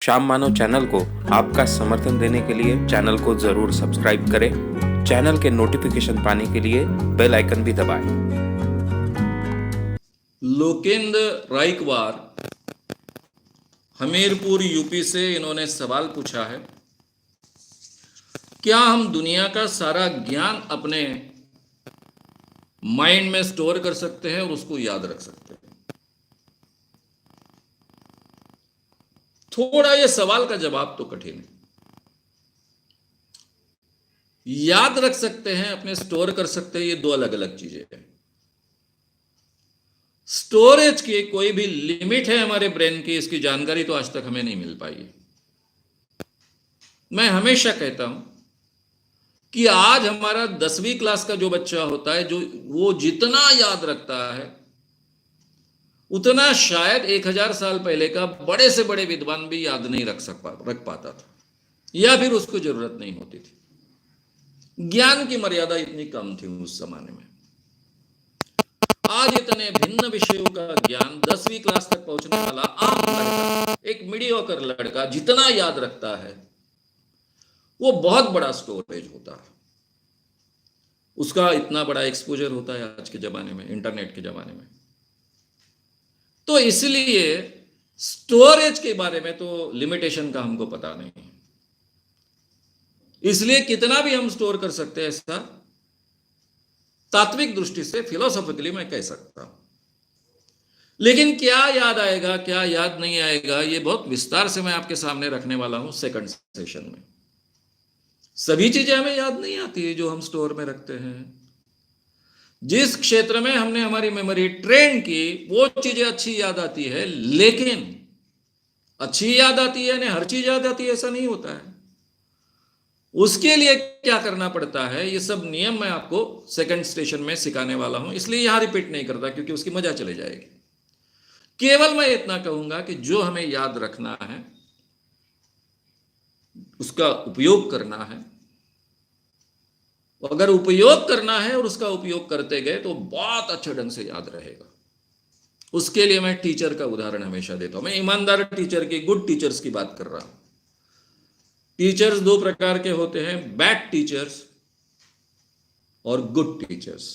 श्याम मानव channel को आपका समर्थन देने के लिए चैनल को जरूर सब्सक्राइब करें। चैनल के नोटिफिकेशन पाने के लिए बेल आइकन भी दबाएं। लोकेंद्र रायकवार हमीरपुर यूपी से इन्होंने सवाल पूछा है, क्या हम दुनिया का सारा ज्ञान अपने माइंड में स्टोर कर सकते हैं और उसको याद रख सकते हैं? थोड़ा ये सवाल का जवाब तो कठिन है। याद रख सकते हैं, अपने स्टोर कर सकते हैं, ये दो अलग अलग चीजें हैं। स्टोरेज की कोई भी लिमिट है हमारे ब्रेन की, इसकी जानकारी तो आज तक हमें नहीं मिल पाई है। मैं हमेशा कहता हूं कि आज हमारा 10वीं क्लास का जो बच्चा होता है, जो वो जितना याद रखता है उतना शायद 1000 साल पहले का बड़े से बड़े विद्वान भी याद नहीं रख पाता था, या फिर उसको जरूरत नहीं होती थी। ज्ञान की मर्यादा इतनी कम थी उस जमाने में। आज इतने भिन्न विषयों का ज्ञान 10वीं क्लास तक पहुंचने वाला आम लड़का, एक मीडियोकर लड़का जितना याद रखता है वो बहुत बड़ा स्टोरेज होता है। उसका इतना बड़ा एक्सपोजर होता है आज के जमाने में, इंटरनेट के जमाने में। तो इसलिए स्टोरेज के बारे में तो लिमिटेशन का हमको पता नहीं है। इसलिए कितना भी हम स्टोर कर सकते हैं, ऐसा तात्विक दृष्टि से, फिलोसॉफिकली मैं कह सकता हूं। लेकिन क्या याद आएगा, क्या याद नहीं आएगा, ये बहुत विस्तार से मैं आपके सामने रखने वाला हूं सेकंड सेशन में। सभी चीजें हमें याद नहीं आती है जो हम स्टोर में रखते हैं। जिस क्षेत्र में हमने हमारी मेमोरी ट्रेन की वो चीजें अच्छी याद आती है, लेकिन अच्छी याद आती है यानी हर चीज याद आती है, ऐसा नहीं होता है। उसके लिए क्या करना पड़ता है, ये सब नियम मैं आपको सेकंड स्टेशन में सिखाने वाला हूं, इसलिए यहां रिपीट नहीं करता क्योंकि उसकी मजा चले जाएगी। केवल मैं इतना कहूंगा कि जो हमें याद रखना है उसका उपयोग करना है। अगर उपयोग करना है और उसका उपयोग करते गए तो बहुत अच्छे ढंग से याद रहेगा। उसके लिए मैं टीचर का उदाहरण हमेशा देता हूं। मैं ईमानदार टीचर की, गुड टीचर्स की बात कर रहा हूं। टीचर्स दो प्रकार के होते हैं, बैड टीचर्स और गुड टीचर्स।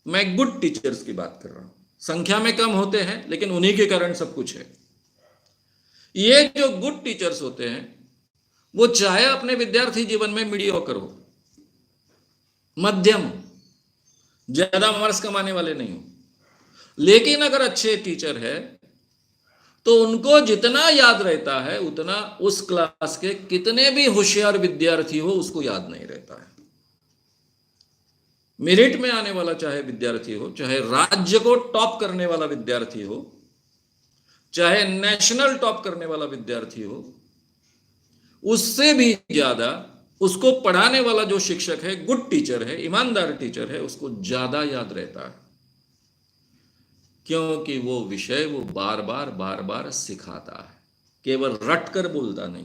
मैं गुड टीचर्स की बात कर रहा हूं। संख्या में कम होते हैं लेकिन उन्हीं के कारण सब कुछ है। ये जो गुड टीचर्स होते हैं वो चाहे अपने विद्यार्थी जीवन में मीडियोकर हो, मध्यम, ज्यादा मार्क्स कमाने वाले नहीं हो, लेकिन अगर अच्छे टीचर है तो उनको जितना याद रहता है उतना उस क्लास के कितने भी होशियार विद्यार्थी हो उसको याद नहीं रहता है। मेरिट में आने वाला चाहे विद्यार्थी हो, चाहे राज्य को टॉप करने वाला विद्यार्थी हो, चाहे नेशनल टॉप करने वाला विद्यार्थी हो, उससे भी ज्यादा उसको पढ़ाने वाला जो शिक्षक है, गुड टीचर है, ईमानदार टीचर है, उसको ज्यादा याद रहता है, क्योंकि वो विषय वो बार बार सिखाता है, केवल रट कर बोलता नहीं।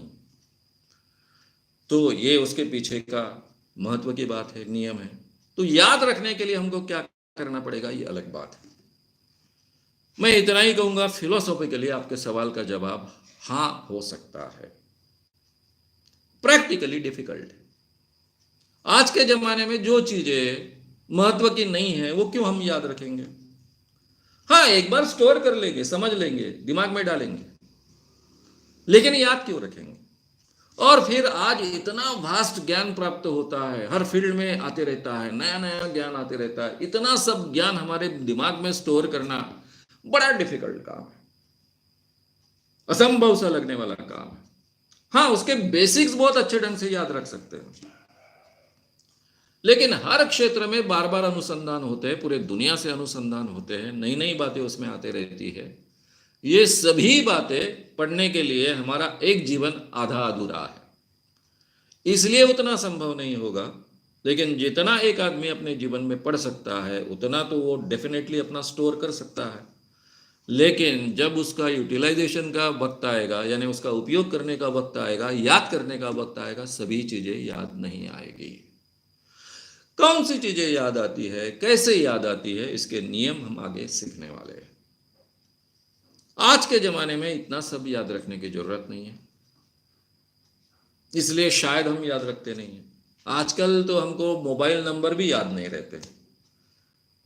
तो ये उसके पीछे का महत्व की बात है, नियम है। तो याद रखने के लिए हमको क्या करना पड़ेगा, ये अलग बात है। मैं इतना ही कहूंगा, फिलोसॉफिकली आपके सवाल का जवाब हां हो सकता है, प्रैक्टिकली डिफिकल्ट है। आज के जमाने में जो चीजें महत्व की नहीं है वो क्यों हम याद रखेंगे? हाँ, एक बार स्टोर कर लेंगे, समझ लेंगे, दिमाग में डालेंगे, लेकिन याद क्यों रखेंगे? और फिर आज इतना वास्ट ज्ञान प्राप्त होता है, हर फील्ड में आते रहता है, नया नया ज्ञान आते रहता है। इतना सब ज्ञान हमारे दिमाग में स्टोर करना बड़ा डिफिकल्ट काम है, असंभव सा लगने वाला काम है। हाँ, उसके बेसिक्स बहुत अच्छे ढंग से याद रख सकते हैं, लेकिन हर क्षेत्र में बार बार अनुसंधान होते हैं, पूरे दुनिया से अनुसंधान होते हैं, नई नई बातें उसमें आते रहती है। ये सभी बातें पढ़ने के लिए हमारा एक जीवन आधा अधूरा है, इसलिए उतना संभव नहीं होगा। लेकिन जितना एक आदमी अपने जीवन में पढ़ सकता है उतना तो वो डेफिनेटली अपना स्टोर कर सकता है। लेकिन जब उसका यूटिलाइजेशन का वक्त आएगा, यानी उसका उपयोग करने का वक्त आएगा, याद करने का वक्त आएगा, सभी चीजें याद नहीं आएगी। कौन सी चीजें याद आती है, कैसे याद आती है, इसके नियम हम आगे सीखने वाले हैं। आज के जमाने में इतना सब याद रखने की जरूरत नहीं है, इसलिए शायद हम याद रखते नहीं हैं। आजकल तो हमको मोबाइल नंबर भी याद नहीं रहते।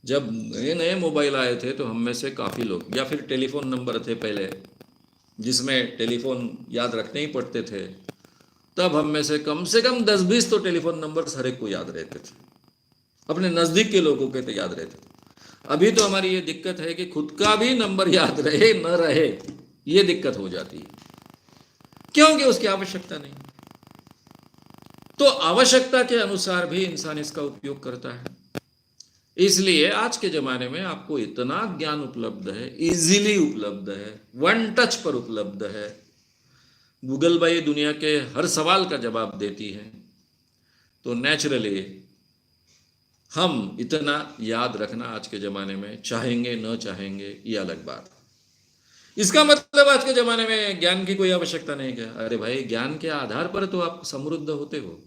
जब नए नए मोबाइल आए थे तो हम में से काफ़ी लोग, या फिर टेलीफोन नंबर थे पहले जिसमें टेलीफोन याद रखने ही पड़ते थे, तब हम में से कम 10-20 तो टेलीफोन नंबर हर एक को याद रहते थे, अपने नज़दीक के लोगों के तो याद रहते थे। अभी तो हमारी ये दिक्कत है कि खुद का भी नंबर याद रहे न रहे, ये दिक्कत हो जाती है, क्योंकि उसकी आवश्यकता नहीं। तो आवश्यकता के अनुसार भी इंसान इसका उपयोग करता है। इसलिए आज के ज़माने में आपको इतना ज्ञान उपलब्ध है, इजीली उपलब्ध है, वन टच पर उपलब्ध है। गूगल भाई दुनिया के हर सवाल का जवाब देती है, तो नेचुरली हम इतना याद रखना आज के ज़माने में चाहेंगे न चाहेंगे ये अलग बात है। इसका मतलब आज के ज़माने में ज्ञान की कोई आवश्यकता नहीं क्या? अरे भाई, ज्ञान के आधार पर तो आप समृद्ध होते हो,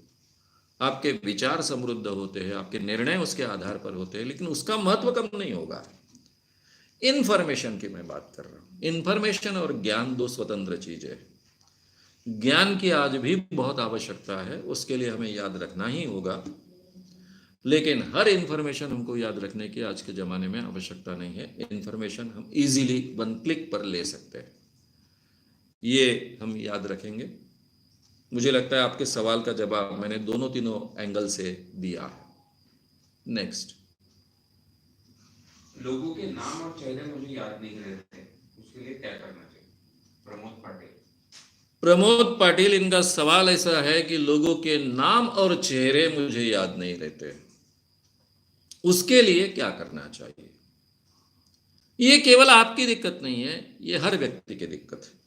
आपके विचार समृद्ध होते हैं, आपके निर्णय उसके आधार पर होते हैं, लेकिन उसका महत्व कम नहीं होगा। इंफॉर्मेशन की मैं बात कर रहा हूँ। इंफॉर्मेशन और ज्ञान दो स्वतंत्र चीजें हैं। ज्ञान की आज भी बहुत आवश्यकता है, उसके लिए हमें याद रखना ही होगा, लेकिन हर इंफॉर्मेशन हमको याद रखने की आज के ज़माने में आवश्यकता नहीं है। इंफॉर्मेशन हम इजीली वन क्लिक पर ले सकते हैं, ये हम याद रखेंगे। मुझे लगता है आपके सवाल का जवाब मैंने दोनों तीनों एंगल से दिया है। नेक्स्ट, लोगों के नाम और चेहरे मुझे याद नहीं रहते, उसके लिए क्या करना चाहिए? प्रमोद पाटिल, इनका सवाल ऐसा है कि लोगों के नाम और चेहरे मुझे याद नहीं रहते, उसके लिए क्या करना चाहिए? ये केवल आपकी दिक्कत नहीं है, ये हर व्यक्ति की दिक्कत है।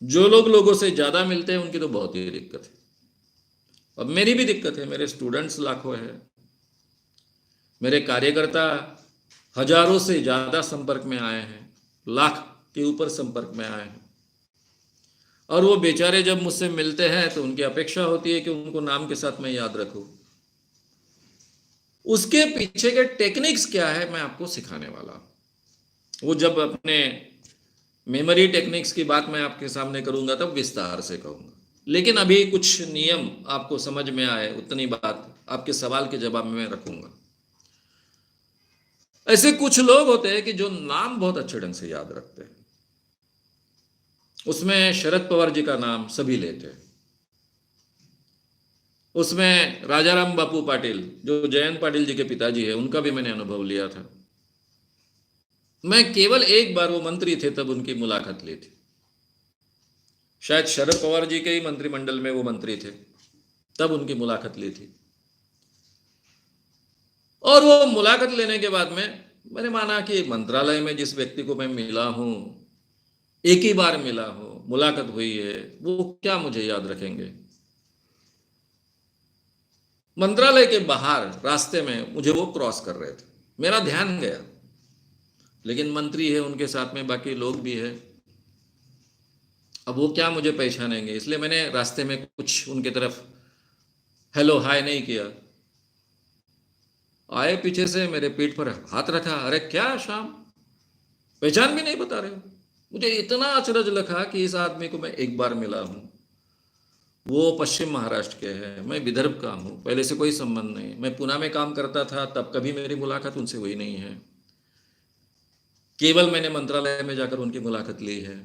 जो लोग लोगों से ज्यादा मिलते हैं उनकी तो बहुत ही दिक्कत है। अब मेरी भी दिक्कत है, मेरे स्टूडेंट्स लाखों हैं, मेरे कार्यकर्ता हजारों से ज्यादा संपर्क में आए हैं, लाख के ऊपर संपर्क में आए हैं, और वो बेचारे जब मुझसे मिलते हैं तो उनकी अपेक्षा होती है कि उनको नाम के साथ मैं याद रखूं। उसके पीछे के टेक्निक्स क्या है मैं आपको सिखाने वाला हूं। वो जब अपने मेमोरी टेक्निक्स की बात मैं आपके सामने करूंगा तब विस्तार से कहूंगा, लेकिन अभी कुछ नियम आपको समझ में आए उतनी बात आपके सवाल के जवाब में मैं रखूंगा। ऐसे कुछ लोग होते हैं कि जो नाम बहुत अच्छे ढंग से याद रखते हैं। उसमें शरद पवार जी का नाम सभी लेते हैं, उसमें राजाराम बापू पाटिल जो जयंत पाटिल जी के पिताजी है उनका भी मैंने अनुभव लिया था। मैं केवल एक बार, वो मंत्री थे तब उनकी मुलाकात ली थी। शायद शरद पवार जी के ही मंत्रिमंडल में वो मंत्री थे, तब उनकी मुलाकात ली थी। और वो मुलाकात लेने के बाद में मैंने माना कि मंत्रालय में जिस व्यक्ति को मैं मिला हूं, एक ही बार मिला हूं, मुलाकात हुई है, वो क्या मुझे याद रखेंगे? मंत्रालय के बाहर रास्ते में मुझे वो क्रॉस कर रहे थे, मेरा ध्यान गया, लेकिन मंत्री है, उनके साथ में बाकी लोग भी है, अब वो क्या मुझे पहचानेंगे? इसलिए मैंने रास्ते में कुछ उनके तरफ हेलो हाय नहीं किया। आए पीछे से, मेरे पीठ पर हाथ रखा, अरे क्या श्याम, पहचान भी नहीं बता रहे हो? मुझे इतना अचरज लगा कि इस आदमी को मैं एक बार मिला हूं। वो पश्चिम महाराष्ट्र के हैं, मैं विदर्भ का हूं, पहले से कोई संबंध नहीं। मैं पुणे में काम करता था, तब कभी मेरी मुलाकात उनसे हुई नहीं है, केवल मैंने मंत्रालय में जाकर उनकी मुलाकात ली है।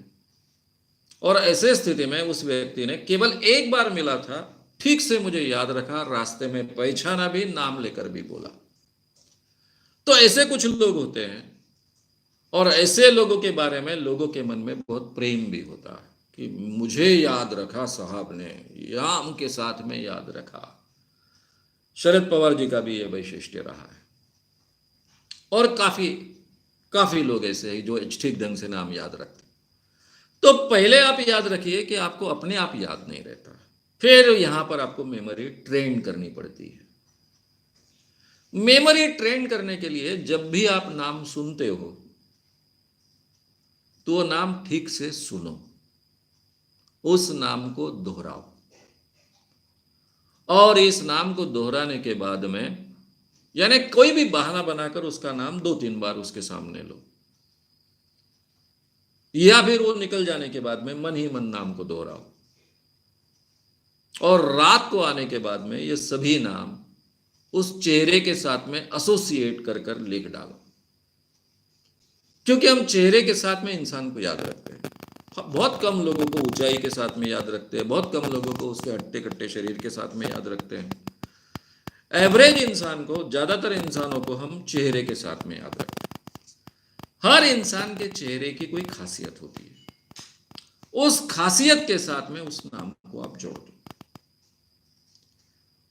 और ऐसे स्थिति में उस व्यक्ति ने केवल एक बार मिला था, ठीक से मुझे याद रखा, रास्ते में पहचाना भी, नाम लेकर भी बोला। तो ऐसे कुछ लोग होते हैं, और ऐसे लोगों के बारे में लोगों के मन में बहुत प्रेम भी होता है कि मुझे याद रखा साहब ने, याम के साथ में याद रखा। शरद पवार जी का भी ये वैशिष्ट्य रहा है, और काफी लोग ऐसे हैं जो ठीक ढंग से नाम याद रखते। तो पहले आप याद रखिए कि आपको अपने आप याद नहीं रहता, फिर यहां पर आपको मेमोरी ट्रेन करनी पड़ती है। मेमोरी ट्रेन करने के लिए जब भी आप नाम सुनते हो तो वो नाम ठीक से सुनो, उस नाम को दोहराओ, और इस नाम को दोहराने के बाद में, यानी कोई भी बहाना बनाकर उसका नाम 2-3 बार उसके सामने लो। या फिर वो निकल जाने के बाद में मन ही मन नाम को दोहराओ, और रात को आने के बाद में ये सभी नाम उस चेहरे के साथ में एसोसिएट कर कर लिख डालो, क्योंकि हम चेहरे के साथ में इंसान को याद रखते हैं। बहुत कम लोगों को ऊंचाई के साथ में याद रखते हैं, बहुत कम लोगों को उसके हट्टे कट्टे शरीर के साथ में याद रखते हैं। एवरेज इंसान को, ज्यादातर इंसानों को हम चेहरे के साथ में याद रखते हैं। हर इंसान के चेहरे की कोई खासियत होती है, उस खासियत के साथ में उस नाम को आप जोड़ दो।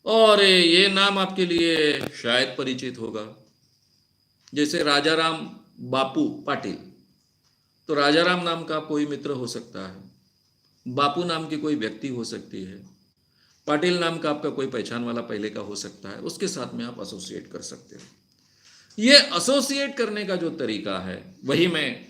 और ये नाम आपके लिए शायद परिचित होगा, जैसे राजाराम बापू पाटिल। तो राजाराम नाम का कोई मित्र हो सकता है, बापू नाम की कोई व्यक्ति हो सकती है, पाटिल नाम का आपका कोई पहचान वाला पहले का हो सकता है, उसके साथ में आप एसोसिएट कर सकते हो। ये एसोसिएट करने का जो तरीका है वही मैं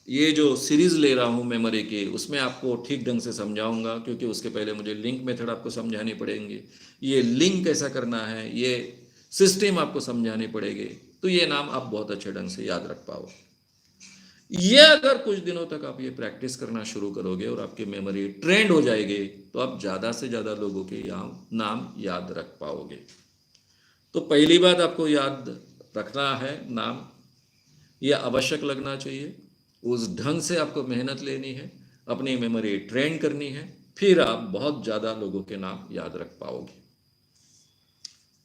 ये जो सीरीज ले रहा हूँ मेमोरी की, उसमें आपको ठीक ढंग से समझाऊंगा, क्योंकि उसके पहले मुझे लिंक मेथड आपको समझानी पड़ेंगी, ये लिंक कैसा करना है, ये सिस्टम आपको समझानी पड़ेगी, तो ये नाम आप बहुत अच्छे ढंग से याद रख पाओ। ये अगर कुछ दिनों तक आप ये प्रैक्टिस करना शुरू करोगे और आपकी मेमोरी ट्रेंड हो जाएगी, तो आप ज़्यादा से ज़्यादा लोगों के नाम याद रख पाओगे। तो पहली बात आपको याद रखना है, नाम ये आवश्यक लगना चाहिए, उस ढंग से आपको मेहनत लेनी है, अपनी मेमोरी ट्रेन करनी है, फिर आप बहुत ज़्यादा लोगों के नाम याद रख पाओगे।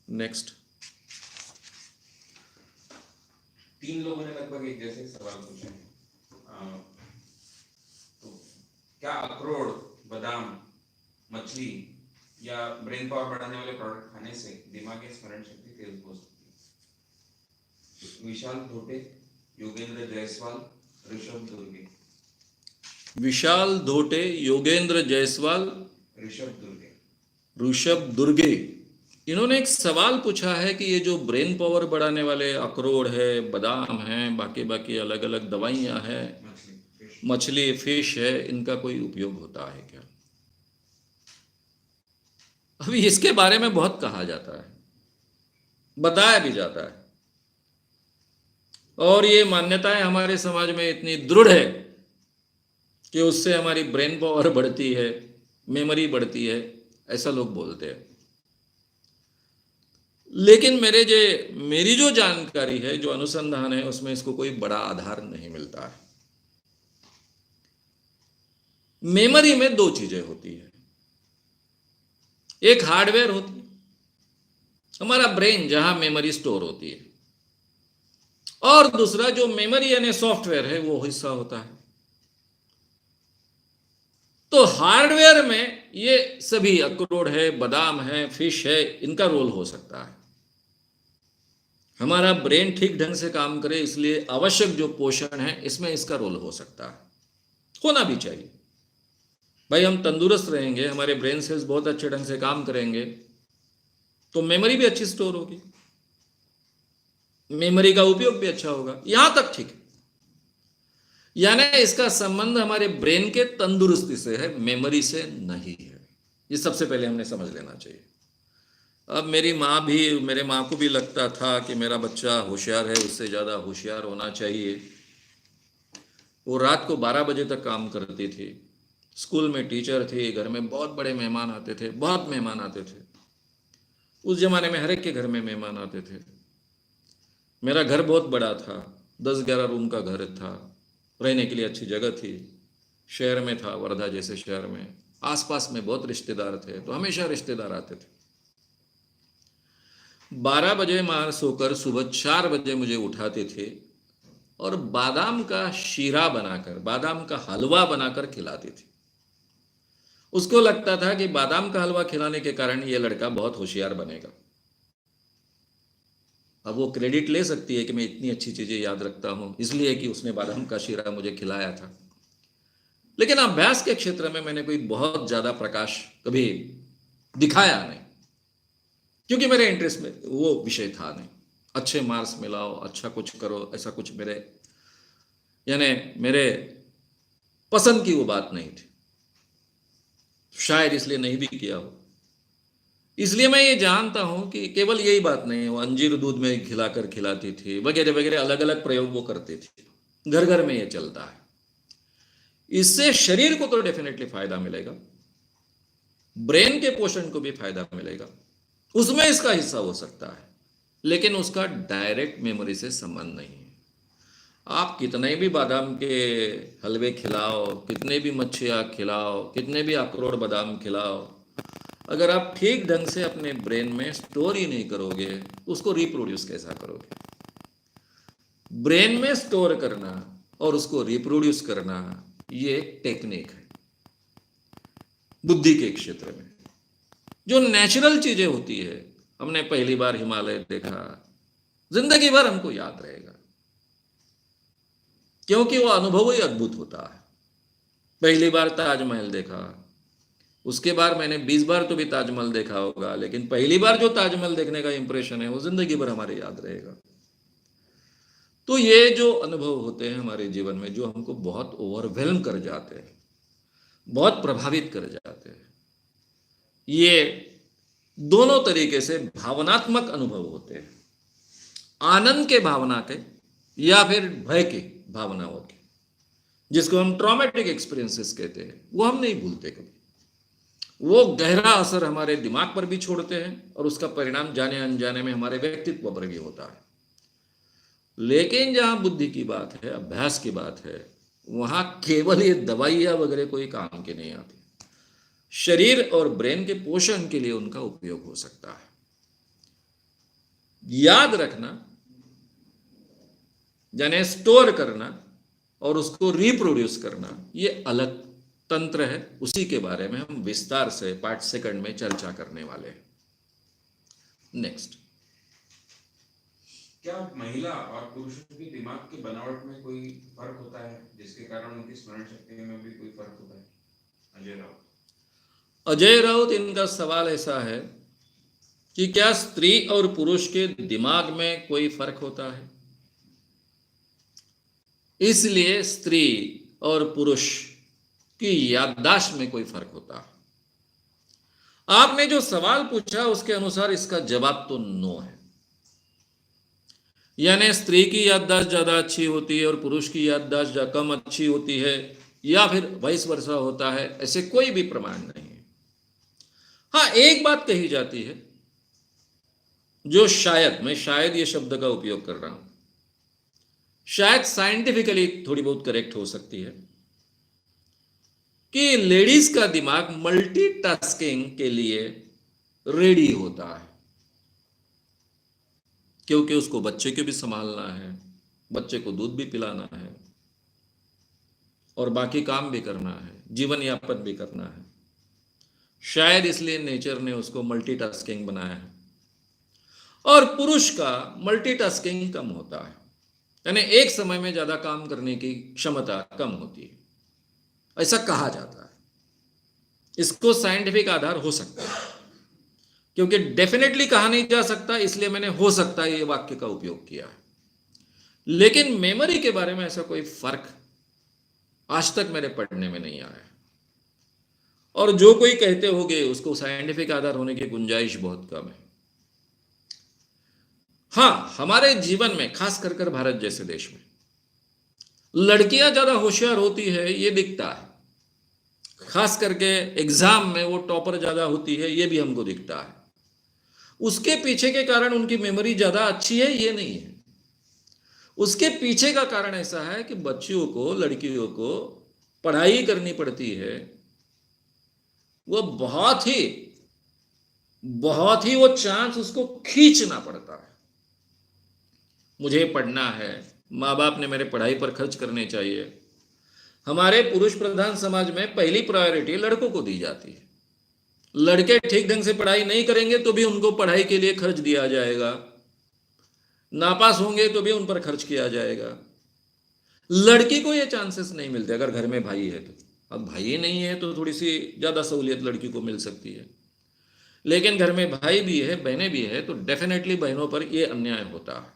नेक्स्ट। 3 लोगों ने लगभग एक जैसे सवाल पूछे हैं। तो क्या अखरोट, बादाम, मछली या ब्रेन पावर बढ़ाने वाले प्रोडक्ट खाने से दिमाग की स्मरण शक्ति तेज हो सकती है? विशाल धोटे, योगेंद्र जायसवाल, ऋषभ दुर्गे। विशाल धोटे, योगेंद्र जायसवाल, ऋषभ दुर्गे। इन्होंने एक सवाल पूछा है कि ये जो ब्रेन पावर बढ़ाने वाले अखरोट है, बादाम है, बाकी अलग अलग दवाइयाँ हैं, मछली, फिश है, इनका कोई उपयोग होता है क्या? अभी इसके बारे में बहुत कहा जाता है, बताया भी जाता है, और ये मान्यताएं हमारे समाज में इतनी दृढ़ है कि उससे हमारी ब्रेन पावर बढ़ती है, मेमोरी बढ़ती है, ऐसा लोग बोलते हैं। लेकिन मेरी जो जानकारी है, जो अनुसंधान है, उसमें इसको कोई बड़ा आधार नहीं मिलता है। मेमोरी में 2 चीजें होती है, एक हार्डवेयर होती है, हमारा ब्रेन जहां मेमोरी स्टोर होती है, और दूसरा जो मेमोरी यानी सॉफ्टवेयर है, वो हिस्सा होता है। तो हार्डवेयर में ये सभी अखरोट है, बादाम है, फिश है, इनका रोल हो सकता है। हमारा ब्रेन ठीक ढंग से काम करे, इसलिए आवश्यक जो पोषण है इसमें इसका रोल हो सकता है, होना भी चाहिए। भाई हम तंदुरुस्त रहेंगे, हमारे ब्रेन सेल्स बहुत अच्छे ढंग से काम करेंगे, तो मेमोरी भी अच्छी स्टोर होगी, मेमोरी का उपयोग भी अच्छा होगा, यहां तक ठीक है। यानी इसका संबंध हमारे ब्रेन के तंदुरुस्ती से है, मेमोरी से नहीं है। ये सबसे पहले हमने समझ लेना चाहिए। अब मेरे माँ को भी लगता था कि मेरा बच्चा होशियार है, उससे ज़्यादा होशियार होना चाहिए। वो रात को 12 बजे तक काम करती थी, स्कूल में टीचर थी, घर में बहुत बड़े मेहमान आते थे, बहुत मेहमान आते थे। उस जमाने में हर एक के घर में मेहमान आते थे। मेरा घर बहुत बड़ा था, 10-11 रूम का घर था, रहने के लिए अच्छी जगह थी, शहर में था, वर्धा जैसे शहर में, आसपास में बहुत रिश्तेदार थे, तो हमेशा रिश्तेदार आते थे। 12 बजे मां सोकर सुबह 4 बजे मुझे उठाते थे और बादाम का शीरा बनाकर, बादाम का हलवा बनाकर खिलाती थी। उसको लगता था कि बादाम का हलवा खिलाने के कारण ये लड़का बहुत होशियार बनेगा। अब वो क्रेडिट ले सकती है कि मैं इतनी अच्छी चीजें याद रखता हूं इसलिए कि उसने बादाम का शीरा मुझे खिलाया था। लेकिन अभ्यास के क्षेत्र में मैंने कोई बहुत ज्यादा प्रकाश कभी दिखाया नहीं, क्योंकि मेरे इंटरेस्ट में वो विषय था नहीं। अच्छे मार्क्स मिलाओ, अच्छा कुछ करो, ऐसा कुछ मेरे पसंद की वो बात नहीं थी, शायद इसलिए नहीं भी किया हो। इसलिए मैं ये जानता हूं कि केवल यही बात नहीं, वो अंजीर दूध में खिलाकर खिलाती थी, वगैरह वगैरह अलग अलग प्रयोग वो करती थी, घर घर में ये चलता है। इससे शरीर को तो डेफिनेटली फायदा मिलेगा, ब्रेन के पोषण को भी फायदा मिलेगा, उसमें इसका हिस्सा हो सकता है, लेकिन उसका डायरेक्ट मेमोरी से संबंध नहीं है। आप कितने भी बादाम के हलवे खिलाओ, कितने भी मच्छियाँ खिलाओ, कितने भी अखरोट बादाम खिलाओ, अगर आप ठीक ढंग से अपने ब्रेन में स्टोर ही नहीं करोगे, उसको रिप्रोड्यूस कैसा करोगे? ब्रेन में स्टोर करना और उसको रिप्रोड्यूस करना, ये एक टेक्निक है बुद्धि के क्षेत्र में। जो नेचुरल चीजें होती है, हमने पहली बार हिमालय देखा, जिंदगी भर हमको याद रहेगा, क्योंकि वो अनुभव ही अद्भुत होता है। पहली बार ताजमहल देखा, उसके बाद मैंने 20 बार तो भी ताजमहल देखा होगा, लेकिन पहली बार जो ताजमहल देखने का इंप्रेशन है वो जिंदगी भर हमारे याद रहेगा। तो ये जो अनुभव होते हैं हमारे जीवन में, जो हमको बहुत ओवरवेल्म कर जाते हैं, बहुत प्रभावित कर जाते हैं, ये दोनों तरीके से भावनात्मक अनुभव होते हैं, आनंद के भावना के या फिर भय की भावनाओं के, जिसको हम ट्रॉमेटिक एक्सपीरियंसेस कहते हैं। वो हम नहीं भूलते कभी, वो गहरा असर हमारे दिमाग पर भी छोड़ते हैं और उसका परिणाम जाने अनजाने में हमारे व्यक्तित्व पर भी होता है। लेकिन जहां बुद्धि की बात है, अभ्यास की बात है, वहां केवल ये दवाइयां वगैरह कोई काम की नहीं आती। शरीर और ब्रेन के पोषण के लिए उनका उपयोग हो सकता है। याद रखना यानी स्टोर करना और उसको रिप्रोड्यूस करना, ये अलग तंत्र है। उसी के बारे में हम विस्तार से पार्ट सेकंड में चर्चा करने वाले हैं। नेक्स्ट, क्या महिला और पुरुषों की दिमाग की बनावट में कोई फर्क होता है, जिसके कारण उनकी स्मरण शक्ति में भी कोई फर्क होता है? अजय राउत, इनका सवाल ऐसा है कि क्या स्त्री और पुरुष के दिमाग में कोई फर्क होता है, इसलिए स्त्री और पुरुष की याददाश्त में कोई फर्क होता है? आपने जो सवाल पूछा उसके अनुसार इसका जवाब तो नो है। यानी स्त्री की याददाश्त ज्यादा अच्छी होती है और पुरुष की याददाश्त कम अच्छी होती है, या फिर वाइस वर्सा होता है, ऐसे कोई भी प्रमाण नहीं है। हाँ, एक बात कही जाती है जो शायद, मैं शायद ये शब्द का उपयोग कर रहा हूं, शायद साइंटिफिकली थोड़ी बहुत करेक्ट हो सकती है, कि लेडीज का दिमाग मल्टीटास्किंग के लिए रेडी होता है, क्योंकि उसको बच्चे को भी संभालना है, बच्चे को दूध भी पिलाना है और बाकी काम भी करना है, जीवन यापन भी करना है। शायद इसलिए नेचर ने उसको मल्टीटास्किंग बनाया है। और पुरुष का मल्टीटास्किंग कम होता है, यानी एक समय में ज्यादा काम करने की क्षमता कम होती है, ऐसा कहा जाता है। इसको साइंटिफिक आधार हो सकता है, क्योंकि डेफिनेटली कहा नहीं जा सकता, इसलिए मैंने हो सकता है ये वाक्य का उपयोग किया है। लेकिन मेमोरी के बारे में ऐसा कोई फर्क आज तक मेरे पढ़ने में नहीं आया, और जो कोई कहते होंगे उसको साइंटिफिक आधार होने की गुंजाइश बहुत कम है। हाँ, हमारे जीवन में, खास कर भारत जैसे देश में, लड़कियां ज्यादा होशियार होती है, ये दिखता है। खास करके एग्जाम में वो टॉपर ज्यादा होती है, ये भी हमको दिखता है। उसके पीछे के कारण उनकी मेमोरी ज्यादा अच्छी है, ये नहीं है। उसके पीछे का कारण ऐसा है कि बच्चियों को, लड़कियों को पढ़ाई करनी पड़ती है, वो बहुत ही वो चांस उसको खींचना पड़ता है। मुझे पढ़ना है, माँ बाप ने मेरे पढ़ाई पर खर्च करने चाहिए। हमारे पुरुष प्रधान समाज में पहली प्रायोरिटी लड़कों को दी जाती है। लड़के ठीक ढंग से पढ़ाई नहीं करेंगे तो भी उनको पढ़ाई के लिए खर्च दिया जाएगा, नापास होंगे तो भी उन पर खर्च किया जाएगा। लड़की को ये चांसेस नहीं मिलते अगर घर में भाई है तो। अब भाई नहीं है तो थोड़ी सी ज्यादा सहूलियत लड़की को मिल सकती है, लेकिन घर में भाई भी है, बहनें भी है, तो डेफिनेटली बहनों पर यह अन्याय होता है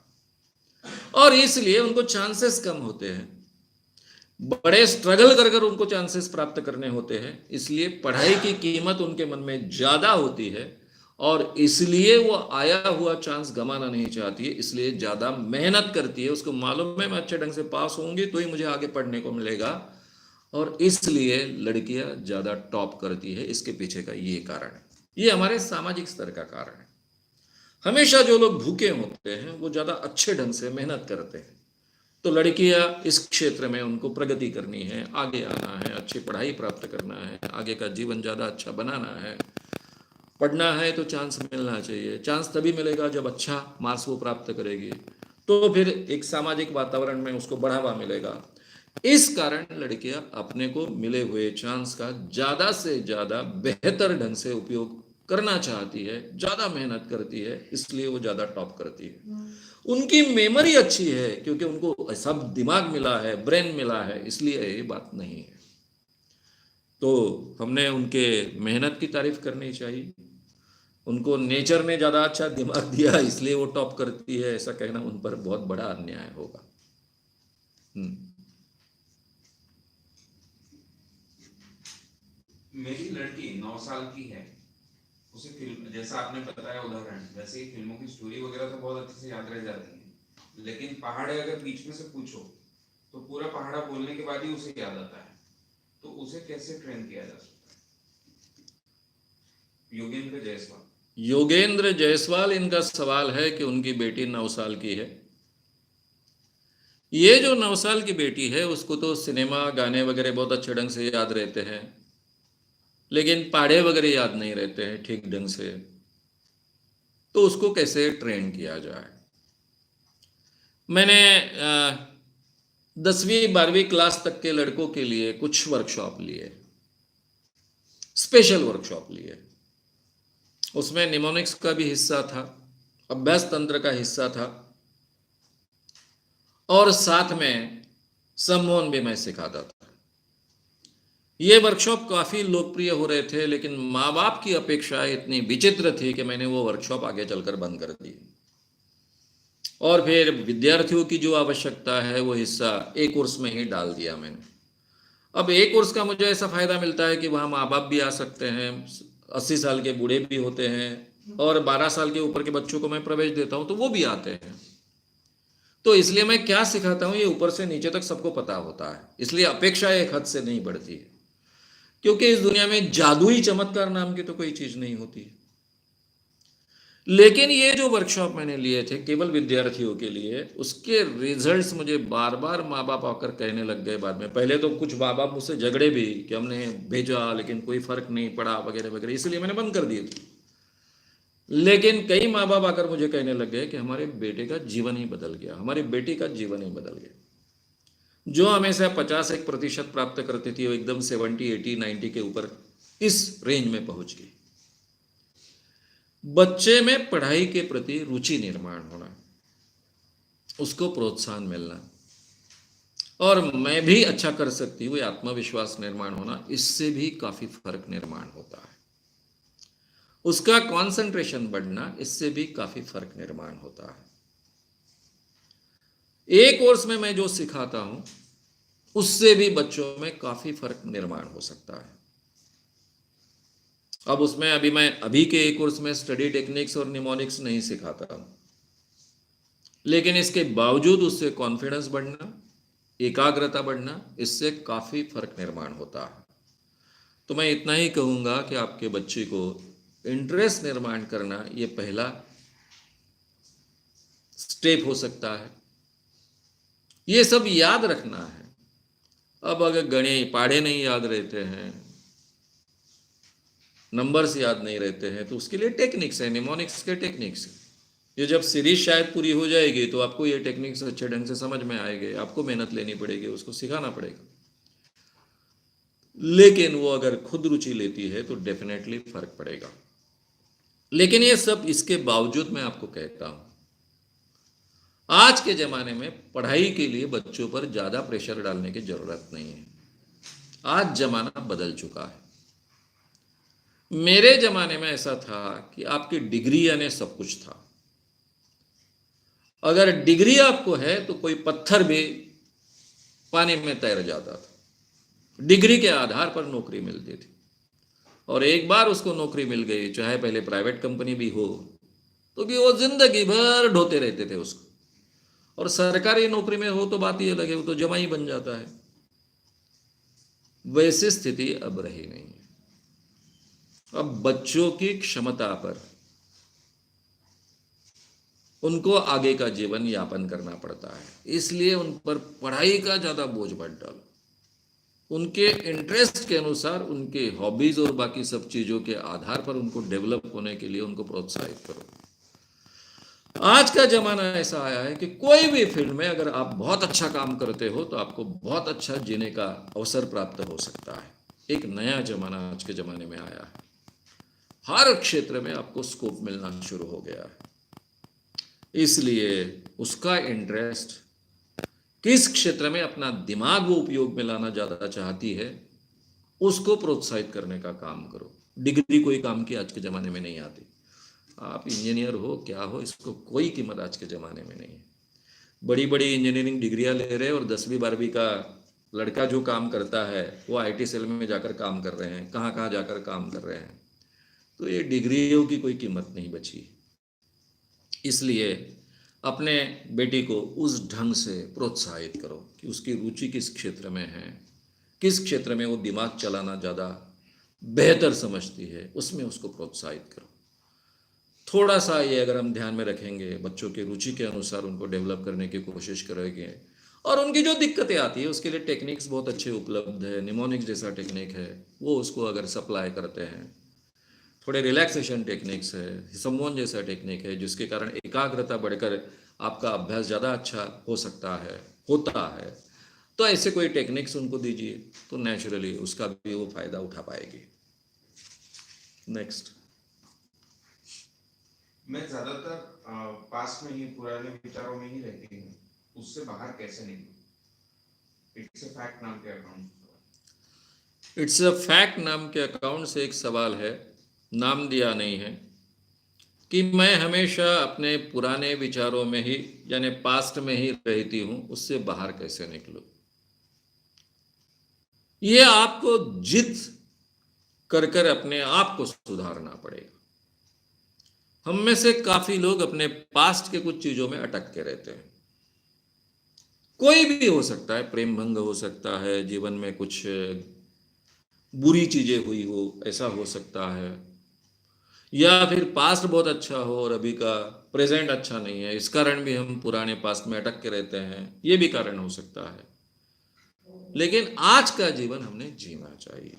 और इसलिए उनको चांसेस कम होते हैं। बड़े स्ट्रगल कर उनको चांसेस प्राप्त करने होते हैं, इसलिए पढ़ाई की कीमत उनके मन में ज्यादा होती है और इसलिए वो आया हुआ चांस गंवाना नहीं चाहती है, इसलिए ज्यादा मेहनत करती है। उसको मालूम है मैं अच्छे ढंग से पास होंगी तो ही मुझे आगे पढ़ने को मिलेगा, और इसलिए लड़कियां ज्यादा टॉप करती है। इसके पीछे का ये कारण है, ये हमारे सामाजिक स्तर का कारण है। हमेशा जो लोग भूखे होते हैं वो ज्यादा अच्छे ढंग से मेहनत करते हैं। तो लड़कियां इस क्षेत्र में उनको प्रगति करनी है, आगे आना है, अच्छी पढ़ाई प्राप्त करना है, आगे का जीवन ज्यादा अच्छा बनाना है, पढ़ना है तो चांस मिलना चाहिए। चांस तभी मिलेगा जब अच्छा मार्क्स वो प्राप्त करेगी, तो फिर एक सामाजिक वातावरण में उसको बढ़ावा मिलेगा। इस कारण लड़कियां अपने को मिले हुए चांस का ज्यादा से ज्यादा बेहतर ढंग से उपयोग करना चाहती है, ज्यादा मेहनत करती है, इसलिए वो ज्यादा टॉप करती है। उनकी मेमोरी अच्छी है क्योंकि उनको सब दिमाग मिला है, ब्रेन मिला है, इसलिए ये बात नहीं है। तो हमने उनके मेहनत की तारीफ करनी चाहिए। उनको नेचर ने ज्यादा अच्छा दिमाग दिया इसलिए वो टॉप करती है, ऐसा कहना उन पर बहुत बड़ा अन्याय होगा। मेरी लड़की 9 साल की है, उसे फिल्म, जैसा आपने बताया उदाहरण, वैसे ही फिल्मों की स्टोरी वगैरह तो बहुत अच्छे से याद रह जाती है, लेकिन पहाड़े अगर बीच में से पूछो तो पूरा पहाड़ा बोलने के बाद ही उसे याद आता है। तो उसे कैसे ट्रेन किया जा सकता है? योगेंद्र जायसवाल इनका सवाल है कि उनकी बेटी 9 साल की है। ये जो 9 साल की बेटी है उसको तो सिनेमा गाने वगैरह बहुत अच्छे ढंग से याद रहते हैं, लेकिन पहाड़े वगैरह याद नहीं रहते हैं ठीक ढंग से। तो उसको कैसे ट्रेन किया जाए? मैंने 10वीं 12वीं क्लास तक के लड़कों के लिए कुछ वर्कशॉप लिए, स्पेशल वर्कशॉप लिए। उसमें निमोनिक्स का भी हिस्सा था, अभ्यास तंत्र का हिस्सा था, और साथ में सम्मोहन भी मैं सिखाता था। ये वर्कशॉप काफी लोकप्रिय हो रहे थे, लेकिन माँ बाप की अपेक्षाएं इतनी विचित्र थी कि मैंने वो वर्कशॉप आगे चलकर बंद कर दी। और फिर विद्यार्थियों की जो आवश्यकता है वो हिस्सा ए कोर्स में ही डाल दिया मैंने। अब ए कोर्स का मुझे ऐसा फायदा मिलता है कि वहाँ माँ बाप भी आ सकते हैं, 80 साल के बूढ़े भी होते हैं, और 12 साल के ऊपर के बच्चों को मैं प्रवेश देता हूँ तो वो भी आते हैं। तो इसलिए मैं क्या सिखाता हूँ ये ऊपर से नीचे तक सबको पता होता है, इसलिए अपेक्षा एक हद से नहीं बढ़ती है, क्योंकि इस दुनिया में जादुई चमत्कार नाम की तो कोई चीज नहीं होती। लेकिन ये जो वर्कशॉप मैंने लिए थे केवल विद्यार्थियों के लिए, उसके रिजल्ट्स मुझे बार बार माँ बाप आकर कहने लग गए बाद में। पहले तो कुछ माँ बाप मुझसे झगड़े भी कि हमने भेजा लेकिन कोई फर्क नहीं पड़ा वगैरह वगैरह, इसलिए मैंने बंद कर दिए थे। लेकिन कई माँ बाप आकर मुझे कहने लग गए कि हमारे बेटे का जीवन ही बदल गया, हमारी बेटी का जीवन ही बदल गया। जो हमेशा 51% प्राप्त करती थी वो एकदम 70, 80, 90 के ऊपर इस रेंज में पहुंच गई। बच्चे में पढ़ाई के प्रति रुचि निर्माण होना, उसको प्रोत्साहन मिलना, और मैं भी अच्छा कर सकती हूँ, आत्मविश्वास निर्माण होना, इससे भी काफी फर्क निर्माण होता है। उसका कंसंट्रेशन बढ़ना, इससे भी काफी फर्क निर्माण होता है। एक कोर्स में मैं जो सिखाता हूं उससे भी बच्चों में काफी फर्क निर्माण हो सकता है। अब उसमें अभी के एक कोर्स में स्टडी टेक्निक्स और निमोनिक्स नहीं सिखाता हूं, लेकिन इसके बावजूद उससे कॉन्फिडेंस बढ़ना, एकाग्रता बढ़ना, इससे काफी फर्क निर्माण होता है। तो मैं इतना ही कहूंगा कि आपके बच्चे को इंटरेस्ट निर्माण करना ये पहला स्टेप हो सकता है। ये सब याद रखना है। अब अगर गणित पहाड़े नहीं याद रहते हैं, नंबर्स याद नहीं रहते हैं, तो उसके लिए टेक्निक्स है, निमोनिक्स के टेक्निक्स है। ये जब सीरीज शायद पूरी हो जाएगी तो आपको ये टेक्निक्स अच्छे ढंग से समझ में आएंगे, आपको मेहनत लेनी पड़ेगी, उसको सिखाना पड़ेगा। लेकिन वो अगर खुद रुचि लेती है तो डेफिनेटली फर्क पड़ेगा। लेकिन ये सब इसके बावजूद मैं आपको कहता हूं, आज के जमाने में पढ़ाई के लिए बच्चों पर ज्यादा प्रेशर डालने की जरूरत नहीं है। आज जमाना बदल चुका है। मेरे जमाने में ऐसा था कि आपकी डिग्री यानी सब कुछ था। अगर डिग्री आपको है तो कोई पत्थर भी पानी में तैर जाता था। डिग्री के आधार पर नौकरी मिलती थी, और एक बार उसको नौकरी मिल गई, चाहे पहले प्राइवेट कंपनी भी हो, तो भी वो जिंदगी भर ढोते रहते थे उसको। और सरकारी नौकरी में हो तो बात ही अलग है, वो तो जमा ही बन जाता है। वैसी स्थिति अब रही नहीं है। अब बच्चों की क्षमता पर उनको आगे का जीवन यापन करना पड़ता है, इसलिए उन पर पढ़ाई का ज़्यादा बोझ मत डालो। उनके इंटरेस्ट के अनुसार, उनके हॉबीज और बाकी सब चीज़ों के आधार पर उनको डेवलप होने के लिए उनको प्रोत्साहित करो। आज का जमाना ऐसा आया है कि कोई भी फील्ड में अगर आप बहुत अच्छा काम करते हो तो आपको बहुत अच्छा जीने का अवसर प्राप्त हो सकता है। एक नया जमाना आज के जमाने में आया है, हर क्षेत्र में आपको स्कोप मिलना शुरू हो गया है। इसलिए उसका इंटरेस्ट किस क्षेत्र में अपना दिमाग वो उपयोग में लाना ज़्यादा चाहती है, उसको प्रोत्साहित करने का काम करो। डिग्री कोई काम की आज के ज़माने में नहीं आती। आप इंजीनियर हो क्या हो, इसको कोई कीमत आज के ज़माने में नहीं है। बड़ी बड़ी इंजीनियरिंग डिग्रियां ले रहे हैं और 10वीं 12वीं का लड़का जो काम करता है वो आईटी सेल में जाकर काम कर रहे हैं, कहाँ कहाँ जाकर काम कर रहे हैं। तो ये डिग्रियों की कोई कीमत नहीं बची। इसलिए अपने बेटी को उस ढंग से प्रोत्साहित करो कि उसकी रुचि किस क्षेत्र में है, किस क्षेत्र में वो दिमाग चलाना ज़्यादा बेहतर समझती है, उसमें उसको प्रोत्साहित करो। थोड़ा सा ये अगर हम ध्यान में रखेंगे, बच्चों की रुचि के अनुसार उनको डेवलप करने की कोशिश करेंगे, और उनकी जो दिक्कतें आती है उसके लिए टेक्निक्स बहुत अच्छे उपलब्ध है। निमोनिक्स जैसा टेक्निक है, वो उसको अगर सप्लाई करते हैं। थोड़े रिलैक्सेशन टेक्निक्स है, हिसमोन जैसा टेक्निक है, जिसके कारण एकाग्रता बढ़कर आपका अभ्यास ज़्यादा अच्छा हो सकता है, होता है। तो ऐसे कोई टेक्निक्स उनको दीजिए तो नेचुरली उसका भी वो फायदा उठा पाएगी। नेक्स्ट। मैं ज्यादातर पास में ही, पुराने विचारों में ही रहती हूँ, उससे बाहर कैसे निकलूं? इट्स अ फैक्ट नाम के अकाउंट इट्स अ फैक्ट नाम के अकाउंट से एक सवाल है, नाम दिया नहीं है, कि मैं हमेशा अपने पुराने विचारों में ही यानी पास्ट में ही रहती हूँ, उससे बाहर कैसे निकलूं। ये आपको जिद कर कर अपने आप को सुधारना पड़ेगा। हम में से काफी लोग अपने पास्ट के कुछ चीजों में अटक के रहते हैं। कोई भी हो सकता है, प्रेम भंग हो सकता है, जीवन में कुछ बुरी चीजें हुई हो, ऐसा हो सकता है, या फिर पास्ट बहुत अच्छा हो और अभी का प्रेजेंट अच्छा नहीं है, इस कारण भी हम पुराने पास्ट में अटक के रहते हैं। ये भी कारण हो सकता है। लेकिन आज का जीवन हमने जीना चाहिए,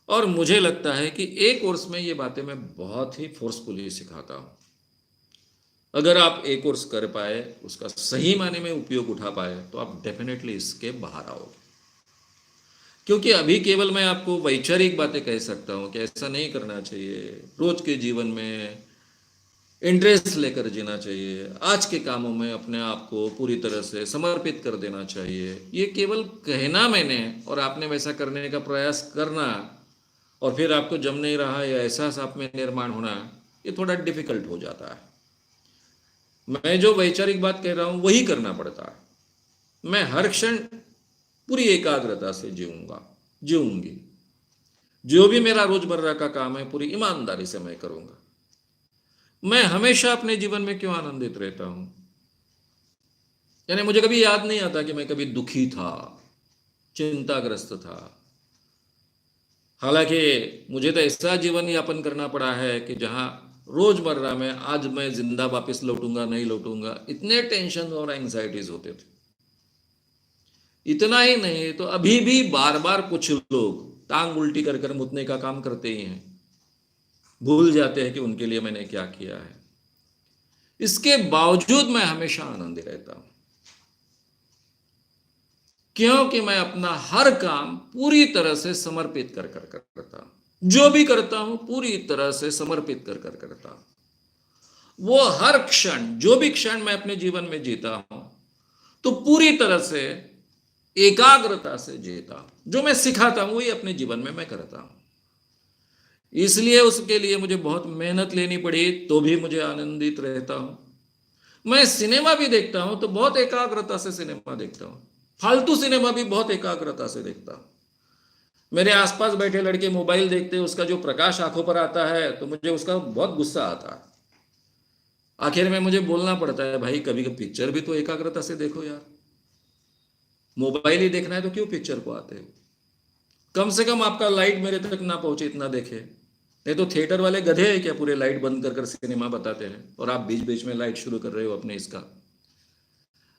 और मुझे लगता है कि एक कोर्स में ये बातें मैं बहुत ही फोर्सफुली सिखाता हूँ। अगर आप एक कोर्स कर पाए, उसका सही मायने में उपयोग उठा पाए, तो आप डेफिनेटली इसके बाहर आओगे। क्योंकि अभी केवल मैं आपको वैचारिक बातें कह सकता हूँ कि ऐसा नहीं करना चाहिए, रोज के जीवन में इंटरेस्ट लेकर जीना चाहिए, आज के कामों में अपने आप को पूरी तरह से समर्पित कर देना चाहिए। ये केवल कहना मैंने, और आपने वैसा करने का प्रयास करना, और फिर आपको जम नहीं रहा या एहसास आप में निर्माण होना, ये थोड़ा डिफिकल्ट हो जाता है। मैं जो वैचारिक बात कह रहा हूं वही करना पड़ता है। मैं हर क्षण पूरी एकाग्रता से जीऊंगी। जो भी मेरा रोजमर्रा का काम है पूरी ईमानदारी से मैं करूंगा। मैं हमेशा अपने जीवन में क्यों आनंदित रहता हूं, यानी मुझे कभी याद नहीं आता कि मैं कभी दुखी था, चिंताग्रस्त था। हालांकि मुझे तो ऐसा जीवन यापन करना पड़ा है कि जहां रोजमर्रा में आज मैं जिंदा वापस लौटूंगा नहीं लौटूंगा, इतने टेंशन और एंजाइटीज होते थे। इतना ही नहीं तो अभी भी बार बार कुछ लोग टांग उल्टी कर कर मुतने का काम करते ही हैं, भूल जाते हैं कि उनके लिए मैंने क्या किया है। इसके बावजूद मैं हमेशा आनंदित रहता हूं, क्योंकि मैं अपना हर काम पूरी तरह से समर्पित कर कर करता हूं। जो भी करता हूं पूरी तरह से समर्पित कर कर करता हूं। वो हर क्षण, जो भी क्षण मैं अपने जीवन में जीता हूं, तो पूरी तरह से एकाग्रता से जीता हूं। जो मैं सिखाता हूं वही अपने जीवन में मैं करता हूं। इसलिए उसके लिए मुझे बहुत मेहनत लेनी पड़ी, तो भी मुझे आनंदित रहता हूं। मैं सिनेमा भी देखता हूं तो बहुत एकाग्रता से सिनेमा देखता हूं। फालतू सिनेमा भी बहुत एकाग्रता से देखता हूं। मेरे आसपास बैठे लड़के मोबाइल देखते हैं, उसका जो प्रकाश आंखों पर आता है तो मुझे उसका बहुत गुस्सा आता है। आखिर में मुझे बोलना पड़ता है, भाई कभी कभी पिक्चर भी तो एकाग्रता से देखो यार। मोबाइल ही देखना है तो क्यों पिक्चर को आते हो। कम से कम आपका लाइट मेरे तक ना पहुंचे इतना देखे। नहीं तो थिएटर वाले गधे हैं क्या, पूरे लाइट बंद कर कर सिनेमा बताते हैं और आप बीच बीच में लाइट शुरू कर रहे हो अपने इसका।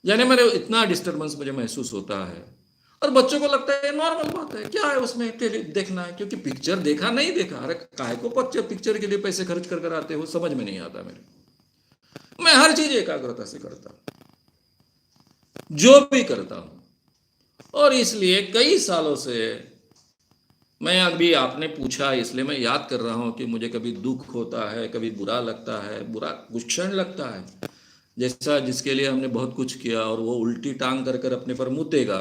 यानी मेरे इतना डिस्टरबेंस मुझे महसूस होता है। और बच्चों को लगता है नॉर्मल बात है, क्या है उसमें देखना है, क्योंकि पिक्चर देखा नहीं देखा, अरे काहे को पिक्चर के लिए पैसे खर्च कर कर आते हो, समझ में नहीं आता मेरे। मैं हर चीज एकाग्रता से करता हूं जो भी करता हूं। और इसलिए कई सालों से मैं, अभी आपने पूछा इसलिए मैं याद कर रहा हूं कि मुझे कभी दुख होता है, कभी बुरा लगता है, बुरा कुछ क्षण लगता है, जैसा जिसके लिए हमने बहुत कुछ किया और वो उल्टी टांग कर कर अपने पर मुतेगा।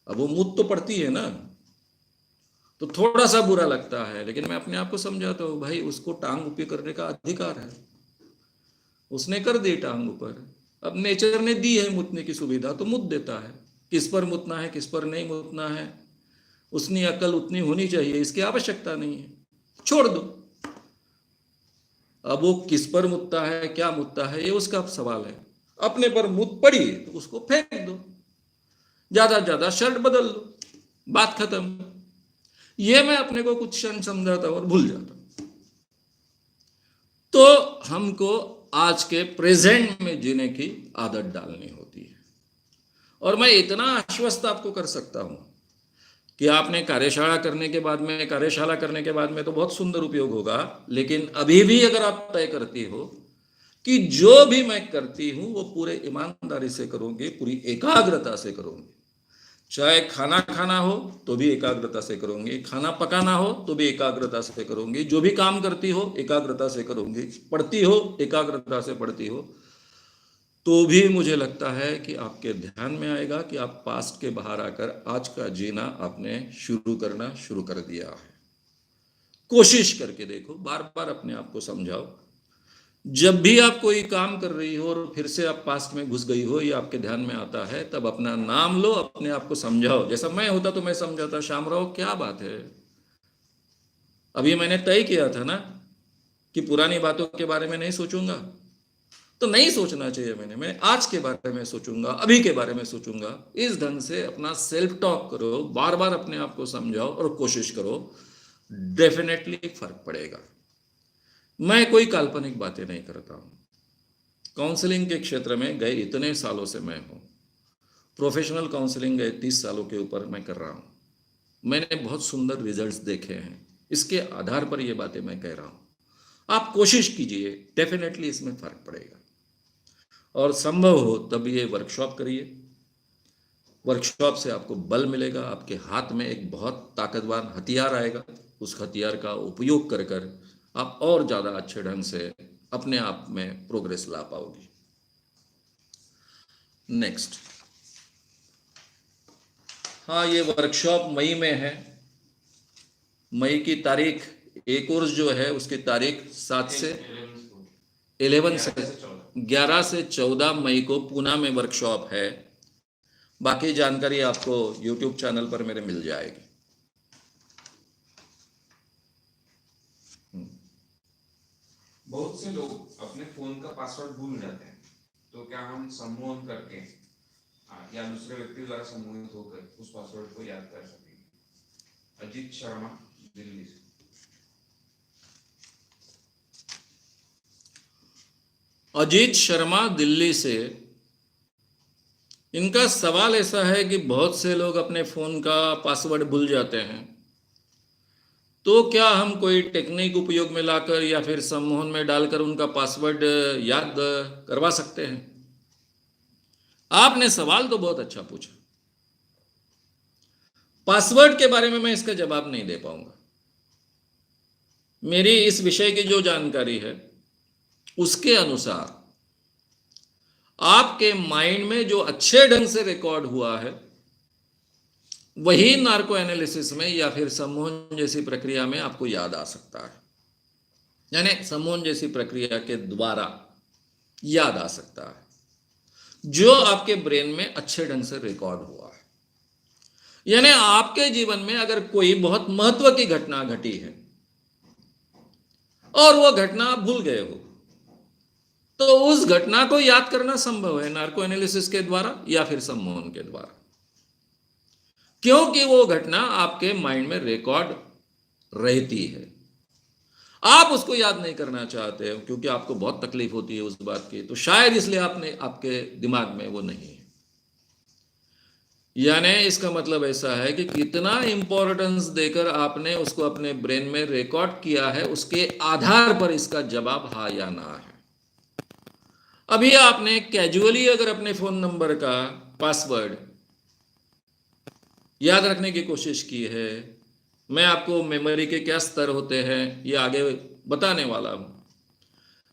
अब वो मुत तो पड़ती है ना, तो थोड़ा सा बुरा लगता है, लेकिन मैं अपने आप को समझाता हूँ भाई उसको टांग ऊपर करने का अधिकार है, उसने कर दी टांग ऊपर, अब नेचर ने दी है मुतने की सुविधा तो मुत देता है। किस पर मुतना है किस पर नहीं मुतना है उसकी अकल उतनी होनी चाहिए, इसकी आवश्यकता नहीं है, छोड़ दो। अब वो किस पर मुतता है क्या मुतता है ये उसका सवाल है। अपने पर मुत पड़ी तो उसको फेंक दो, ज्यादा शर्ट बदल दो, बात खत्म। ये मैं अपने को कुछ क्षण समझाता हूं और भूल जाता हूं। तो हमको आज के प्रेजेंट में जीने की आदत डालनी होती है। और मैं इतना आश्वस्त आपको कर सकता हूं कि आपने कार्यशाला करने के बाद में तो बहुत सुंदर उपयोग होगा, लेकिन अभी भी अगर आप तय करती हो कि जो भी मैं करती हूं वो पूरे ईमानदारी से करूंगी, पूरी एकाग्रता से करूंगी, चाहे खाना खाना हो तो भी एकाग्रता से करूंगी, खाना पकाना हो तो भी एकाग्रता से करूंगी, जो भी काम करती हो एकाग्रता से करूंगी, पढ़ती हो एकाग्रता से पढ़ती हो, तो भी मुझे लगता है कि आपके ध्यान में आएगा कि आप पास्ट के बाहर आकर आज का जीना आपने करना शुरू कर दिया है। कोशिश करके देखो, बार बार अपने आप को समझाओ। जब भी आप कोई काम कर रही हो और फिर से आप पास्ट में घुस गई हो, ये आपके ध्यान में आता है, तब अपना नाम लो, अपने आप को समझाओ। जैसा मैं होता तो मैं समझाता, श्यामराव क्या बात है, अभी मैंने तय किया था ना कि पुरानी बातों के बारे में नहीं सोचूंगा, तो नहीं सोचना चाहिए। मैं आज के बारे में सोचूंगा, अभी के बारे में सोचूंगा। इस ढंग से अपना सेल्फ टॉक करो, बार बार अपने आप को समझाओ और कोशिश करो, डेफिनेटली फर्क पड़ेगा। मैं कोई काल्पनिक बातें नहीं करता हूं। काउंसलिंग के क्षेत्र में गए इतने सालों से मैं हूं, प्रोफेशनल काउंसलिंग गए 30 सालों के ऊपर मैं कर रहा हूं। मैंने बहुत सुंदर रिजल्ट्स देखे हैं, इसके आधार पर ये बातें मैं कह रहा हूं। आप कोशिश कीजिए, डेफिनेटली इसमें फर्क पड़ेगा। और संभव हो तब ये वर्कशॉप करिए। वर्कशॉप से आपको बल मिलेगा, आपके हाथ में एक बहुत ताकतवर हथियार आएगा, उस हथियार का उपयोग कर कर आप और ज़्यादा अच्छे ढंग से अपने आप में प्रोग्रेस ला पाओगी। नेक्स्ट, हाँ, ये वर्कशॉप मई में है। मई की तारीख, एक कोर्स जो है उसकी तारीख 7 से 11 से 11 से 14 मई को पूना में वर्कशॉप है। बाकी जानकारी आपको YouTube चैनल पर मेरे मिल जाएगी। बहुत से लोग अपने फोन का पासवर्ड भूल जाते हैं, तो क्या हम सम्मोहन करके या दूसरे व्यक्ति द्वारा सम्मोहित होकर उस पासवर्ड को याद कर सकेंगे? अजीत शर्मा, दिल्ली से। अजीत शर्मा दिल्ली से, इनका सवाल ऐसा है कि बहुत से लोग अपने फोन का पासवर्ड भूल जाते हैं, तो क्या हम कोई टेक्निक उपयोग में लाकर या फिर सम्मोहन में डालकर उनका पासवर्ड याद करवा सकते हैं? आपने सवाल तो बहुत अच्छा पूछा। पासवर्ड के बारे में मैं इसका जवाब नहीं दे पाऊंगा। मेरी इस विषय की जो जानकारी है उसके अनुसार आपके माइंड में जो अच्छे ढंग से रिकॉर्ड हुआ है वही नार्को एनालिसिस में या फिर सम्मोहन जैसी प्रक्रिया में आपको याद आ सकता है। यानी सम्मोहन जैसी प्रक्रिया के द्वारा याद आ सकता है जो आपके ब्रेन में अच्छे ढंग से रिकॉर्ड हुआ है। यानी आपके जीवन में अगर कोई बहुत महत्व की घटना घटी है और वो घटना आप भूल गए हो, तो उस घटना को याद करना संभव है नार्को एनालिसिस के द्वारा या फिर सम्मोहन के द्वारा। क्योंकि वो घटना आपके माइंड में रिकॉर्ड रहती है। आप उसको याद नहीं करना चाहते हो क्योंकि आपको बहुत तकलीफ होती है उस बात की, तो शायद इसलिए आपके दिमाग में वो नहीं है। यानी इसका मतलब ऐसा है कि कितना इंपॉर्टेंस देकर आपने उसको अपने ब्रेन में रिकॉर्ड किया है, उसके आधार पर इसका जवाब हाँ या ना है। अभी आपने कैजुअली अगर अपने फोन नंबर का पासवर्ड याद रखने की कोशिश की है, मैं आपको मेमोरी के क्या स्तर होते हैं ये आगे बताने वाला हूं,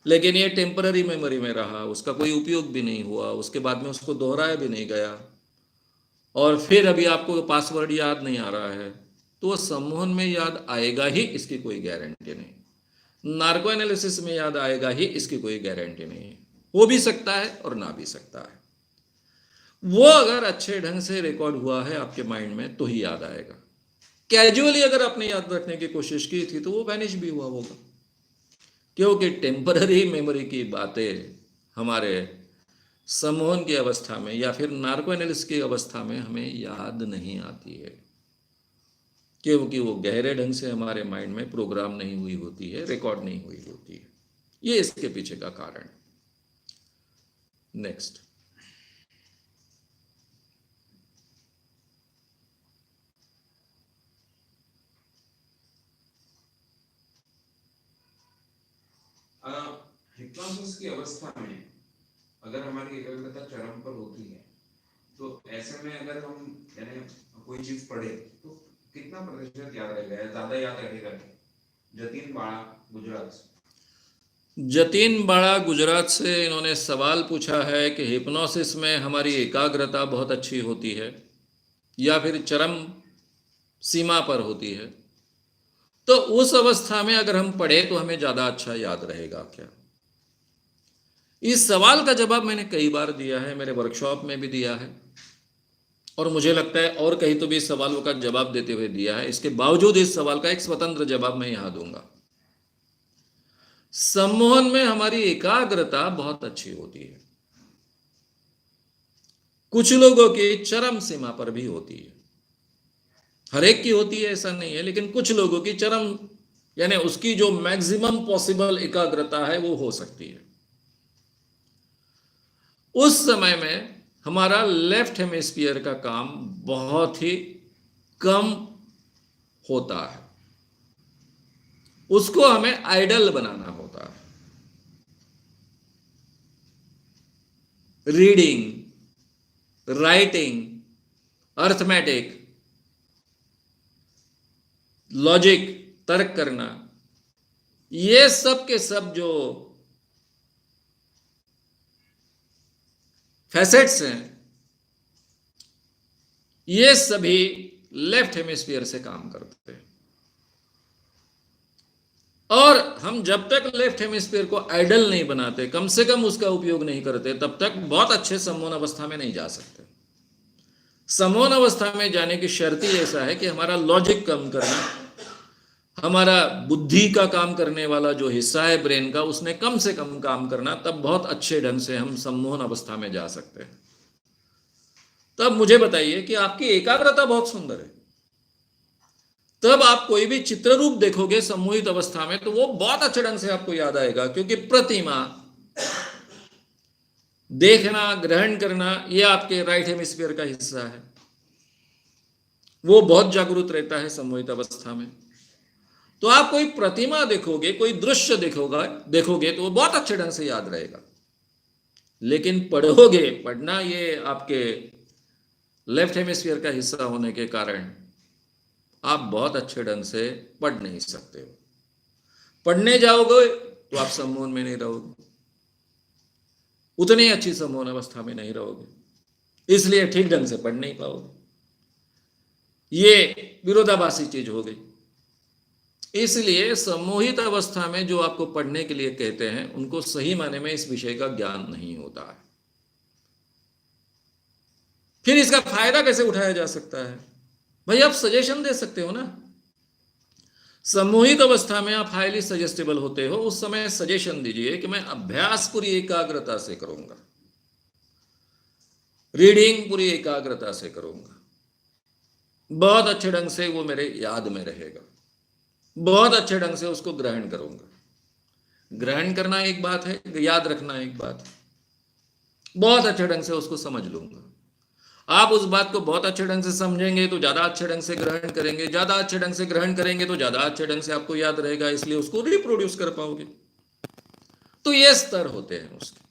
लेकिन ये टेम्पररी मेमोरी में रहा, उसका कोई उपयोग भी नहीं हुआ, उसके बाद में उसको दोहराया भी नहीं गया, और फिर अभी आपको पासवर्ड याद नहीं आ रहा है, तो वो सम्मोहन में याद आएगा ही, इसकी कोई गारंटी नहीं। नार्को एनालिसिस में याद आएगा ही, इसकी कोई गारंटी नहीं है। हो भी सकता है और ना भी सकता है। वो अगर अच्छे ढंग से रिकॉर्ड हुआ है आपके माइंड में तो ही याद आएगा। कैजुअली अगर आपने याद रखने की कोशिश की थी तो वो वैनिश भी हुआ होगा, क्योंकि टेम्पररी मेमोरी की बातें हमारे सम्मोहन की अवस्था में या फिर नार्को एनालिसिस की अवस्था में हमें याद नहीं आती है, क्योंकि वो गहरे ढंग से हमारे माइंड में प्रोग्राम नहीं हुई होती है, रिकॉर्ड नहीं हुई होती है। ये इसके पीछे का कारण। नेक्स्ट, हिप्नोसिस की अवस्था में अगर हमारी एकाग्रता चरम पर होती है तो ऐसे में अगर हम यानी कोई चीज पढ़े तो कितना प्रतिशत याद रहेगा या ज्यादा याद रहेगा? जतीन बाड़ा गुजरात से। जतीन बाड़ा गुजरात से इन्होंने सवाल पूछा है कि हिप्नोसिस में हमारी एकाग्रता बहुत अच्छी होती है या फिर चरम सीमा पर होती है, तो उस अवस्था में अगर हम पढ़े तो हमें ज़्यादा अच्छा याद रहेगा क्या? इस सवाल का जवाब मैंने कई बार दिया है, मेरे वर्कशॉप में भी दिया है, और मुझे लगता है और कहीं तो भी इस सवालों का जवाब देते हुए दिया है। इसके बावजूद इस सवाल का एक स्वतंत्र जवाब मैं यहां दूंगा। सम्मोहन में हमारी एकाग्रता बहुत अच्छी होती है, कुछ लोगों की चरम सीमा पर भी होती है, हर एक की होती है ऐसा नहीं है, लेकिन कुछ लोगों की चरम यानी उसकी जो मैक्सिमम पॉसिबल एकाग्रता है वो हो सकती है। उस समय में हमारा लेफ्ट हेमिस्फीयर का काम बहुत ही कम होता है, उसको हमें आइडल बनाना होता है। रीडिंग, राइटिंग, अर्थमेटिक, लॉजिक, तर्क करना, ये सब के सब जो फैसेट्स हैं, ये सभी लेफ्ट हेमिस्फीयर से काम करते हैं। और हम जब तक लेफ्ट हेमिस्फीयर को आइडल नहीं बनाते, कम से कम उसका उपयोग नहीं करते, तब तक बहुत अच्छे सम्मोहन अवस्था में नहीं जा सकते। सम्मोहन अवस्था में जाने की शर्त ही ऐसा है कि हमारा लॉजिक कम करना, हमारा बुद्धि का काम करने वाला जो हिस्सा है ब्रेन का, उसने कम से कम काम करना, तब बहुत अच्छे ढंग से हम सम्मोहन अवस्था में जा सकते हैं। तब मुझे बताइए कि आपकी एकाग्रता बहुत सुंदर है, तब आप कोई भी चित्र रूप देखोगे सम्मोहित अवस्था में तो वो बहुत अच्छे ढंग से आपको याद आएगा, क्योंकि प्रतिमा देखना, ग्रहण करना, ये आपके राइट हेमिस्फीयर का हिस्सा है, वो बहुत जागरूक रहता है सम्मोहित अवस्था में। तो आप कोई प्रतिमा देखोगे, कोई दृश्य देखोगे तो वो बहुत अच्छे ढंग से याद रहेगा। लेकिन पढ़ना ये आपके लेफ्ट हेमिस्फीयर का हिस्सा होने के कारण आप बहुत अच्छे ढंग से पढ़ नहीं सकते हो। पढ़ने जाओगे तो आप सम्मोहन में नहीं रहोगे, उतनी अच्छी सम्मोहन अवस्था में नहीं रहोगे, इसलिए ठीक ढंग से पढ़ नहीं पाओगे। ये विरोधाभासी चीज हो गई। इसलिए सम्मोहित अवस्था में जो आपको पढ़ने के लिए कहते हैं, उनको सही माने में इस विषय का ज्ञान नहीं होता है। फिर इसका फायदा कैसे उठाया जा सकता है? भाई आप सजेशन दे सकते हो ना। सम्मोहित अवस्था में आप हाईली सजेस्टेबल होते हो, उस समय सजेशन दीजिए कि मैं अभ्यास पूरी एकाग्रता से करूंगा, रीडिंग पूरी एकाग्रता से करूंगा, बहुत अच्छे ढंग से वो मेरे याद में रहेगा, बहुत अच्छे ढंग से उसको ग्रहण करूंगा। ग्रहण करना एक बात है, याद रखना एक बात है। बहुत अच्छे ढंग से उसको समझ लूंगा। आप उस बात को बहुत अच्छे ढंग से समझेंगे तो ज्यादा अच्छे ढंग से ग्रहण करेंगे, ज्यादा अच्छे ढंग से ग्रहण करेंगे तो ज्यादा अच्छे ढंग से आपको याद रहेगा, इसलिए उसको रिप्रोड्यूस कर पाओगे। तो ये स्तर होते हैं उसके।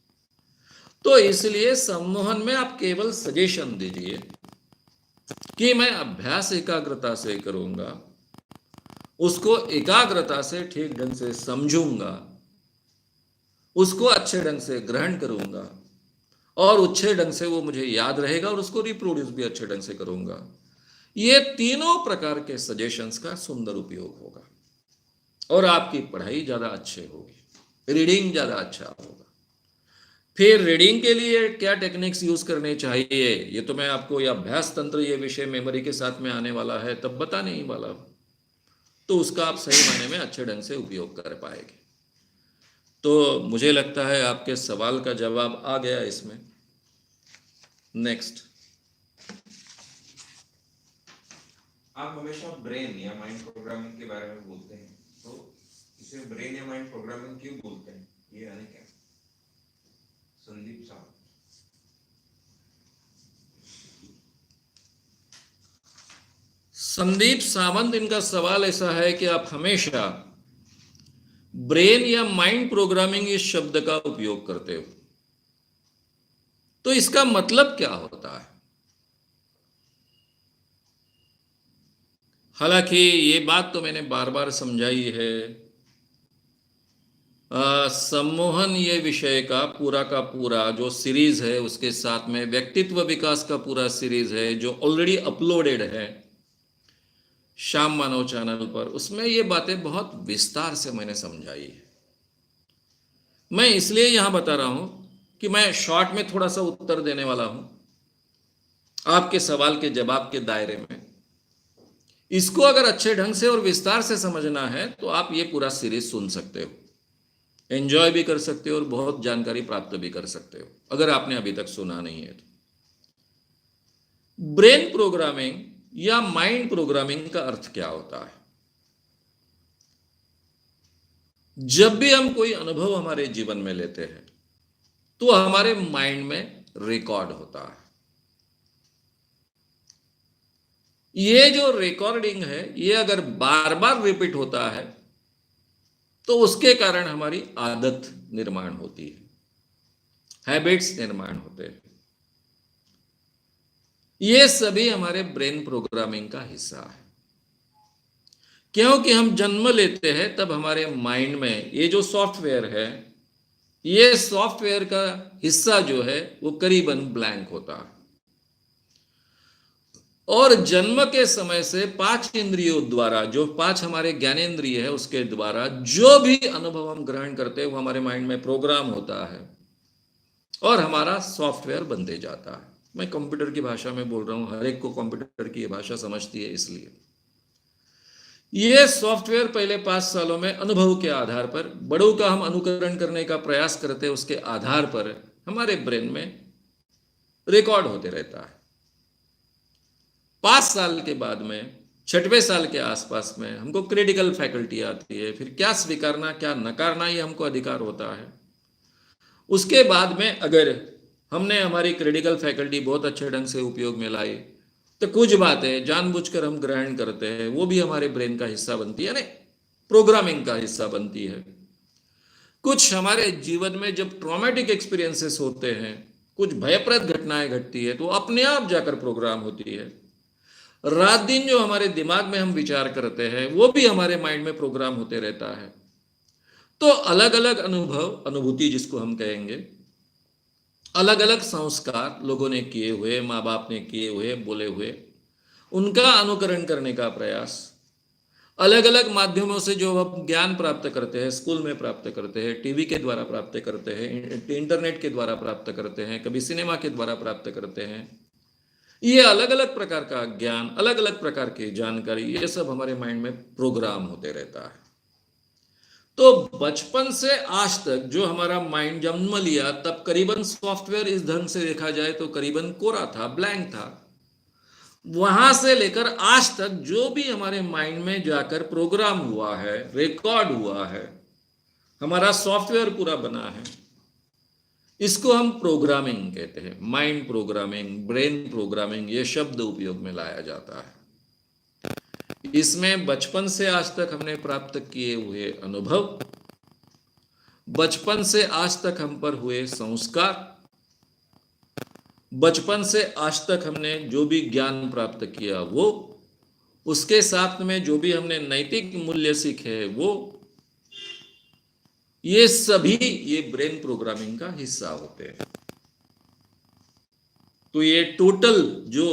तो इसलिए सम्मोहन में आप केवल सजेशन दीजिए कि मैं अभ्यास एकाग्रता से करूंगा, उसको एकाग्रता से ठीक ढंग से समझूंगा, उसको अच्छे ढंग से ग्रहण करूंगा और अच्छे ढंग से वो मुझे याद रहेगा और उसको रिप्रोड्यूस भी अच्छे ढंग से करूंगा। ये तीनों प्रकार के सजेशंस का सुंदर उपयोग होगा और आपकी पढ़ाई ज्यादा अच्छी होगी, रीडिंग ज्यादा अच्छा होगा। फिर रीडिंग के लिए क्या टेक्निक्स यूज करने चाहिए, ये तो मैं आपको, ये अभ्यास तंत्र, ये विषय मेमोरी के साथ में आने वाला है, तब बताने ही वाला हूं। तो उसका आप सही मायने में अच्छे ढंग से उपयोग कर पाएंगे। तो मुझे लगता है आपके सवाल का जवाब आ गया इसमें। नेक्स्ट। आप हमेशा ब्रेन या माइंड प्रोग्रामिंग के बारे में बोलते हैं, तो इसे ब्रेन या माइंड प्रोग्रामिंग क्यों बोलते हैं, ये यानी क्या? संदीप साहब। संदीप सावंत, इनका सवाल ऐसा है कि आप हमेशा ब्रेन या माइंड प्रोग्रामिंग इस शब्द का उपयोग करते हो, तो इसका मतलब क्या होता है? हालांकि ये बात तो मैंने बार बार समझाई है। सम्मोहन ये विषय का पूरा जो सीरीज है, उसके साथ में व्यक्तित्व विकास का पूरा सीरीज है जो ऑलरेडी अपलोडेड है श्याम मानव चैनल पर, उसमें ये बातें बहुत विस्तार से मैंने समझाई है। मैं इसलिए यहां बता रहा हूं कि मैं शॉर्ट में थोड़ा सा उत्तर देने वाला हूं आपके सवाल के जवाब के दायरे में। इसको अगर अच्छे ढंग से और विस्तार से समझना है तो आप ये पूरा सीरीज सुन सकते हो, एंजॉय भी कर सकते हो और बहुत जानकारी प्राप्त भी कर सकते हो, अगर आपने अभी तक सुना नहीं है तो। ब्रेन प्रोग्रामिंग या माइंड प्रोग्रामिंग का अर्थ क्या होता है? जब भी हम कोई अनुभव हमारे जीवन में लेते हैं तो हमारे माइंड में रिकॉर्ड होता है। ये जो रिकॉर्डिंग है, ये अगर बार बार रिपीट होता है तो उसके कारण हमारी आदत निर्माण होती है, हैबिट्स निर्माण होते हैं। ये सभी हमारे ब्रेन प्रोग्रामिंग का हिस्सा है। क्योंकि हम जन्म लेते हैं तब हमारे माइंड में ये जो सॉफ्टवेयर है, ये सॉफ्टवेयर का हिस्सा जो है वो करीबन ब्लैंक होता है और जन्म के समय से 5 इंद्रियों द्वारा, जो 5 हमारे ज्ञानेंद्रिय है उसके द्वारा जो भी अनुभव हम ग्रहण करते हैं वो हमारे माइंड में प्रोग्राम होता है और हमारा सॉफ्टवेयर बनते जाता है। मैं कंप्यूटर की भाषा में बोल रहा हूं, हर एक को कंप्यूटर की भाषा समझती है, इसलिए ये सॉफ्टवेयर पहले 5 सालों में अनुभव के आधार पर, बड़ों का हम अनुकरण करने का प्रयास करते हैं, उसके आधार पर हमारे ब्रेन में रिकॉर्ड होते रहता है। 5 साल के बाद में, 6वें साल के आसपास में हमको क्रिटिकल फैकल्टी आती है, फिर क्या स्वीकारना क्या नकारना ये हमको अधिकार होता है। उसके बाद में अगर हमने हमारी क्रिटिकल फैकल्टी बहुत अच्छे ढंग से उपयोग में लाई तो कुछ बातें जानबूझकर हम ग्रहण करते हैं, वो भी हमारे ब्रेन का हिस्सा बनती है, नहीं प्रोग्रामिंग का हिस्सा बनती है। कुछ हमारे जीवन में जब ट्रॉमेटिक एक्सपीरियंसेस होते हैं, कुछ भयप्रद घटनाएं घटती है तो अपने आप जाकर प्रोग्राम होती है। रात दिन जो हमारे दिमाग में हम विचार करते हैं वो भी हमारे माइंड में प्रोग्राम होते रहता है। तो अलग अलग अनुभव, अनुभूति जिसको हम कहेंगे, अलग अलग संस्कार लोगों ने किए हुए, माँ बाप ने किए हुए, बोले हुए, उनका अनुकरण करने का प्रयास, अलग अलग माध्यमों से जो हम ज्ञान प्राप्त करते हैं, स्कूल में प्राप्त करते हैं, टीवी के द्वारा प्राप्त करते हैं, इंटरनेट के द्वारा प्राप्त करते हैं, कभी सिनेमा के द्वारा प्राप्त करते हैं, ये अलग अलग प्रकार का ज्ञान, अलग अलग प्रकार की जानकारी, ये सब हमारे माइंड में प्रोग्राम होते रहता है। तो बचपन से आज तक जो हमारा माइंड जन्म लिया तब करीबन सॉफ्टवेयर इस ढंग से देखा जाए तो करीबन कोरा था, ब्लैंक था। वहां से लेकर आज तक जो भी हमारे माइंड में जाकर प्रोग्राम हुआ है, रिकॉर्ड हुआ है, हमारा सॉफ्टवेयर पूरा बना है, इसको हम प्रोग्रामिंग कहते हैं। माइंड प्रोग्रामिंग, ब्रेन प्रोग्रामिंग, ये शब्द उपयोग में लाया जाता है। इसमें बचपन से आज तक हमने प्राप्त किए हुए अनुभव, बचपन से आज तक हम पर हुए संस्कार, बचपन से आज तक हमने जो भी ज्ञान प्राप्त किया वो, उसके साथ में जो भी हमने नैतिक मूल्य सीखे वो, ये सभी ये ब्रेन प्रोग्रामिंग का हिस्सा होते हैं। तो ये टोटल जो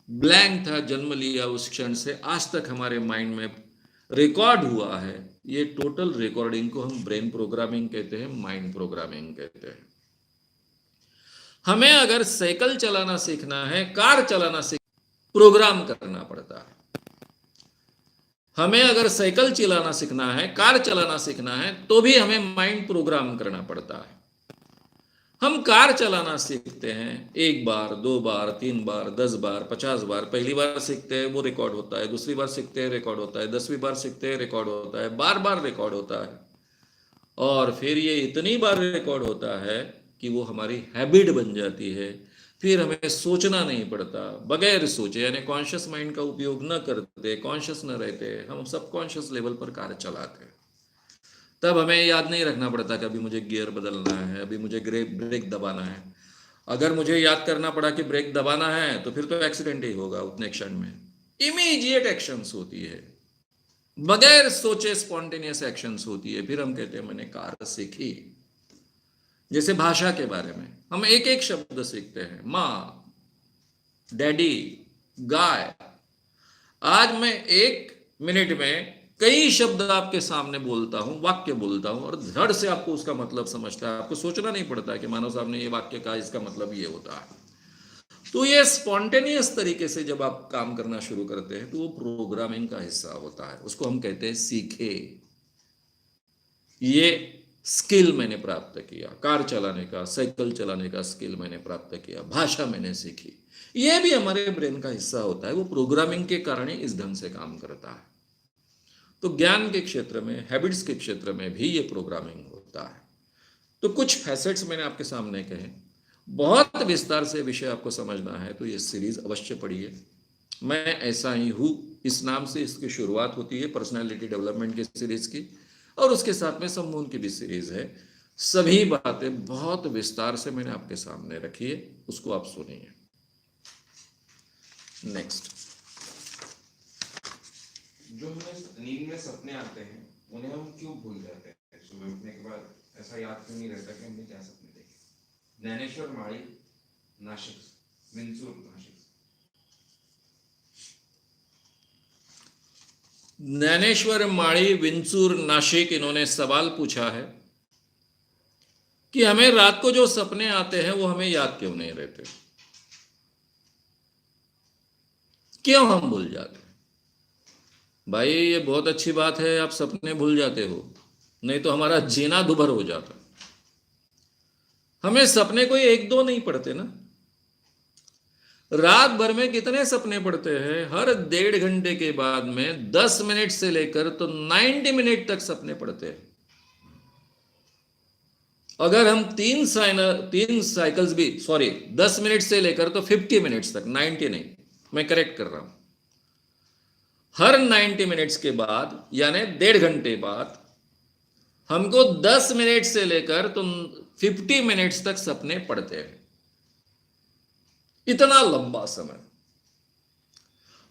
ब्लैंक था जन्म लिया उस क्षण से आज तक हमारे माइंड में रिकॉर्ड हुआ है, ये टोटल रिकॉर्डिंग को हम ब्रेन प्रोग्रामिंग कहते हैं, माइंड प्रोग्रामिंग कहते हैं। हमें अगर साइकिल चलाना सीखना है, कार चलाना प्रोग्राम करना पड़ता है। हमें अगर साइकिल चलाना सीखना है, कार चलाना सीखना है, तो भी हमें माइंड प्रोग्राम करना पड़ता है। हम कार चलाना सीखते हैं 1 बार, 2 बार, 3 बार, 10 बार, 50 बार। पहली बार सीखते हैं वो रिकॉर्ड होता है, दूसरी बार सीखते हैं रिकॉर्ड होता है, 10वीं बार सीखते हैं रिकॉर्ड होता है, बार बार रिकॉर्ड होता है, और फिर ये इतनी बार रिकॉर्ड होता है कि वो हमारी हैबिट बन जाती है। फिर हमें सोचना नहीं पड़ता, बगैर सोचे, यानी कॉन्शियस माइंड का उपयोग न करते, कॉन्शियस न रहते, हम सबकॉन्शियस लेवल पर कार चलाते हैं। तब हमें याद नहीं रखना पड़ता कि अभी मुझे गियर बदलना है, अभी मुझे ब्रेक दबाना है। अगर मुझे याद करना पड़ा कि ब्रेक दबाना है तो फिर तो एक्सीडेंट ही होगा उतने क्षण में। इमीडिएट एक्शंस होती है, बगैर सोचे स्पॉन्टेनियस एक्शंस होती है। फिर हम कहते हैं मैंने कार सीखी। जैसे भाषा के बारे में हम एक एक शब्द सीखते हैं, माँ, डैडी, गाय। आज मैं 1 मिनट में कई शब्द आपके सामने बोलता हूं, वाक्य बोलता हूं, और धड़ से आपको उसका मतलब समझता है। आपको सोचना नहीं पड़ता कि मानव साहब ने ये वाक्य कहा, इसका मतलब ये होता है। तो ये स्पॉन्टेनियस तरीके से जब आप काम करना शुरू करते हैं तो वो प्रोग्रामिंग का हिस्सा होता है। उसको हम कहते हैं सीखे। ये स्किल मैंने प्राप्त किया, कार चलाने का, साइकिल चलाने का स्किल मैंने प्राप्त किया, भाषा मैंने सीखी। ये भी हमारे ब्रेन का हिस्सा होता है। वो प्रोग्रामिंग के कारण ही इस ढंग से काम करता है। तो ज्ञान के क्षेत्र में, हैबिट्स के क्षेत्र में भी ये प्रोग्रामिंग होता है। तो कुछ फैसेट्स मैंने आपके सामने कहे। बहुत विस्तार से विषय आपको समझना है तो ये सीरीज अवश्य पढ़िए। मैं ऐसा ही हूँ, इस नाम से इसकी शुरुआत होती है, पर्सनालिटी डेवलपमेंट की सीरीज की, और उसके साथ में सम्मून की भी सीरीज है। सभी बातें बहुत विस्तार से मैंने आपके सामने रखी है, उसको आप सुनिए। नेक्स्ट, जो हमें नींद में सपने आते हैं उन्हें हम क्यों भूल जाते हैं? सुबह उठने के बाद ऐसा याद क्यों नहीं रहता कि हमने क्या सपने देखे? ज्ञानेश्वर माड़ी, नाशिक, विंचूर, नाशिक। ज्ञानेश्वर माड़ी, विंचूर, नाशिक, इन्होंने सवाल पूछा है कि हमें रात को जो सपने आते हैं वो हमें याद क्यों नहीं रहते, क्यों हम भूल जाते हैं? भाई ये बहुत अच्छी बात है, आप सपने भूल जाते हो, नहीं तो हमारा जीना दुभर हो जाता। हमें सपने कोई 1-2 नहीं पड़ते ना। रात भर में कितने सपने पड़ते हैं? हर 1.5 घंटे के बाद में 10 मिनट से लेकर तो 90 मिनट तक सपने पड़ते हैं। अगर हम 3 साइकिल्स भी, 10 मिनट से लेकर तो 50 मिनट्स तक, 90 नहीं, मैं करेक्ट कर रहा हूं, हर 90 मिनट्स के बाद यानी 1.5 घंटे बाद हमको 10 मिनट से लेकर तो 50 मिनट्स तक सपने पड़ते हैं। इतना लंबा समय।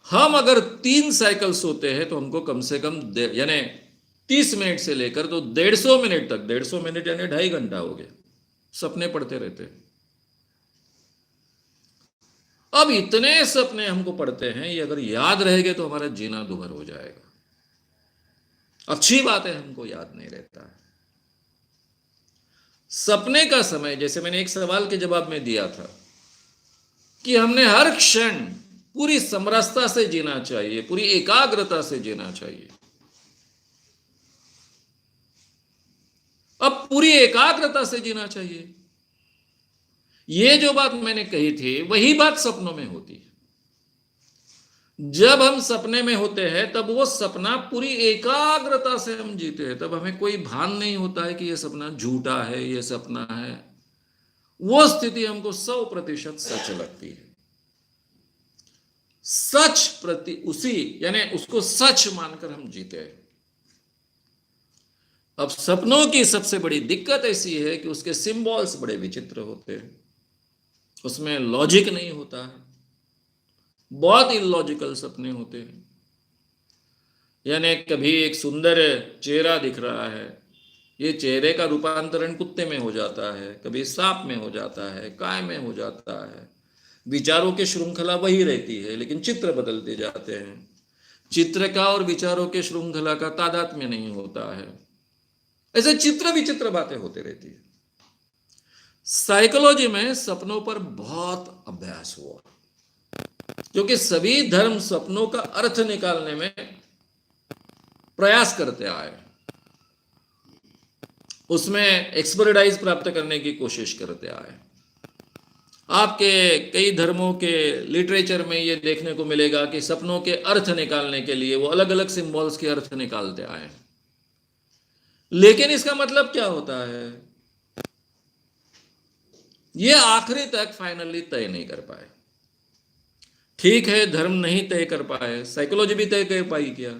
हम अगर 3 साइकिल सोते हैं तो हमको कम से कम यानी 30 मिनट से लेकर तो 150 मिनट तक, 150 मिनट यानी 2.5 घंटा हो गया, सपने पड़ते रहते हैं। अब इतने सपने हमको पड़ते हैं, ये अगर याद रहेंगे तो हमारा जीना दुभर हो जाएगा। अच्छी बात है, हमको याद नहीं रहता है। सपने का समय, जैसे मैंने एक सवाल के जवाब में दिया था कि हमने हर क्षण पूरी समरसता से जीना चाहिए, पूरी एकाग्रता से जीना चाहिए। अब पूरी एकाग्रता से जीना चाहिए, ये जो बात मैंने कही थी वही बात सपनों में होती है। जब हम सपने में होते हैं तब वो सपना पूरी एकाग्रता से हम जीते हैं, तब हमें कोई भान नहीं होता है कि ये सपना झूठा है, ये सपना है। वो स्थिति हमको 100% सच लगती है। सच प्रति उसी यानी उसको सच मानकर हम जीते हैं। अब सपनों की सबसे बड़ी दिक्कत ऐसी है कि उसके सिंबल्स बड़े विचित्र होते हैं, उसमें लॉजिक नहीं होता है, बहुत इलॉजिकल सपने होते हैं। यानी कभी एक सुंदर चेहरा दिख रहा है, ये चेहरे का रूपांतरण कुत्ते में हो जाता है, कभी सांप में हो जाता है, काय में हो जाता है। विचारों की श्रृंखला वही रहती है लेकिन चित्र बदलते जाते हैं। चित्र का और विचारों के श्रृंखला का तादात्म्य नहीं होता है। ऐसे चित्र विचित्र बातें होती रहती है। साइकोलॉजी में सपनों पर बहुत अभ्यास हुआ, क्योंकि सभी धर्म सपनों का अर्थ निकालने में प्रयास करते आए, उसमें एक्सपर्टाइज प्राप्त करने की कोशिश करते आए। आपके कई धर्मों के लिटरेचर में ये देखने को मिलेगा कि सपनों के अर्थ निकालने के लिए वो अलग अलग सिंबल्स के अर्थ निकालते आए, लेकिन इसका मतलब क्या होता है ये आखिरी तक फाइनली तय नहीं कर पाए। ठीक है, धर्म नहीं तय कर पाए, साइकोलॉजी भी तय कर पाई क्या?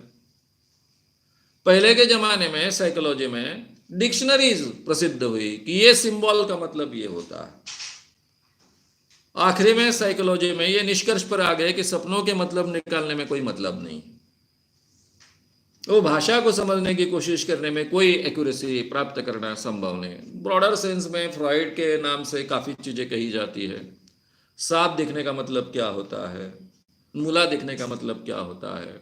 पहले के जमाने में साइकोलॉजी में डिक्शनरीज प्रसिद्ध हुई कि ये सिंबल का मतलब ये होता है। आखिरी में साइकोलॉजी में ये निष्कर्ष पर आ गए कि सपनों के मतलब निकालने में कोई मतलब नहीं, वो भाषा को समझने की कोशिश करने में कोई एक्यूरेसी प्राप्त करना संभव नहीं। ब्रॉडर सेंस में फ्रॉइड के नाम से काफ़ी चीज़ें कही जाती है। सांप दिखने का मतलब क्या होता है, मूला दिखने का मतलब क्या होता है,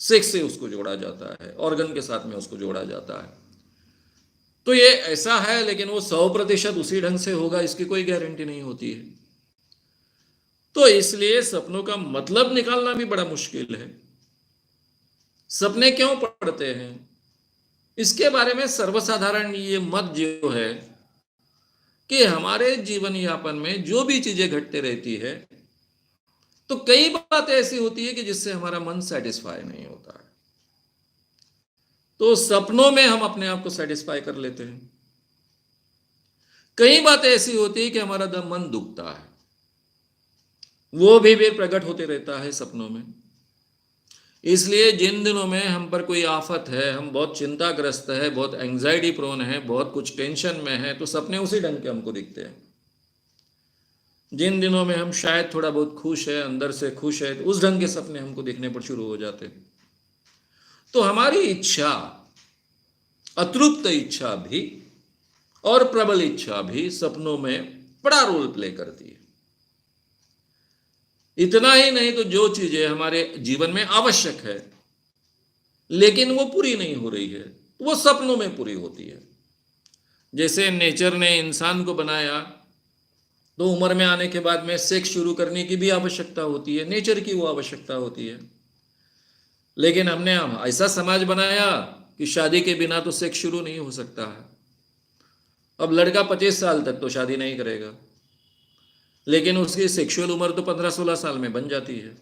सेक्स से उसको जोड़ा जाता है, ऑर्गन के साथ में उसको जोड़ा जाता है। तो ये ऐसा है, लेकिन वो 100% उसी ढंग से होगा इसकी कोई गारंटी नहीं होती है। तो इसलिए सपनों का मतलब निकालना भी बड़ा मुश्किल है। सपने क्यों पड़ते हैं इसके बारे में सर्वसाधारण ये मत जो है कि हमारे जीवन यापन में जो भी चीजें घटते रहती है तो कई बातें ऐसी होती है कि जिससे हमारा मन सेटिस्फाई नहीं होता है, तो सपनों में हम अपने आप को सेटिस्फाई कर लेते हैं। कई बातें ऐसी होती है कि हमारा मन दुखता है, वो भी प्रकट होते रहता है सपनों में। इसलिए जिन दिनों में हम पर कोई आफत है, हम बहुत चिंताग्रस्त है, बहुत एंजाइटी प्रोन है, बहुत कुछ टेंशन में है, तो सपने उसी ढंग के हमको दिखते हैं। जिन दिनों में हम शायद थोड़ा बहुत खुश है, अंदर से खुश है, तो उस ढंग के सपने हमको दिखने पर शुरू हो जाते हैं। तो हमारी इच्छा, अतृप्त इच्छा भी और प्रबल इच्छा भी सपनों में बड़ा रोल प्ले करती है। इतना ही नहीं तो जो चीजें हमारे जीवन में आवश्यक है लेकिन वो पूरी नहीं हो रही है, वो सपनों में पूरी होती है। जैसे नेचर ने इंसान को बनाया तो उम्र में आने के बाद में सेक्स शुरू करने की भी आवश्यकता होती है, नेचर की वो आवश्यकता होती है। लेकिन हमने ऐसा समाज बनाया कि शादी के बिना तो सेक्स शुरू नहीं हो सकता है। अब लड़का 25 साल तक तो शादी नहीं करेगा, लेकिन उसकी सेक्सुअल उम्र तो 15-16 साल में बन जाती है।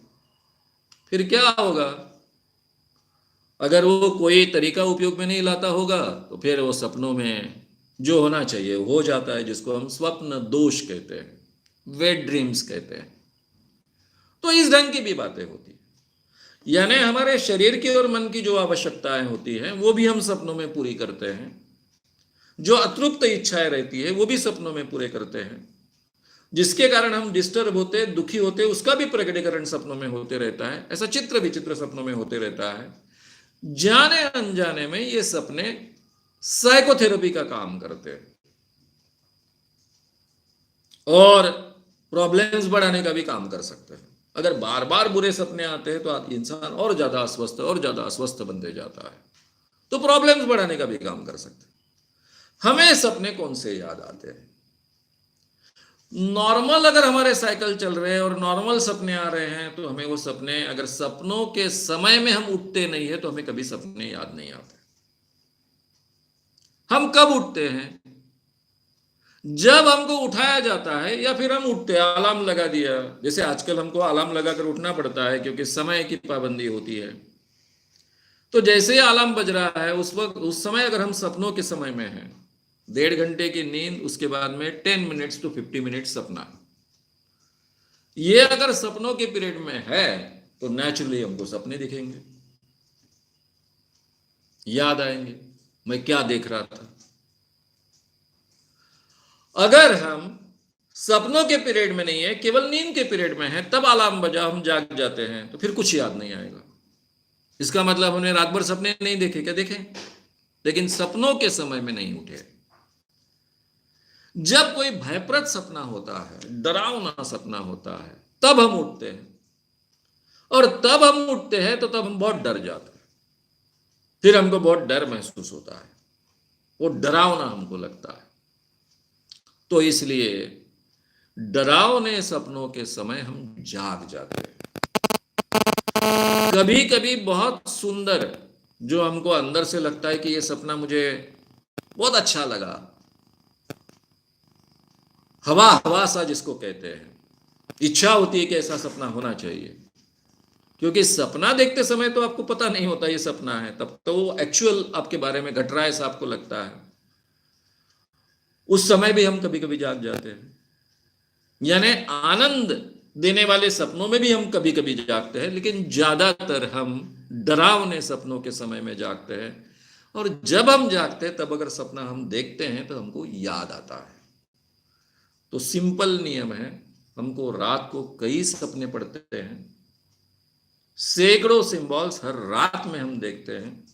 फिर क्या होगा? अगर वो कोई तरीका उपयोग में नहीं लाता होगा तो फिर वो सपनों में जो होना चाहिए हो जाता है, जिसको हम स्वप्न दोष कहते हैं, वेट ड्रीम्स कहते हैं। तो इस ढंग की भी बातें होती है, यानी हमारे शरीर की और मन की जो आवश्यकताएं होती हैं वो भी हम सपनों में पूरी करते हैं, जो अतृप्त इच्छाएं रहती है वो भी सपनों में पूरे करते हैं, जिसके कारण हम डिस्टर्ब होते, दुखी होते, उसका भी प्रकटीकरण सपनों में होते रहता है। ऐसा चित्र विचित्र सपनों में होते रहता है। जाने अनजाने में ये सपने साइकोथेरेपी का काम करते हैं और प्रॉब्लम्स बढ़ाने का भी काम कर सकते हैं। अगर बार बार बुरे सपने आते हैं तो इंसान और ज्यादा अस्वस्थ बनते जाता है, तो प्रॉब्लम्स बढ़ाने का भी काम कर सकते हैं। हमें सपने कौन से याद आते हैं? नॉर्मल अगर हमारे साइकिल चल रहे हैं और नॉर्मल सपने आ रहे हैं तो हमें वो सपने, अगर सपनों के समय में हम उठते नहीं है तो हमें कभी सपने याद नहीं आते। हम कब उठते हैं? जब हमको उठाया जाता है या फिर हम उठते, अलार्म लगा दिया, जैसे आजकल हमको अलार्म लगाकर उठना पड़ता है क्योंकि समय की पाबंदी होती है, तो जैसे ही अलार्म बज रहा है उस वक्त, उस समय अगर हम सपनों के समय में हैं, 1.5 घंटे की नींद, उसके बाद में 10 मिनट्स to 50 मिनट्स सपना, ये अगर सपनों के पीरियड में है तो नेचुरली हमको सपने दिखेंगे, याद आएंगे मैं क्या देख रहा था। अगर हम सपनों के पीरियड में नहीं है, केवल नींद के पीरियड में है, तब अलार्म बजा, हम जाग जाते हैं, तो फिर कुछ याद नहीं आएगा। इसका मतलब हमने रात भर सपने नहीं देखे, क्या देखे, लेकिन सपनों के समय में नहीं उठे। जब कोई भयप्रद सपना होता है, डरावना सपना होता है, तब हम उठते हैं, और तब हम उठते हैं तो तब हम बहुत डर जाते हैं, फिर हमको बहुत डर महसूस होता है, वो डरावना हमको लगता है। तो इसलिए डरावने सपनों के समय हम जाग जाते हैं। कभी कभी बहुत सुंदर, जो हमको अंदर से लगता है कि ये सपना मुझे बहुत अच्छा लगा, हवा हवा सा जिसको कहते हैं, इच्छा होती है कि ऐसा सपना होना चाहिए, क्योंकि सपना देखते समय तो आपको पता नहीं होता ये सपना है, तब तो वो एक्चुअल आपके बारे में घट रहा है ऐसा आपको लगता है। उस समय भी हम कभी कभी जाग जाते हैं, यानी आनंद देने वाले सपनों में भी हम कभी कभी जागते हैं, लेकिन ज्यादातर हम डरावने सपनों के समय में जागते हैं। और जब हम जागते हैं तब अगर सपना हम देखते हैं तो हमको याद आता है। तो सिंपल नियम है, हमको रात को कई सपने पड़ते हैं, सैकड़ों सिंबल्स हर रात में हम देखते हैं,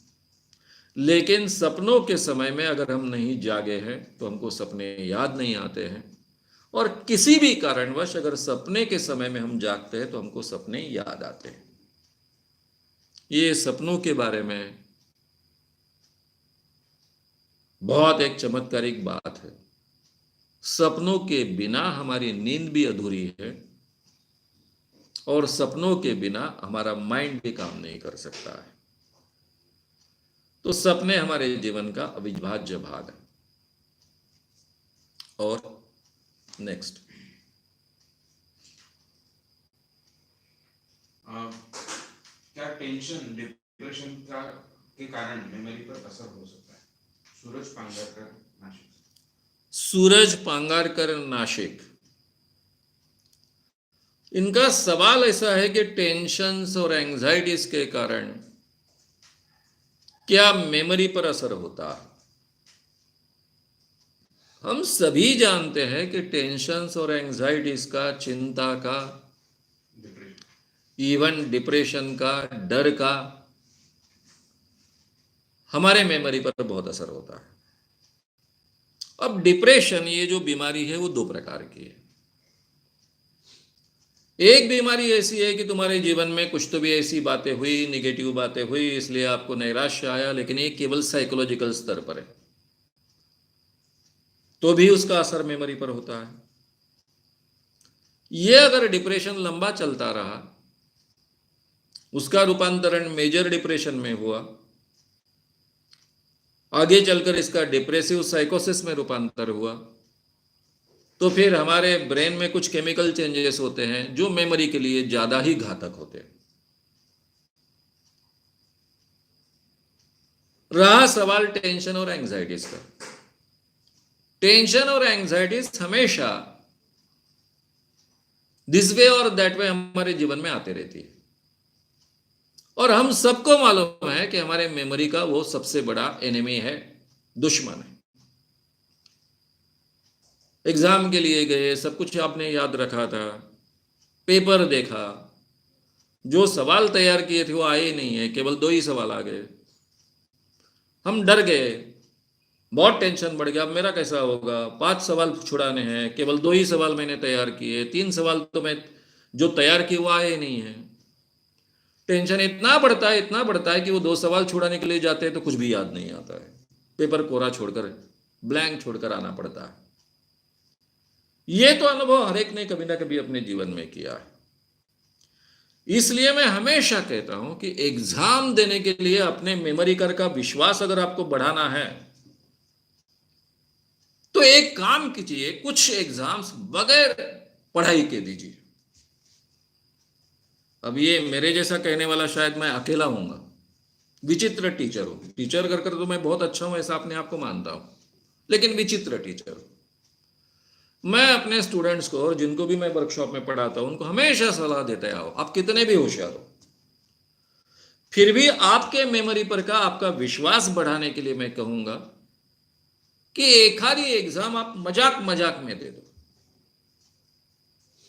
लेकिन सपनों के समय में अगर हम नहीं जागे हैं तो हमको सपने याद नहीं आते हैं, और किसी भी कारणवश अगर सपने के समय में हम जागते हैं तो हमको सपने याद आते हैं। ये सपनों के बारे में बहुत एक चमत्कारिक बात है। सपनों के बिना हमारी नींद भी अधूरी है, और सपनों के बिना हमारा माइंड भी काम नहीं कर सकता है। तो सपने हमारे जीवन का अविभाज्य भाग है। और नेक्स्ट, क्या टेंशन डिप्रेशन के कारण मेमोरी पर असर हो सकता है? सूरज पांगारकर, नाशिक। सूरज पांगारकर, नाशिक, इनका सवाल ऐसा है कि टेंशन्स और एंजाइटीज के कारण क्या मेमोरी पर असर होता है? हम सभी जानते हैं कि टेंशन्स और एंजाइटीज का, चिंता का, इवन डिप्रेशन का, डर का हमारे मेमोरी पर बहुत असर होता है। अब डिप्रेशन, ये जो बीमारी है वो 2 प्रकार की है। एक बीमारी ऐसी है कि तुम्हारे जीवन में कुछ तो भी ऐसी बातें हुई, निगेटिव बातें हुई, इसलिए आपको नैराश्य आया, लेकिन ये केवल साइकोलॉजिकल स्तर पर है, तो भी उसका असर मेमोरी पर होता है। ये अगर डिप्रेशन लंबा चलता रहा, उसका रूपांतरण मेजर डिप्रेशन में हुआ, आगे चलकर इसका डिप्रेसिव साइकोसिस में रूपांतर हुआ, तो फिर हमारे ब्रेन में कुछ केमिकल चेंजेस होते हैं जो मेमोरी के लिए ज्यादा ही घातक होते हैं। रहा सवाल टेंशन और एंजाइटीज का, टेंशन और एंजाइटीज हमेशा दिस वे और दैट वे हमारे जीवन में आते रहती है, और हम सबको मालूम है कि हमारे मेमोरी का वो सबसे बड़ा एनिमी है, दुश्मन है। एग्जाम के लिए गए, सब कुछ आपने याद रखा था, पेपर देखा, जो सवाल तैयार किए थे वो आए ही नहीं है, केवल 2 ही सवाल आ गए, हम डर गए, बहुत टेंशन बढ़ गया, अब मेरा कैसा होगा, 5 सवाल छुड़ाने हैं, केवल 2 ही सवाल मैंने तैयार किए, 3 सवाल तो मैं जो तैयार किए वो आए ही नहीं है। टेंशन इतना बढ़ता है, इतना बढ़ता है कि वो 2 सवाल छुड़ाने के लिए जाते हैं तो कुछ भी याद नहीं आता है, पेपर कोरा छोड़कर, ब्लैंक छोड़कर आना पड़ता है। ये तो अनुभव हर एक ने कभी ना कभी अपने जीवन में किया है। इसलिए मैं हमेशा कहता हूं कि एग्जाम देने के लिए अपने मेमोरी कर का विश्वास अगर आपको बढ़ाना है तो एक काम कीजिए, कुछ एग्जाम्स बगैर पढ़ाई के दीजिए। अब ये मेरे जैसा कहने वाला शायद मैं अकेला हूंगा, विचित्र टीचर हूं। टीचर कर तो मैं बहुत अच्छा हूं, ऐसा अपने आप को मानता हूं, लेकिन विचित्र टीचर हूं। मैं अपने स्टूडेंट्स को, और जिनको भी मैं वर्कशॉप में पढ़ाता हूं, उनको हमेशा सलाह देते आओ, आप कितने भी होशियार हो, फिर भी आपके मेमोरी पर का आपका विश्वास बढ़ाने के लिए मैं कहूंगा कि एक आधी एग्जाम आप मजाक मजाक में दे दो।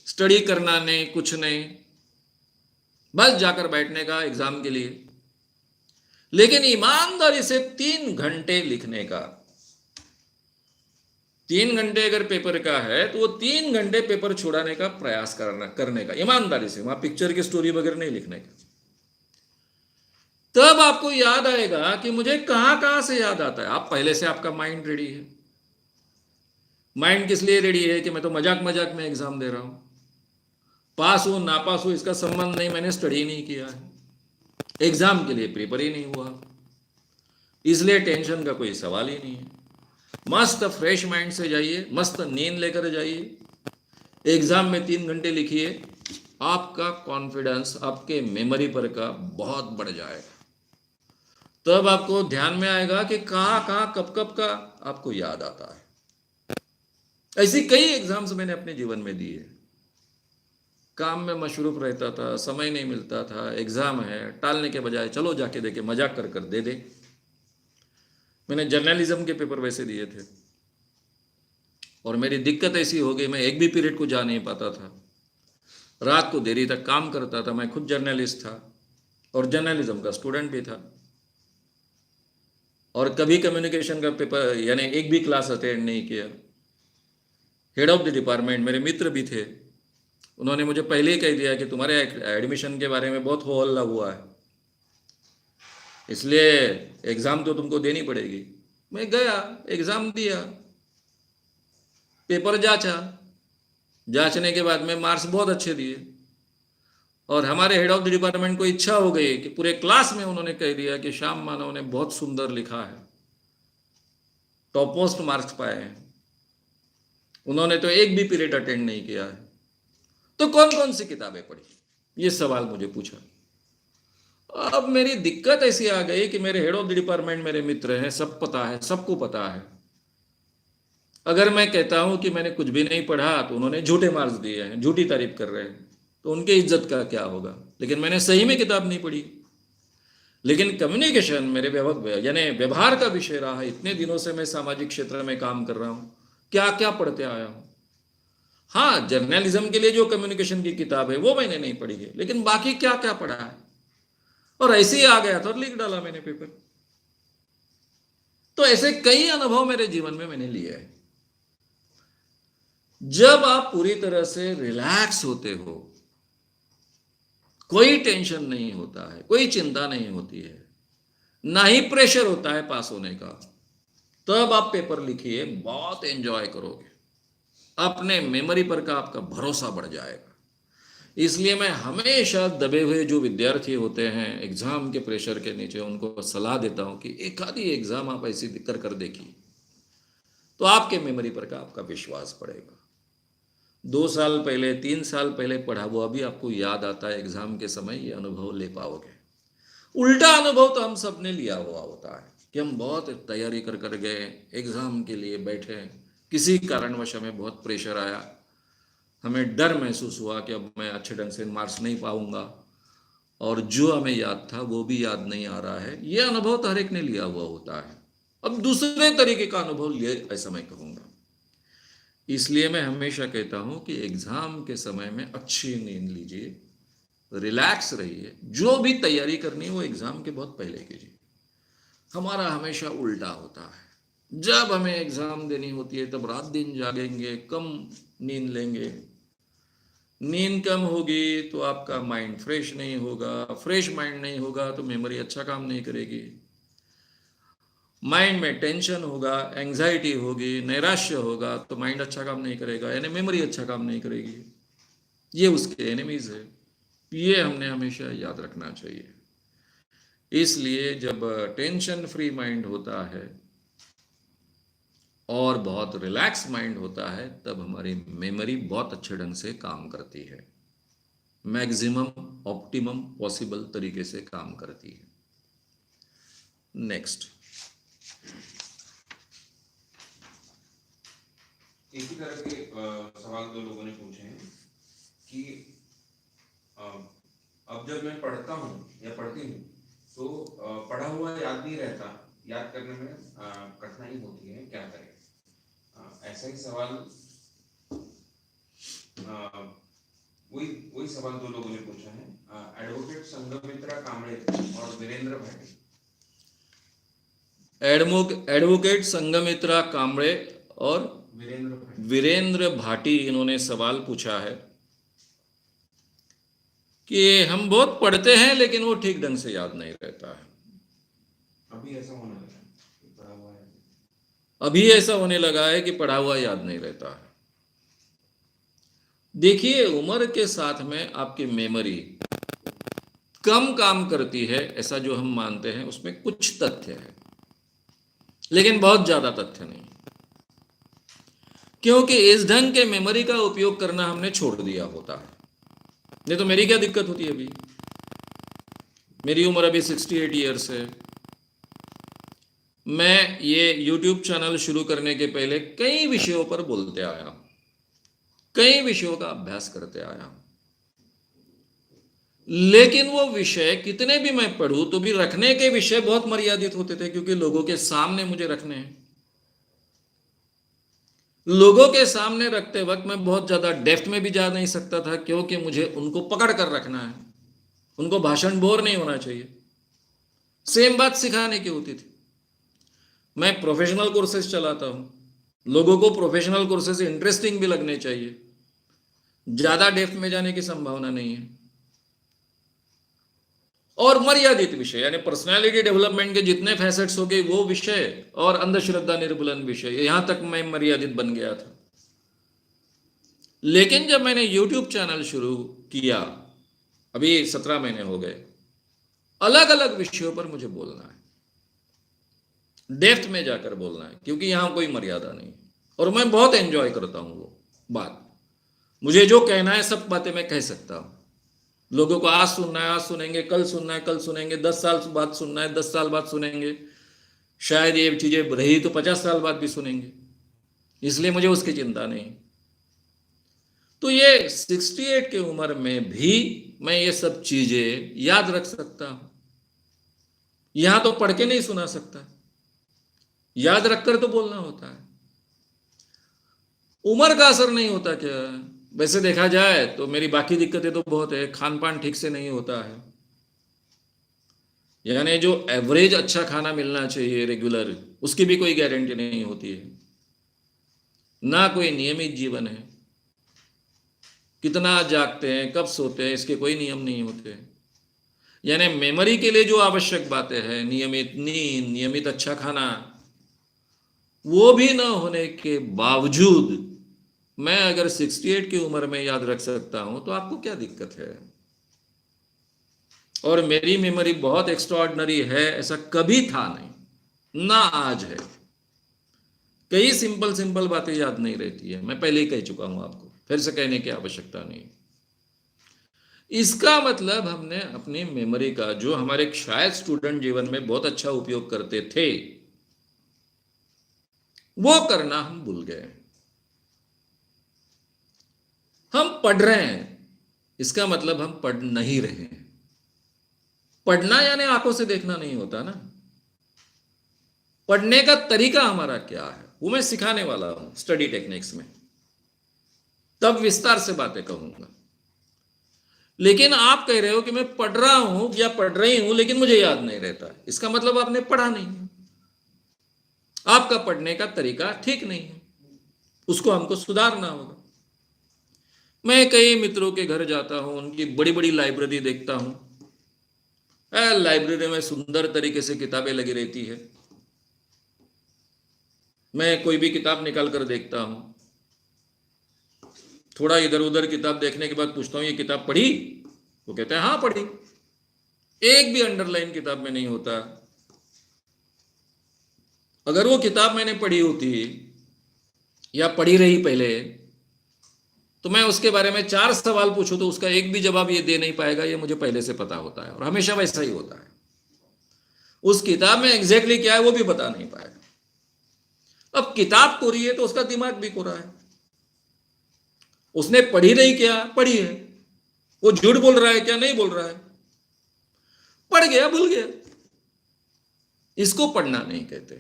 स्टडी करना नहीं, कुछ नहीं, बस जाकर बैठने का एग्जाम के लिए, लेकिन ईमानदारी से 3 घंटे लिखने का। 3 घंटे अगर पेपर का है तो वो 3 घंटे पेपर छुड़ाने का प्रयास करने का, ईमानदारी से, वहां पिक्चर की स्टोरी वगैरह नहीं लिखने का। तब आपको याद आएगा कि मुझे कहां कहां से याद आता है। आप पहले से, आपका माइंड रेडी है। माइंड किस लिए रेडी है कि मैं तो मजाक मजाक में एग्जाम दे रहा हूं, पास हो ना पास हो इसका संबंध नहीं, मैंने स्टडी नहीं किया है, एग्जाम के लिए प्रिपेयर ही नहीं हुआ, इसलिए टेंशन का कोई सवाल ही नहीं है। मस्त फ्रेश माइंड से जाइए, मस्त नींद लेकर जाइए, एग्जाम में 3 घंटे लिखिए, आपका कॉन्फिडेंस आपके मेमोरी पर का बहुत बढ़ जाएगा। तब आपको ध्यान में आएगा कि कहां कहां कब कब का आपको याद आता है। ऐसी कई एग्जाम्स मैंने अपने जीवन में दिए। काम में मशरूफ रहता था, समय नहीं मिलता था, एग्जाम है, टालने के बजाय चलो जाके देखे, मजाक कर कर दे दे। मैंने जर्नलिज्म के पेपर वैसे दिए थे, और मेरी दिक्कत ऐसी हो गई, मैं एक भी पीरियड को जा नहीं पाता था, रात को देरी तक काम करता था। मैं खुद जर्नलिस्ट था और जर्नलिज्म का स्टूडेंट भी था, और कभी कम्युनिकेशन का पेपर यानी एक भी क्लास अटेंड नहीं किया। हेड ऑफ द डिपार्टमेंट मेरे मित्र भी थे, उन्होंने मुझे पहले ही कह दिया कि तुम्हारे एडमिशन के बारे में बहुत हो हल्ला हुआ है, इसलिए एग्ज़ाम तो तुमको देनी पड़ेगी। मैं गया, एग्ज़ाम दिया, पेपर जांचा, जांचने के बाद में मार्क्स बहुत अच्छे दिए, और हमारे हेड ऑफ द डिपार्टमेंट को इच्छा हो गई कि पूरे क्लास में उन्होंने कह दिया कि श्याम मानव ने बहुत सुंदर लिखा है, टॉप मोस्ट मार्क्स पाए हैं। उन्होंने तो एक भी पीरियड अटेंड नहीं किया है, तो कौन कौन सी किताबें पढ़ी, ये सवाल मुझे पूछा। अब मेरी दिक्कत ऐसी आ गई कि मेरे हेड ऑफ द डिपार्टमेंट मेरे मित्र हैं, सब पता है, सबको पता है। अगर मैं कहता हूं कि मैंने कुछ भी नहीं पढ़ा तो उन्होंने झूठे मार्क्स दिए हैं, झूठी तारीफ कर रहे हैं, तो उनकी इज्जत का क्या होगा। लेकिन मैंने सही में किताब नहीं पढ़ी। लेकिन कम्युनिकेशन मेरे यानी व्यवहार का विषय रहा है। इतने दिनों से मैं सामाजिक क्षेत्र में काम कर रहा हूं, क्या क्या पढ़ते आया हूं। हाँ, जर्नलिज्म के लिए जो कम्युनिकेशन की किताब है वो मैंने नहीं पढ़ी है, लेकिन बाकी क्या क्या पढ़ा है, और ऐसे ही आ गया था और लिख डाला मैंने पेपर। तो ऐसे कई अनुभव मेरे जीवन में मैंने लिए हैं। जब आप पूरी तरह से रिलैक्स होते हो, कोई टेंशन नहीं होता है, कोई चिंता नहीं होती है, ना ही प्रेशर होता है पास होने का, तब आप पेपर लिखिए, बहुत एंजॉय करोगे, अपने मेमोरी पर का आपका भरोसा बढ़ जाएगा। इसलिए मैं हमेशा दबे हुए जो विद्यार्थी होते हैं एग्जाम के प्रेशर के नीचे, उनको सलाह देता हूं कि एक आधी एग्जाम आप ऐसी कर कर देखिए, तो आपके मेमोरी पर का आपका विश्वास बढ़ेगा। 2 साल पहले, 3 साल पहले पढ़ा हुआ भी आपको याद आता है एग्जाम के समय, ये अनुभव ले पाओगे। उल्टा अनुभव तो हम सब ने लिया हुआ होता है कि हम बहुत तैयारी कर कर गए, एग्जाम के लिए बैठे, किसी कारणवश हमें बहुत प्रेशर आया, हमें डर महसूस हुआ कि अब मैं अच्छे ढंग से मार्क्स नहीं पाऊंगा, और जो हमें याद था वो भी याद नहीं आ रहा है। ये अनुभव तो हर एक ने लिया हुआ होता है। अब दूसरे तरीके का अनुभव लिए, ऐसा मैं कहूँगा। इसलिए मैं हमेशा कहता हूँ कि एग्ज़ाम के समय में अच्छी नींद लीजिए, रिलैक्स रहिए, जो भी तैयारी करनी है वो एग्ज़ाम के बहुत पहले कीजिए। हमारा हमेशा उल्टा होता है, जब हमें एग्ज़ाम देनी होती है तब रात दिन जागेंगे, कम नींद लेंगे, नींद कम होगी तो आपका माइंड फ्रेश नहीं होगा, फ्रेश माइंड नहीं होगा तो मेमोरी अच्छा काम नहीं करेगी, माइंड में टेंशन होगा, एंग्जाइटी होगी, नैराश्य होगा तो माइंड अच्छा काम नहीं करेगा, यानी मेमोरी अच्छा काम नहीं करेगी। ये उसके एनिमीज है, ये हमने हमेशा याद रखना चाहिए। इसलिए जब टेंशन फ्री माइंड होता है और बहुत रिलैक्स माइंड होता है, तब हमारी मेमोरी बहुत अच्छे ढंग से काम करती है, मैक्सिमम ऑप्टिमम पॉसिबल तरीके से काम करती है। नेक्स्ट, इसी तरह के सवाल दो लोगों ने पूछे हैं कि अब जब मैं पढ़ता हूँ या पढ़ती हूँ तो पढ़ा हुआ याद नहीं रहता, याद करने में कठिनाई होती है, क्या करें? ऐसा ही सवाल वही सवाल दो लोगों ने पूछा है, एडवोकेट संघमित्रा कांबळे और वीरेंद्र भाटी। एडवोकेट संघमित्रा कांबळे और वीरेंद्र भाटी इन्होंने सवाल पूछा है कि हम बहुत पढ़ते हैं लेकिन वो ठीक ढंग से याद नहीं रहता है। अभी ऐसा होने लगा है कि पढ़ा हुआ है, अभी ऐसा होने लगा है कि पढ़ा हुआ याद नहीं रहता है। देखिए, उम्र के साथ में आपकी मेमोरी कम काम करती है, ऐसा जो हम मानते हैं उसमें कुछ तथ्य है, लेकिन बहुत ज्यादा तथ्य नहीं, क्योंकि इस ढंग के मेमोरी का उपयोग करना हमने छोड़ दिया होता है। नहीं तो मेरी क्या दिक्कत होती है? अभी मेरी उम्र अभी 68 ईयर्स है। मैं ये YouTube चैनल शुरू करने के पहले कई विषयों पर बोलते आया हूं, कई विषयों का अभ्यास करते आया हूं, लेकिन वो विषय कितने भी मैं पढ़ूं तो भी रखने के विषय बहुत मर्यादित होते थे, क्योंकि लोगों के सामने मुझे रखने हैं। लोगों के सामने रखते वक्त मैं बहुत ज्यादा डेप्थ में भी जा नहीं सकता था, क्योंकि मुझे उनको पकड़ कर रखना है, उनको भाषण बोर नहीं होना चाहिए। सेम बात सिखाने की होती थी। मैं प्रोफेशनल कोर्सेज चलाता हूं, लोगों को प्रोफेशनल कोर्सेज इंटरेस्टिंग भी लगने चाहिए, ज्यादा डेप्थ में जाने की संभावना नहीं है। और मर्यादित विषय यानी पर्सनालिटी डेवलपमेंट के जितने फैसेट्स हो गए वो विषय, और अंधश्रद्धा निर्मूलन विषय, यहां तक मैं मर्यादित बन गया था। लेकिन जब मैंने YouTube चैनल शुरू किया, अभी 17 महीने हो गए, अलग अलग विषयों पर मुझे बोलना है, डेप्थ में जाकर बोलना है, क्योंकि यहां कोई मर्यादा नहीं, और मैं बहुत एंजॉय करता हूं वो बात। मुझे जो कहना है सब बातें मैं कह सकता हूं। लोगों को आज सुनना है आज सुनेंगे, कल सुनना है कल सुनेंगे, 10 साल बाद सुनना है 10 साल बाद सुनेंगे, शायद ये चीजें रही तो 50 साल बाद भी सुनेंगे, इसलिए मुझे उसकी चिंता नहीं। तो ये 68 की उम्र में भी मैं ये सब चीजें याद रख सकता हूं। यहां तो पढ़ के नहीं सुना सकता, याद रखकर तो बोलना होता है। उम्र का असर नहीं होता क्या? वैसे देखा जाए तो मेरी बाकी दिक्कतें तो बहुत है, खान पान ठीक से नहीं होता है, यानी जो एवरेज अच्छा खाना मिलना चाहिए रेगुलर, उसकी भी कोई गारंटी नहीं होती है, ना कोई नियमित जीवन है, कितना जागते हैं कब सोते हैं इसके कोई नियम नहीं होते। यानी मेमोरी के लिए जो आवश्यक बातें हैं, नियमित नींद, नियमित अच्छा खाना, वो भी ना होने के बावजूद मैं अगर 68 की उम्र में याद रख सकता हूं तो आपको क्या दिक्कत है? और मेरी मेमोरी बहुत एक्स्ट्राऑर्डिनरी है ऐसा कभी था नहीं, ना आज है। कई सिंपल बातें याद नहीं रहती है, मैं पहले ही कह चुका हूं आपको, फिर से कहने की आवश्यकता नहीं। इसका मतलब हमने अपनी मेमोरी का, जो हमारे शायद स्टूडेंट जीवन में बहुत अच्छा उपयोग करते थे, वो करना हम भूल गए। हम पढ़ रहे हैं, इसका मतलब हम पढ़ नहीं रहे हैं। पढ़ना यानी आंखों से देखना नहीं होता ना। पढ़ने का तरीका हमारा क्या है वो मैं सिखाने वाला हूं स्टडी टेक्निक्स में, तब विस्तार से बातें कहूंगा। लेकिन आप कह रहे हो कि मैं पढ़ रहा हूं या पढ़ रही हूं लेकिन मुझे याद नहीं रहता, इसका मतलब आपने पढ़ा नहीं है, आपका पढ़ने का तरीका ठीक नहीं है, उसको हमको सुधारना होगा। मैं कई मित्रों के घर जाता हूं, उनकी बड़ी बड़ी लाइब्रेरी देखता हूं, लाइब्रेरी में सुंदर तरीके से किताबें लगी रहती है। मैं कोई भी किताब निकाल कर देखता हूं, थोड़ा इधर उधर किताब देखने के बाद पूछता हूं ये किताब पढ़ी? वो कहते हैं हाँ पढ़ी। एक भी अंडरलाइन किताब में नहीं होता। अगर वो किताब मैंने पढ़ी होती या पढ़ी रही पहले, तो मैं उसके बारे में 4 सवाल पूछूं तो उसका एक भी जवाब ये दे नहीं पाएगा, ये मुझे पहले से पता होता है, और हमेशा वैसा ही होता है। उस किताब में एग्जैक्टली क्या है वो भी बता नहीं पाएगा। अब किताब कोरी है तो उसका दिमाग भी कोरा है। उसने पढ़ी नहीं, क्या पढ़ी है, वो झूठ बोल रहा है क्या, नहीं बोल रहा है, पढ़ गया भूल गया। इसको पढ़ना नहीं कहते।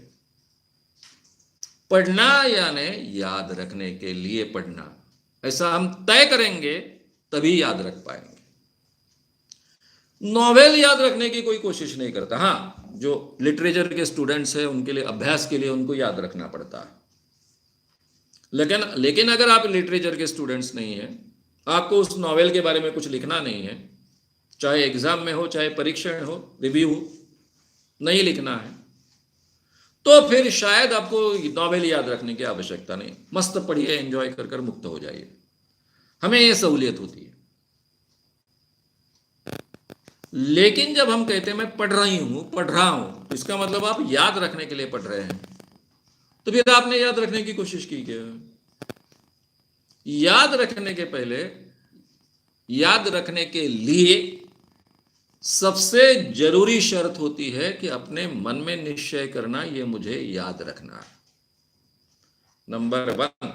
पढ़ना यानी याद रखने के लिए पढ़ना, ऐसा हम तय करेंगे तभी याद रख पाएंगे। नॉवेल याद रखने की कोई कोशिश नहीं करता। हाँ, जो लिटरेचर के स्टूडेंट्स हैं उनके लिए, अभ्यास के लिए उनको याद रखना पड़ता है। लेकिन अगर आप लिटरेचर के स्टूडेंट्स नहीं हैं, आपको उस नॉवेल के बारे में कुछ लिखना नहीं है, चाहे एग्जाम में हो, चाहे परीक्षा हो, रिव्यू हो, नहीं लिखना है, तो फिर शायद आपको नॉवेल याद रखने की आवश्यकता नहीं। मस्त पढ़िए, एंजॉय कर कर मुक्त हो जाइए, हमें यह सहूलियत होती है। लेकिन जब हम कहते हैं मैं पढ़ रहा हूं, इसका मतलब आप याद रखने के लिए पढ़ रहे हैं, तो फिर आपने याद रखने की कोशिश की क्या? याद रखने के पहले, याद रखने के लिए सबसे जरूरी शर्त होती है कि अपने मन में निश्चय करना, ये मुझे याद रखना है, नंबर 1।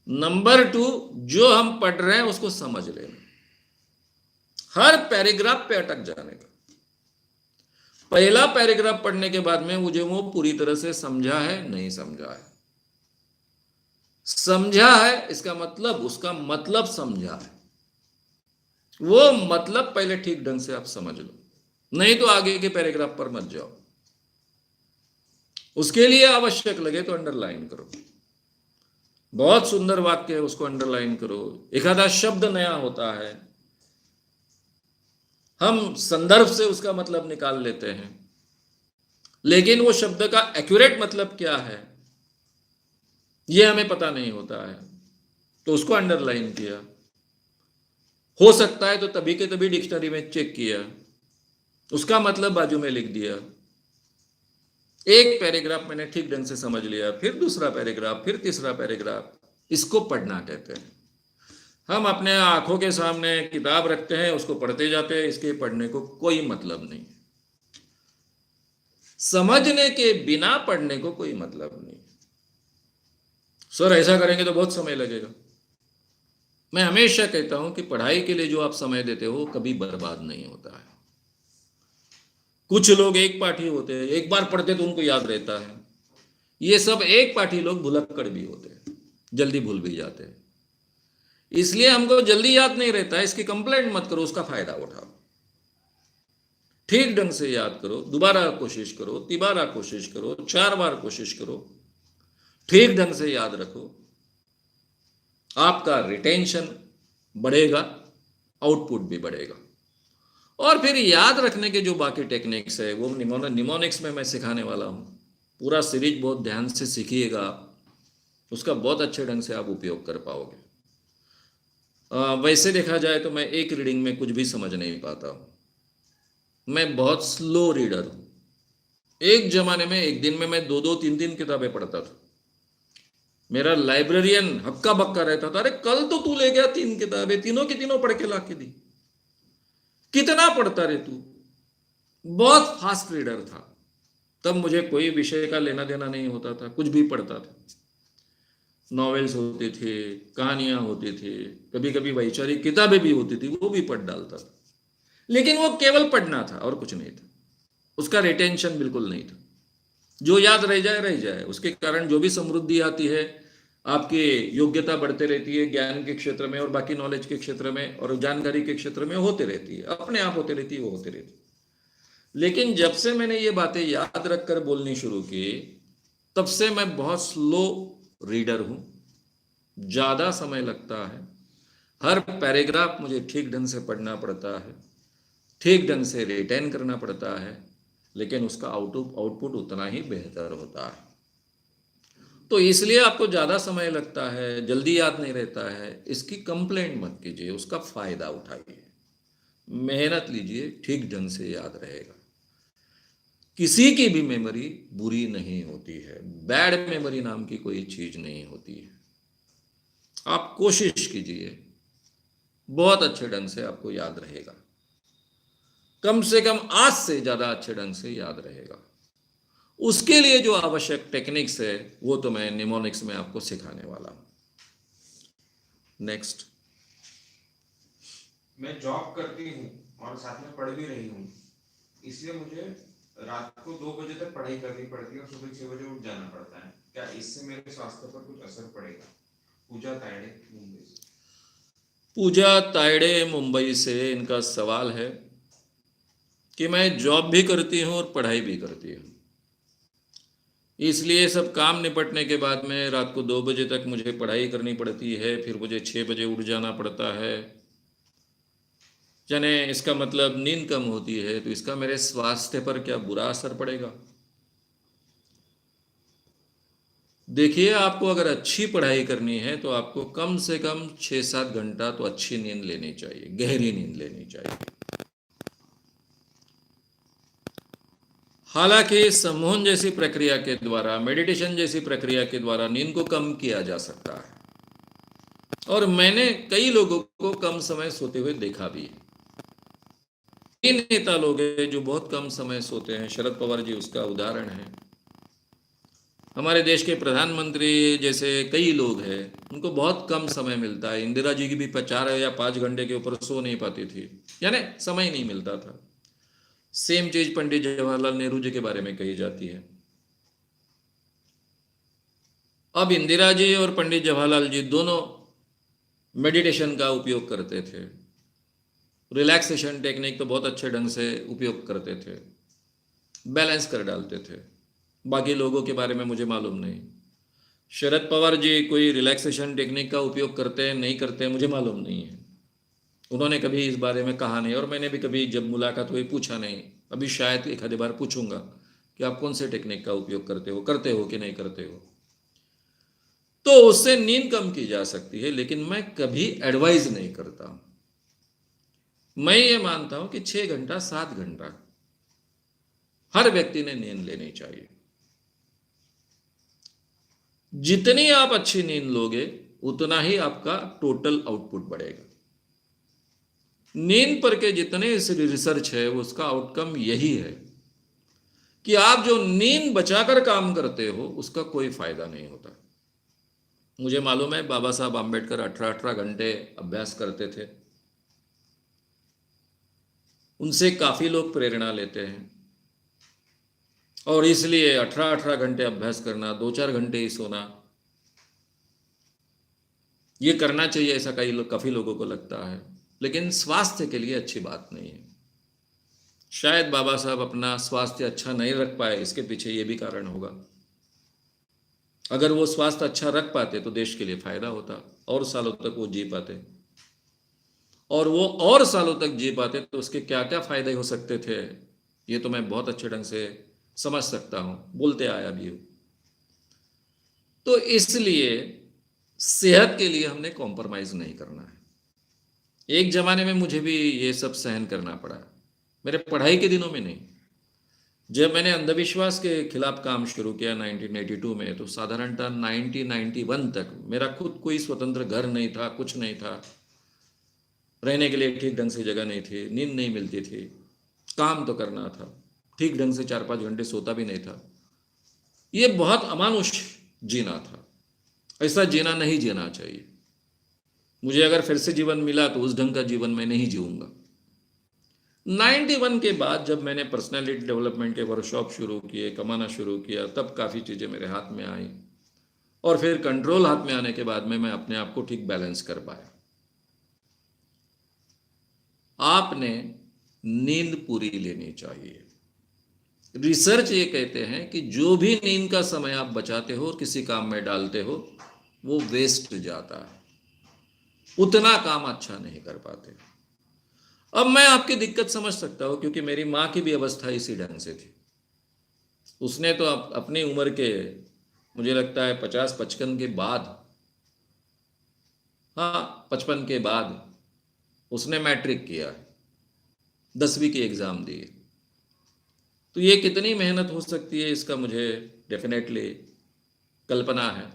नंबर 2, जो हम पढ़ रहे हैं उसको समझ लेना, हर पैराग्राफ पे अटक जाने का। पहला पैराग्राफ पढ़ने के बाद में मुझे वो पूरी तरह से समझा है, नहीं समझा है। समझा है इसका मतलब उसका मतलब समझा है, वो मतलब पहले ठीक ढंग से आप समझ लो, नहीं तो आगे के पैराग्राफ पर मत जाओ। उसके लिए आवश्यक लगे तो अंडरलाइन करो, बहुत सुंदर वाक्य है उसको अंडरलाइन करो। एक आधा शब्द नया होता है, हम संदर्भ से उसका मतलब निकाल लेते हैं, लेकिन वो शब्द का एक्यूरेट मतलब क्या है ये हमें पता नहीं होता है, तो उसको अंडरलाइन किया। हो सकता है तो तभी के तभी डिक्शनरी में चेक किया, उसका मतलब बाजू में लिख दिया। एक पैराग्राफ मैंने ठीक ढंग से समझ लिया, फिर दूसरा पैराग्राफ, फिर तीसरा पैराग्राफ, इसको पढ़ना कहते हैं। हम अपने आंखों के सामने किताब रखते हैं, उसको पढ़ते जाते हैं, इसके पढ़ने को कोई मतलब नहीं, समझने के बिना पढ़ने को कोई मतलब नहीं। सर ऐसा करेंगे तो बहुत समय लगेगा। मैं हमेशा कहता हूं कि पढ़ाई के लिए जो आप समय देते हो कभी बर्बाद नहीं होता है। कुछ लोग एक पाठी होते हैं, एक बार पढ़ते तो उनको याद रहता है, ये सब एक पाठी लोग भुलक्कड़ भी होते हैं, जल्दी भूल भी जाते हैं। इसलिए हमको जल्दी याद नहीं रहता है, इसकी कंप्लेंट मत करो, उसका फायदा उठाओ। ठीक ढंग से याद करो, दोबारा कोशिश करो, तिबारा कोशिश करो, 4 बार कोशिश करो, ठीक ढंग से याद रखो, आपका रिटेंशन बढ़ेगा, आउटपुट भी बढ़ेगा। और फिर याद रखने के जो बाकी टेक्निक्स है वो निमोनिक्स में मैं सिखाने वाला हूँ। पूरा सीरीज बहुत ध्यान से सीखिएगा, उसका बहुत अच्छे ढंग से आप उपयोग कर पाओगे। वैसे देखा जाए तो मैं एक रीडिंग में कुछ भी समझ नहीं पाता हूँ, मैं बहुत स्लो रीडर हूँ। एक जमाने में एक दिन में मैं 2-2, 3-3 किताबें पढ़ता था। मेरा लाइब्रेरियन हक्का बक्का रहता था, अरे कल तो तू ले गया 3 किताबें, तीनों की तीनों पढ़ के ला के दी, कितना पढ़ता रे तू। बहुत फास्ट रीडर था, तब मुझे कोई विषय का लेना देना नहीं होता था, कुछ भी पढ़ता था। नॉवेल्स होते थे, कहानियां होती थी, कभी कभी वैचारिक किताबें भी होती थी, वो भी पढ़ डालता था। लेकिन वो केवल पढ़ना था और कुछ नहीं था, उसका रिटेंशन बिल्कुल नहीं था। जो याद रह जाए रह जाए, उसके कारण जो भी समृद्धि आती है, आपकी योग्यता बढ़ते रहती है ज्ञान के क्षेत्र में और बाकी नॉलेज के क्षेत्र में और जानकारी के क्षेत्र में होते रहती है, अपने आप होते रहती है, वो होते रहती है। लेकिन जब से मैंने ये बातें याद रखकर बोलनी शुरू की, तब से मैं बहुत स्लो रीडर हूं, ज्यादा समय लगता है, हर पैराग्राफ मुझे ठीक ढंग से पढ़ना पड़ता है, ठीक ढंग से रिटेन करना पड़ता है, लेकिन उसका आउटपुट उतना ही बेहतर होता है। तो इसलिए आपको ज़्यादा समय लगता है, जल्दी याद नहीं रहता है, इसकी कंप्लेंट मत कीजिए, उसका फ़ायदा उठाइए, मेहनत लीजिए, ठीक ढंग से याद रहेगा। किसी की भी मेमोरी बुरी नहीं होती है, बैड मेमोरी नाम की कोई चीज नहीं होती है। आप कोशिश कीजिए, बहुत अच्छे ढंग से आपको याद रहेगा, कम से कम आज से ज्यादा अच्छे ढंग से याद रहेगा। उसके लिए जो आवश्यक टेक्निक्स है वो तो मैं निमोनिक्स में आपको सिखाने वाला हूं। नेक्स्ट। मैं जॉब करती हूँ और साथ में पढ़ भी रही हूँ, इसलिए मुझे रात को 2 बजे तक पढ़ाई करनी पड़ती है और सुबह 6 बजे उठ जाना पड़ता है। क्या इससे मेरे स्वास्थ्य पर कुछ असर पड़ेगा? पूजा तायड़े, मुंबई से। पूजा तायड़े मुंबई से इनका सवाल है कि मैं जॉब भी करती हूँ और पढ़ाई भी करती हूँ, इसलिए सब काम निपटने के बाद में रात को 2 बजे तक मुझे पढ़ाई करनी पड़ती है, फिर मुझे 6 बजे उठ जाना पड़ता है। यानी इसका मतलब नींद कम होती है, तो इसका मेरे स्वास्थ्य पर क्या बुरा असर पड़ेगा? देखिए, आपको अगर अच्छी पढ़ाई करनी है तो आपको कम से कम 6-7 घंटा तो अच्छी नींद लेनी चाहिए, गहरी नींद लेनी चाहिए। हालांकि सम्मोहन जैसी प्रक्रिया के द्वारा, मेडिटेशन जैसी प्रक्रिया के द्वारा नींद को कम किया जा सकता है, और मैंने कई लोगों को कम समय सोते हुए देखा भी है। तीन नेता लोग हैं जो बहुत कम समय सोते हैं, शरद पवार जी उसका उदाहरण है। हमारे देश के प्रधानमंत्री जैसे कई लोग हैं, उनको बहुत कम समय मिलता है। इंदिरा जी की भी 4 या 5 घंटे के ऊपर सो नहीं पाती थी, यानी समय नहीं मिलता था। सेम चीज पंडित जवाहरलाल नेहरू जी के बारे में कही जाती है। अब इंदिरा जी और पंडित जवाहरलाल जी दोनों मेडिटेशन का उपयोग करते थे, रिलैक्सेशन टेक्निक तो बहुत अच्छे ढंग से उपयोग करते थे, बैलेंस कर डालते थे। बाकी लोगों के बारे में मुझे मालूम नहीं। शरद पवार जी कोई रिलैक्सेशन टेक्निक का उपयोग करते हैं नहीं करते हैं मुझे मालूम नहीं है, उन्होंने कभी इस बारे में कहा नहीं, और मैंने भी कभी जब मुलाकात हुई पूछा नहीं। अभी शायद एक आधे बार पूछूंगा कि आप कौन से टेक्निक का उपयोग करते हो कि नहीं करते हो। तो उससे नींद कम की जा सकती है, लेकिन मैं कभी एडवाइज नहीं करता हूं। मैं ये मानता हूं कि 6 घंटा 7 घंटा हर व्यक्ति ने नींद लेनी चाहिए। जितनी आप अच्छी नींद लोगे उतना ही आपका टोटल आउटपुट बढ़ेगा। नींद पर के जितने रिसर्च है उसका आउटकम यही है कि आप जो नींद बचाकर काम करते हो उसका कोई फायदा नहीं होता। मुझे मालूम है बाबा साहब आम्बेडकर 18-18 घंटे अभ्यास करते थे, उनसे काफी लोग प्रेरणा लेते हैं, और इसलिए 18-18 घंटे अभ्यास करना, 2-4 घंटे ही सोना, ये करना चाहिए ऐसा काफी लोगों को लगता है, लेकिन स्वास्थ्य के लिए अच्छी बात नहीं है। शायद बाबा साहब अपना स्वास्थ्य अच्छा नहीं रख पाए, इसके पीछे ये भी कारण होगा। अगर वो स्वास्थ्य अच्छा रख पाते तो देश के लिए फायदा होता, और सालों तक वो जी पाते, और वो और सालों तक जी पाते तो उसके क्या क्या फायदे हो सकते थे, ये तो मैं बहुत अच्छे ढंग से समझ सकता हूं, बोलते आया भी हूं। तो इसलिए सेहत के लिए हमने कॉम्प्रोमाइज नहीं करना है। एक जमाने में मुझे भी ये सब सहन करना पड़ा, मेरे पढ़ाई के दिनों में नहीं। जब मैंने अंधविश्वास के खिलाफ काम शुरू किया 1982 में, तो साधारणतः 1991 तक मेरा खुद कोई स्वतंत्र घर नहीं था, कुछ नहीं था, रहने के लिए ठीक ढंग से जगह नहीं थी, नींद नहीं मिलती थी, काम तो करना था, ठीक ढंग से 4-5 घंटे सोता भी नहीं था। ये बहुत अमानुष जीना था, ऐसा जीना नहीं जीना चाहिए। मुझे अगर फिर से जीवन मिला तो उस ढंग का जीवन मैं नहीं जीऊंगा। 91 के बाद जब मैंने पर्सनालिटी डेवलपमेंट के वर्कशॉप शुरू किए, कमाना शुरू किया, तब काफ़ी चीज़ें मेरे हाथ में आई, और फिर कंट्रोल हाथ में आने के बाद में मैं अपने आप को ठीक बैलेंस कर पाया। आपने नींद पूरी लेनी चाहिए। रिसर्च ये कहते हैं कि जो भी नींद का समय आप बचाते हो और किसी काम में डालते हो वो वेस्ट जाता है, उतना काम अच्छा नहीं कर पाते। अब मैं आपकी दिक्कत समझ सकता हूं, क्योंकि मेरी मां की भी अवस्था इसी ढंग से थी। उसने तो अपनी उम्र के, मुझे लगता है 50-55 के बाद, हाँ 55 के बाद उसने मैट्रिक किया, 10वीं की एग्जाम दी। तो ये कितनी मेहनत हो सकती है इसका मुझे डेफिनेटली कल्पना है,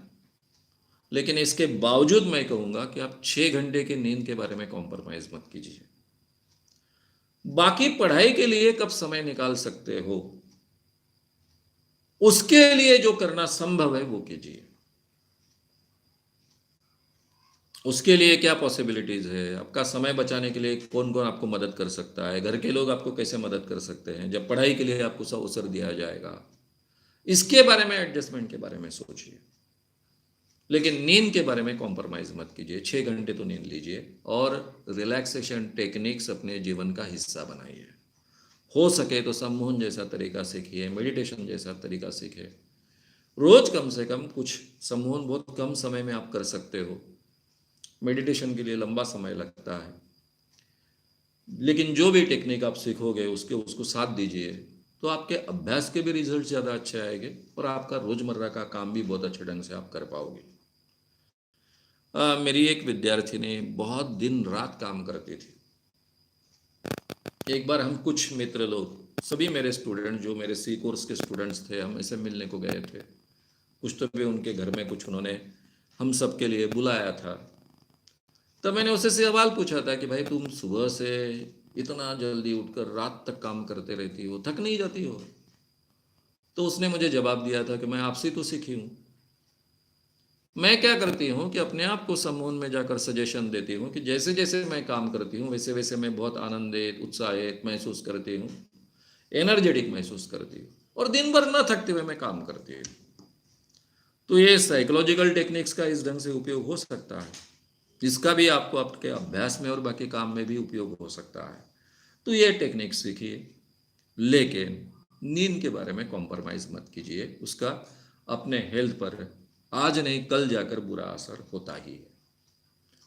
लेकिन इसके बावजूद मैं कहूंगा कि आप 6 घंटे की नींद के बारे में कॉम्प्रोमाइज मत कीजिए। बाकी पढ़ाई के लिए कब समय निकाल सकते हो, उसके लिए जो करना संभव है वो कीजिए। उसके लिए क्या पॉसिबिलिटीज है, आपका समय बचाने के लिए कौन कौन आपको मदद कर सकता है, घर के लोग आपको कैसे मदद कर सकते हैं, जब पढ़ाई के लिए आपको सब अवसर दिया जाएगा, इसके बारे में, एडजस्टमेंट के बारे में सोचिए। लेकिन नींद के बारे में कॉम्प्रोमाइज मत कीजिए। 6 घंटे तो नींद लीजिए और रिलैक्सेशन टेक्निक्स अपने जीवन का हिस्सा बनाइए। हो सके तो सम्मोहन जैसा तरीका सीखिए, मेडिटेशन जैसा तरीका सीखिए। रोज कम से कम कुछ सम्मोहन बहुत कम समय में आप कर सकते हो, मेडिटेशन के लिए लंबा समय लगता है, लेकिन जो भी टेक्निक आप सीखोगे उसको साथ दीजिए तो आपके अभ्यास के भी रिजल्ट ज़्यादा अच्छे आएंगे और आपका रोजमर्रा का काम भी बहुत अच्छे ढंग से आप कर पाओगे। मेरी एक विद्यार्थिनी बहुत दिन रात काम करती थी। एक बार हम कुछ मित्र लोग, सभी मेरे स्टूडेंट जो मेरे सी कोर्स के स्टूडेंट्स थे, हम ऐसे मिलने को गए थे। कुछ तो भी उनके घर में कुछ उन्होंने हम सब के लिए बुलाया था। तब मैंने उससे सवाल पूछा था कि भाई तुम सुबह से इतना जल्दी उठकर रात तक काम करते रहती हो, थक नहीं जाती हो? तो उसने मुझे जवाब दिया था कि मैं आपसे तो सीखी हूँ। मैं क्या करती हूँ कि अपने आप को सम्मोहन में जाकर सजेशन देती हूँ कि जैसे जैसे मैं काम करती हूँ वैसे वैसे मैं बहुत आनंदित, उत्साहित महसूस करती हूँ, एनर्जेटिक महसूस करती हूँ और दिन भर न थकते हुए मैं काम करती हूँ। तो ये साइकोलॉजिकल टेक्निक्स का इस ढंग से उपयोग हो सकता है, इसका भी आपको आपके अभ्यास में और बाकी काम में भी उपयोग हो सकता है। तो ये टेक्निक सीखिए, लेकिन नींद के बारे में कॉम्प्रोमाइज मत कीजिए। उसका अपने हेल्थ पर आज नहीं कल जाकर बुरा असर होता ही है,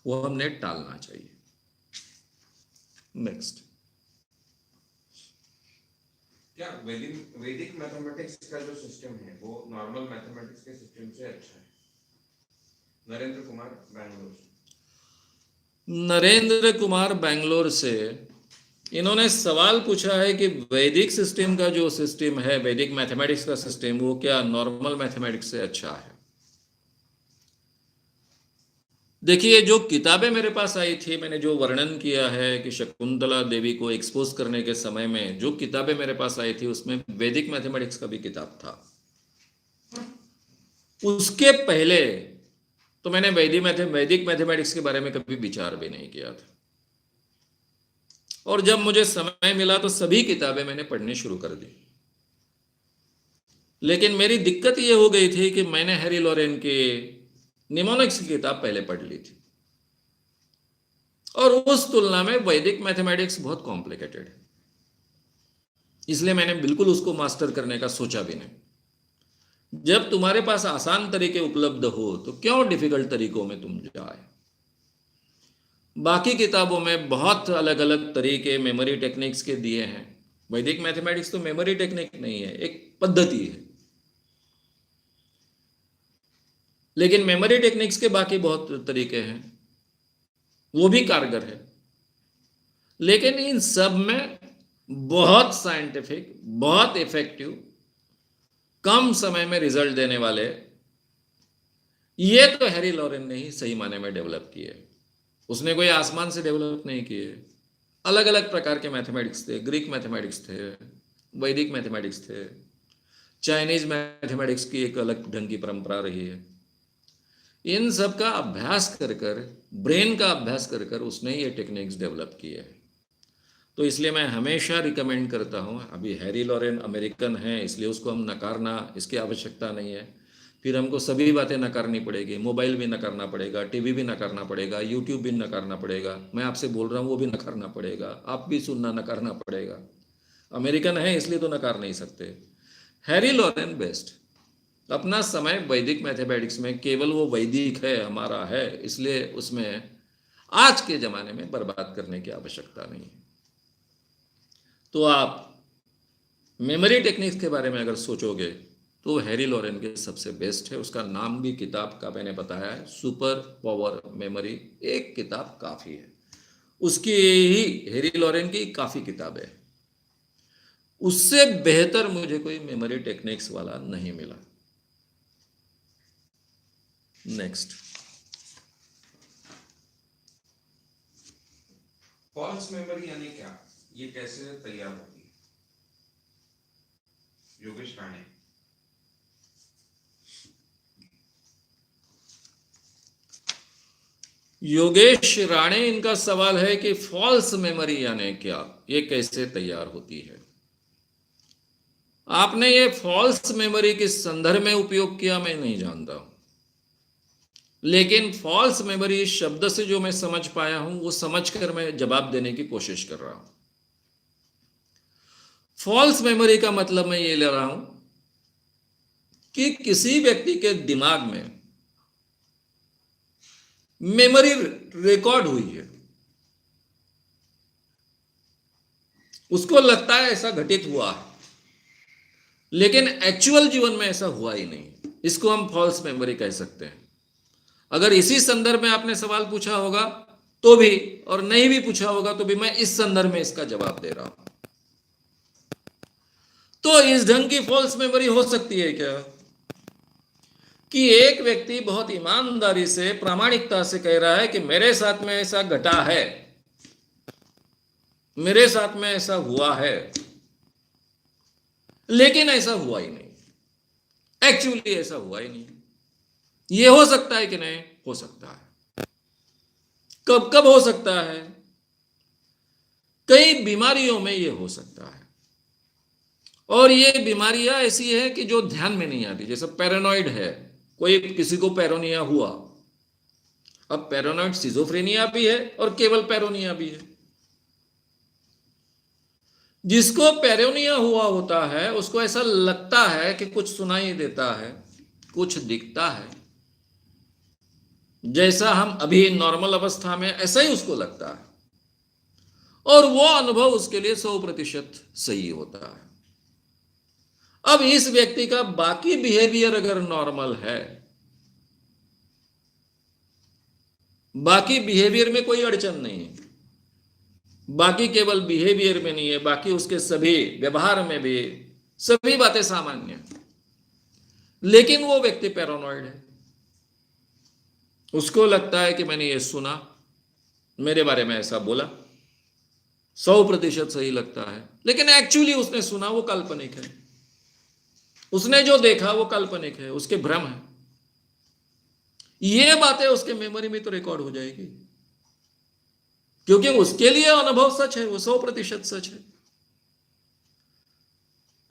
वो हमने टालना चाहिए। नेक्स्ट, क्या वैदिक मैथमेटिक्स का जो सिस्टम है वो नॉर्मल मैथमेटिक्स के सिस्टम से अच्छा है? नरेंद्र कुमार बैंगलोर से। नरेंद्र कुमार बैंगलोर से इन्होंने सवाल पूछा है कि वैदिक सिस्टम का जो सिस्टम है, वैदिक मैथमेटिक्स का सिस्टम, वो क्या नॉर्मल मैथमेटिक्स से अच्छा है? देखिए, जो किताबें मेरे पास आई थी, मैंने जो वर्णन किया है कि शकुंतला देवी को एक्सपोज करने के समय में जो किताबें मेरे पास आई थी उसमें वैदिक मैथमेटिक्स का भी किताब था। उसके पहले तो मैंने वैदिक मैथमेटिक्स के बारे में कभी विचार भी नहीं किया था, और जब मुझे समय मिला तो सभी किताबें मैंने पढ़नी शुरू कर दी। लेकिन मेरी दिक्कत ये हो गई थी कि मैंने हैरी लॉरेन के निमोनिक्स की किताब पहले पढ़ ली थी और उस तुलना में वैदिक मैथमेटिक्स बहुत कॉम्प्लिकेटेड है, इसलिए मैंने बिल्कुल उसको मास्टर करने का सोचा भी नहीं। जब तुम्हारे पास आसान तरीके उपलब्ध हो तो क्यों डिफिकल्ट तरीकों में तुम जाए? बाकी किताबों में बहुत अलग अलग तरीके मेमोरी टेक्निक्स के दिए हैं। वैदिक मैथमेटिक्स तो मेमोरी टेक्निक नहीं है, एक पद्धति है, लेकिन मेमोरी टेक्निक्स के बाकी बहुत तरीके हैं, वो भी कारगर है। लेकिन इन सब में बहुत साइंटिफिक, बहुत इफेक्टिव, कम समय में रिजल्ट देने वाले, ये तो हैरी लॉरेन ने ही सही माने में डेवलप किए। उसने कोई आसमान से डेवलप नहीं किए। अलग अलग प्रकार के मैथमेटिक्स थे, ग्रीक मैथमेटिक्स थे, वैदिक मैथमेटिक्स थे, चाइनीज मैथमेटिक्स की एक अलग ढंग की परंपरा रही है। इन सब का अभ्यास कर कर, ब्रेन का अभ्यास कर कर उसने ये टेक्निक्स डेवलप किए हैं। तो इसलिए मैं हमेशा रिकमेंड करता हूँ, अभी हैरी लॉरेन अमेरिकन है इसलिए उसको हम नकारना, इसकी आवश्यकता नहीं है। फिर हमको सभी बातें नकारनी पड़ेगी, मोबाइल भी नकारना पड़ेगा, टीवी भी नकारना पड़ेगा, यूट्यूब भी नकारना पड़ेगा, मैं आपसे बोल रहा हूँ वो भी नकारना पड़ेगा, आप भी सुनना नकारना पड़ेगा। अमेरिकन है इसलिए तो नकार नहीं सकते। Harry Lorayne best. अपना समय वैदिक मैथमेटिक्स में, केवल वो वैदिक है, हमारा है, इसलिए उसमें आज के ज़माने में बर्बाद करने की आवश्यकता नहीं है। तो आप मेमोरी टेक्निक्स के बारे में अगर सोचोगे तो हैरी लॉरेन के सबसे बेस्ट है। उसका नाम भी किताब का मैंने बताया है, सुपर पावर मेमोरी। एक किताब काफ़ी है, उसकी ही, हैरी लॉरेन की काफ़ी किताबें हैं। उससे बेहतर मुझे कोई मेमोरी टेक्निक्स वाला नहीं मिला। नेक्स्ट। फॉल्स मेमोरी यानी क्या, ये कैसे तैयार होती है? योगेश राणे। योगेश राणे, इनका सवाल है कि फॉल्स मेमोरी यानी क्या, ये कैसे तैयार होती है। आपने ये फॉल्स मेमोरी किस संदर्भ में उपयोग किया मैं नहीं जानता हूं, लेकिन फॉल्स मेमोरी शब्द से जो मैं समझ पाया हूं वो समझकर मैं जवाब देने की कोशिश कर रहा हूं। फॉल्स मेमोरी का मतलब मैं ये ले रहा हूं कि किसी व्यक्ति के दिमाग में मेमोरी रिकॉर्ड हुई है, उसको लगता है ऐसा घटित हुआ है, लेकिन एक्चुअल जीवन में ऐसा हुआ ही नहीं। इसको हम फॉल्स मेमोरी कह सकते हैं। अगर इसी संदर्भ में आपने सवाल पूछा होगा तो भी, और नहीं भी पूछा होगा तो भी, मैं इस संदर्भ में इसका जवाब दे रहा हूं। तो इस ढंग की फॉल्स मेमोरी हो सकती है क्या कि एक व्यक्ति बहुत ईमानदारी से, प्रामाणिकता से कह रहा है कि मेरे साथ में ऐसा घटा है, मेरे साथ में ऐसा हुआ है, लेकिन ऐसा हुआ ही नहीं, एक्चुअली ऐसा हुआ ही नहीं। यह हो सकता है कि नहीं? हो सकता है। कब कब हो सकता है? कई बीमारियों में यह हो सकता है, और ये बीमारियां ऐसी है कि जो ध्यान में नहीं आती। जैसे पैरानॉइड है, कोई किसी को पैरोनिया हुआ। अब पैरानॉइड सिजोफ्रेनिया भी है और केवल पैरोनिया भी है। जिसको पैरोनिया हुआ होता है उसको ऐसा लगता है कि कुछ सुनाई देता है, कुछ दिखता है, जैसा हम अभी नॉर्मल अवस्था में ऐसा ही उसको लगता है, और वो अनुभव उसके लिए 100% सही होता है। अब इस व्यक्ति का बाकी बिहेवियर अगर नॉर्मल है, बाकी बिहेवियर में कोई अड़चन नहीं है, बाकी केवल बिहेवियर में नहीं है, बाकी उसके सभी व्यवहार में भी सभी बातें सामान्य हैं, लेकिन वो व्यक्ति पैरानॉइड है। उसको लगता है कि मैंने ये सुना, मेरे बारे में ऐसा बोला, 100% सही लगता है, लेकिन एक्चुअली उसने सुना वो काल्पनिक है, उसने जो देखा वो काल्पनिक है, उसके भ्रम है। ये बातें उसके मेमोरी में तो रिकॉर्ड हो जाएगी, क्योंकि उसके लिए अनुभव सच है, वो 100% सच है।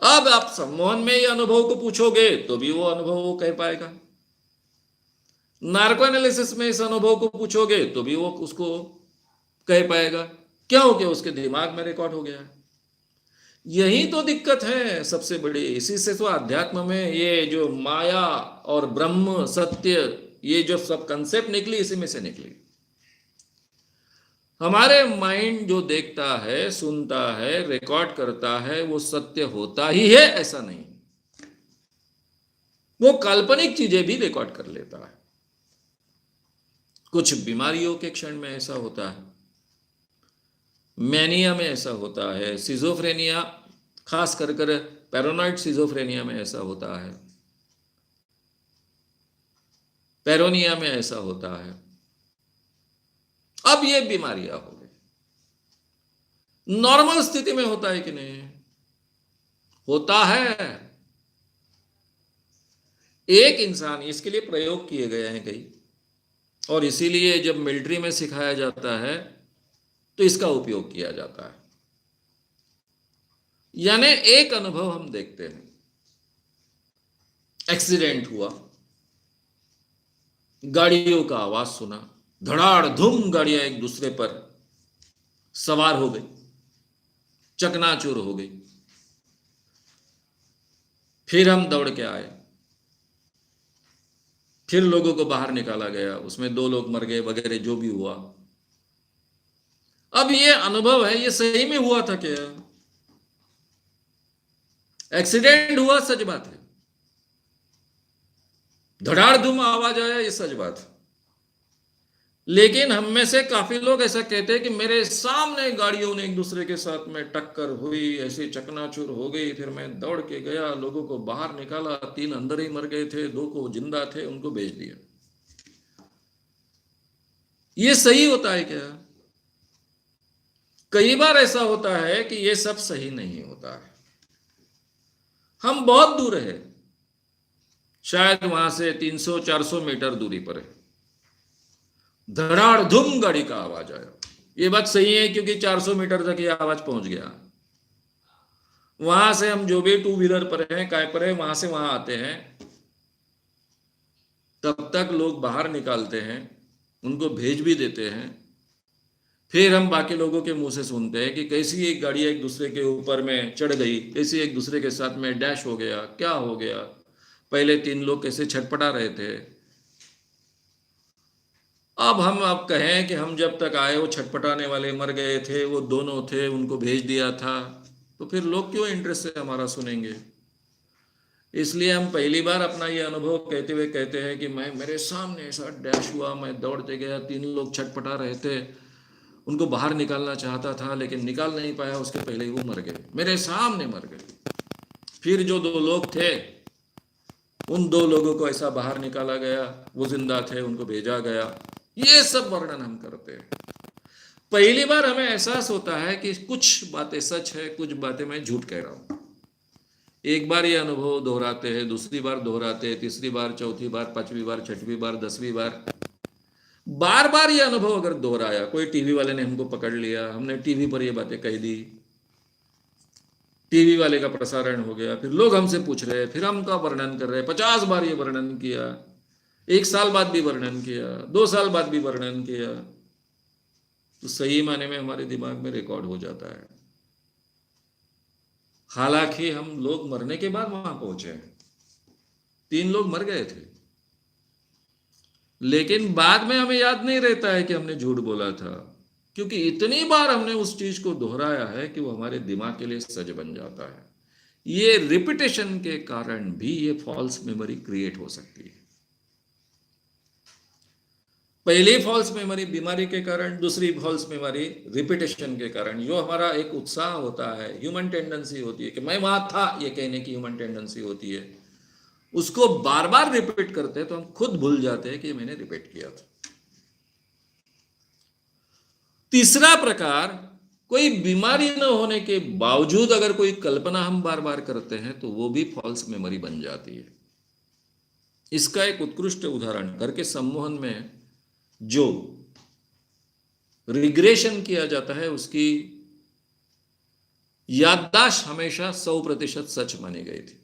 अब आप सम्मोहन में ये अनुभव को पूछोगे तो भी वो अनुभव वो कह पाएगा, नार्को एनालिसिस में इस अनुभव को पूछोगे तो भी वो उसको कह पाएगा। क्योंकि उसके दिमाग में रिकॉर्ड हो गया है। यही तो दिक्कत है सबसे बड़ी। इसी से तो अध्यात्म में ये जो माया और ब्रह्म सत्य, ये जो सब कंसेप्ट निकली, इसी में से निकली। हमारे माइंड जो देखता है, सुनता है, रिकॉर्ड करता है, वो सत्य होता ही है ऐसा नहीं, वो काल्पनिक चीजें भी रिकॉर्ड कर लेता है। कुछ बीमारियों के क्षण में ऐसा होता है, मैनिया में ऐसा होता है, सिजोफ्रेनिया, खास कर पैरानॉइड सिजोफ्रेनिया में ऐसा होता है, पैरोनिया में ऐसा होता है। अब ये बीमारियां हो गई। नॉर्मल स्थिति में होता है कि नहीं? होता है। एक इंसान, इसके लिए प्रयोग किए गए हैं कई, और इसीलिए जब मिलिट्री में सिखाया जाता है तो इसका उपयोग किया जाता है। यानी एक अनुभव हम देखते हैं, एक्सीडेंट हुआ, गाड़ियों का आवाज सुना, धड़ाड़ धूम गाड़ियां एक दूसरे पर सवार हो गई, चकनाचूर हो गई। फिर हम दौड़ के आए, फिर लोगों को बाहर निकाला गया, उसमें 2 लोग मर गए वगैरह जो भी हुआ। अब ये अनुभव है, ये सही में हुआ था क्या? एक्सीडेंट हुआ, सच बात है, धड़ाड़ धूम आवाज आया, ये सच बात है, लेकिन हम में से काफी लोग ऐसा कहते हैं कि मेरे सामने गाड़ियों ने एक दूसरे के साथ में टक्कर हुई, ऐसे चकनाचूर हो गई, फिर मैं दौड़ के गया, लोगों को बाहर निकाला, 3 अंदर ही मर गए थे, 2 को जिंदा थे, उनको भेज दिया। ये सही होता है क्या? कई बार ऐसा होता है कि ये सब सही नहीं होता है। हम बहुत दूर है, शायद वहां से 300-400 मीटर दूरी पर है, धड़ाधुम गाड़ी का आवाज आया। ये बात सही है क्योंकि 400 मीटर तक ये आवाज पहुंच गया। वहां से हम जो भी 2 व्हीलर पर हैं, काय पर है, वहां से वहां आते हैं, तब तक लोग बाहर निकालते हैं, उनको भेज भी देते हैं। फिर हम बाकी लोगों के मुंह से सुनते हैं कि कैसी एक गाड़ियां एक दूसरे के ऊपर में चढ़ गई, कैसी एक दूसरे के साथ में डैश हो गया, क्या हो गया, पहले 3 लोग कैसे छटपटा रहे थे। अब कहें कि हम जब तक आए वो छटपटाने वाले मर गए थे, वो दोनों थे, उनको भेज दिया था, तो फिर लोग क्यों इंटरेस्ट से हमारा सुनेंगे? इसलिए हम पहली बार अपना ये अनुभव कहते हुए कहते हैं कि मेरे सामने ऐसा डैश हुआ, मैं दौड़ते गया, 3 लोग छटपटा रहे थे, उनको बाहर निकालना चाहता था लेकिन निकाल नहीं पाया, उसके पहले ही वो मर गए, मेरे सामने मर गए। फिर जो 2 लोग थे, उन 2 लोगों को ऐसा बाहर निकाला गया, वो जिंदा थे, उनको भेजा गया। ये सब वर्णन हम करते हैं। पहली बार हमें एहसास होता है कि कुछ बातें सच है, कुछ बातें मैं झूठ कह रहा हूं। एक बार ये अनुभव दोहराते हैं, दूसरी बार दोहराते हैं, तीसरी बार, चौथी बार, 5वीं बार, 6वीं बार, 10वीं बार, बार बार ये अनुभव अगर दोहराया, कोई टीवी वाले ने हमको पकड़ लिया, हमने टीवी पर ये बातें कह दी, टीवी वाले का प्रसारण हो गया, फिर लोग हमसे पूछ रहे हैं, फिर हम का वर्णन कर रहे हैं, 50 बार ये वर्णन किया, 1 साल बाद भी वर्णन किया, 2 साल बाद भी वर्णन किया, तो सही माने में हमारे दिमाग में रिकॉर्ड हो जाता है। हालांकि हम लोग मरने के बाद वहां पहुंचे, 3 लोग मर गए थे, लेकिन बाद में हमें याद नहीं रहता है कि हमने झूठ बोला था, क्योंकि इतनी बार हमने उस चीज को दोहराया है कि वो हमारे दिमाग के लिए सच बन जाता है। ये रिपीटेशन के कारण भी ये फॉल्स मेमोरी क्रिएट हो सकती है। पहली फॉल्स मेमोरी बीमारी के कारण, दूसरी फॉल्स मेमोरी रिपीटेशन के कारण। जो हमारा एक उत्साह होता है, ह्यूमन टेंडेंसी होती है कि मैं वहां था, ये कहने की ह्यूमन टेंडेंसी होती है, उसको बार बार रिपीट करते हैं तो हम खुद भूल जाते हैं कि मैंने रिपीट किया था। तीसरा प्रकार, कोई बीमारी न होने के बावजूद अगर कोई कल्पना हम बार बार करते हैं तो वो भी फॉल्स मेमोरी बन जाती है। इसका एक उत्कृष्ट उदाहरण, घर के सम्मोहन में जो रिग्रेशन किया जाता है, उसकी याददाश्त हमेशा 100% सच मानी गई थी,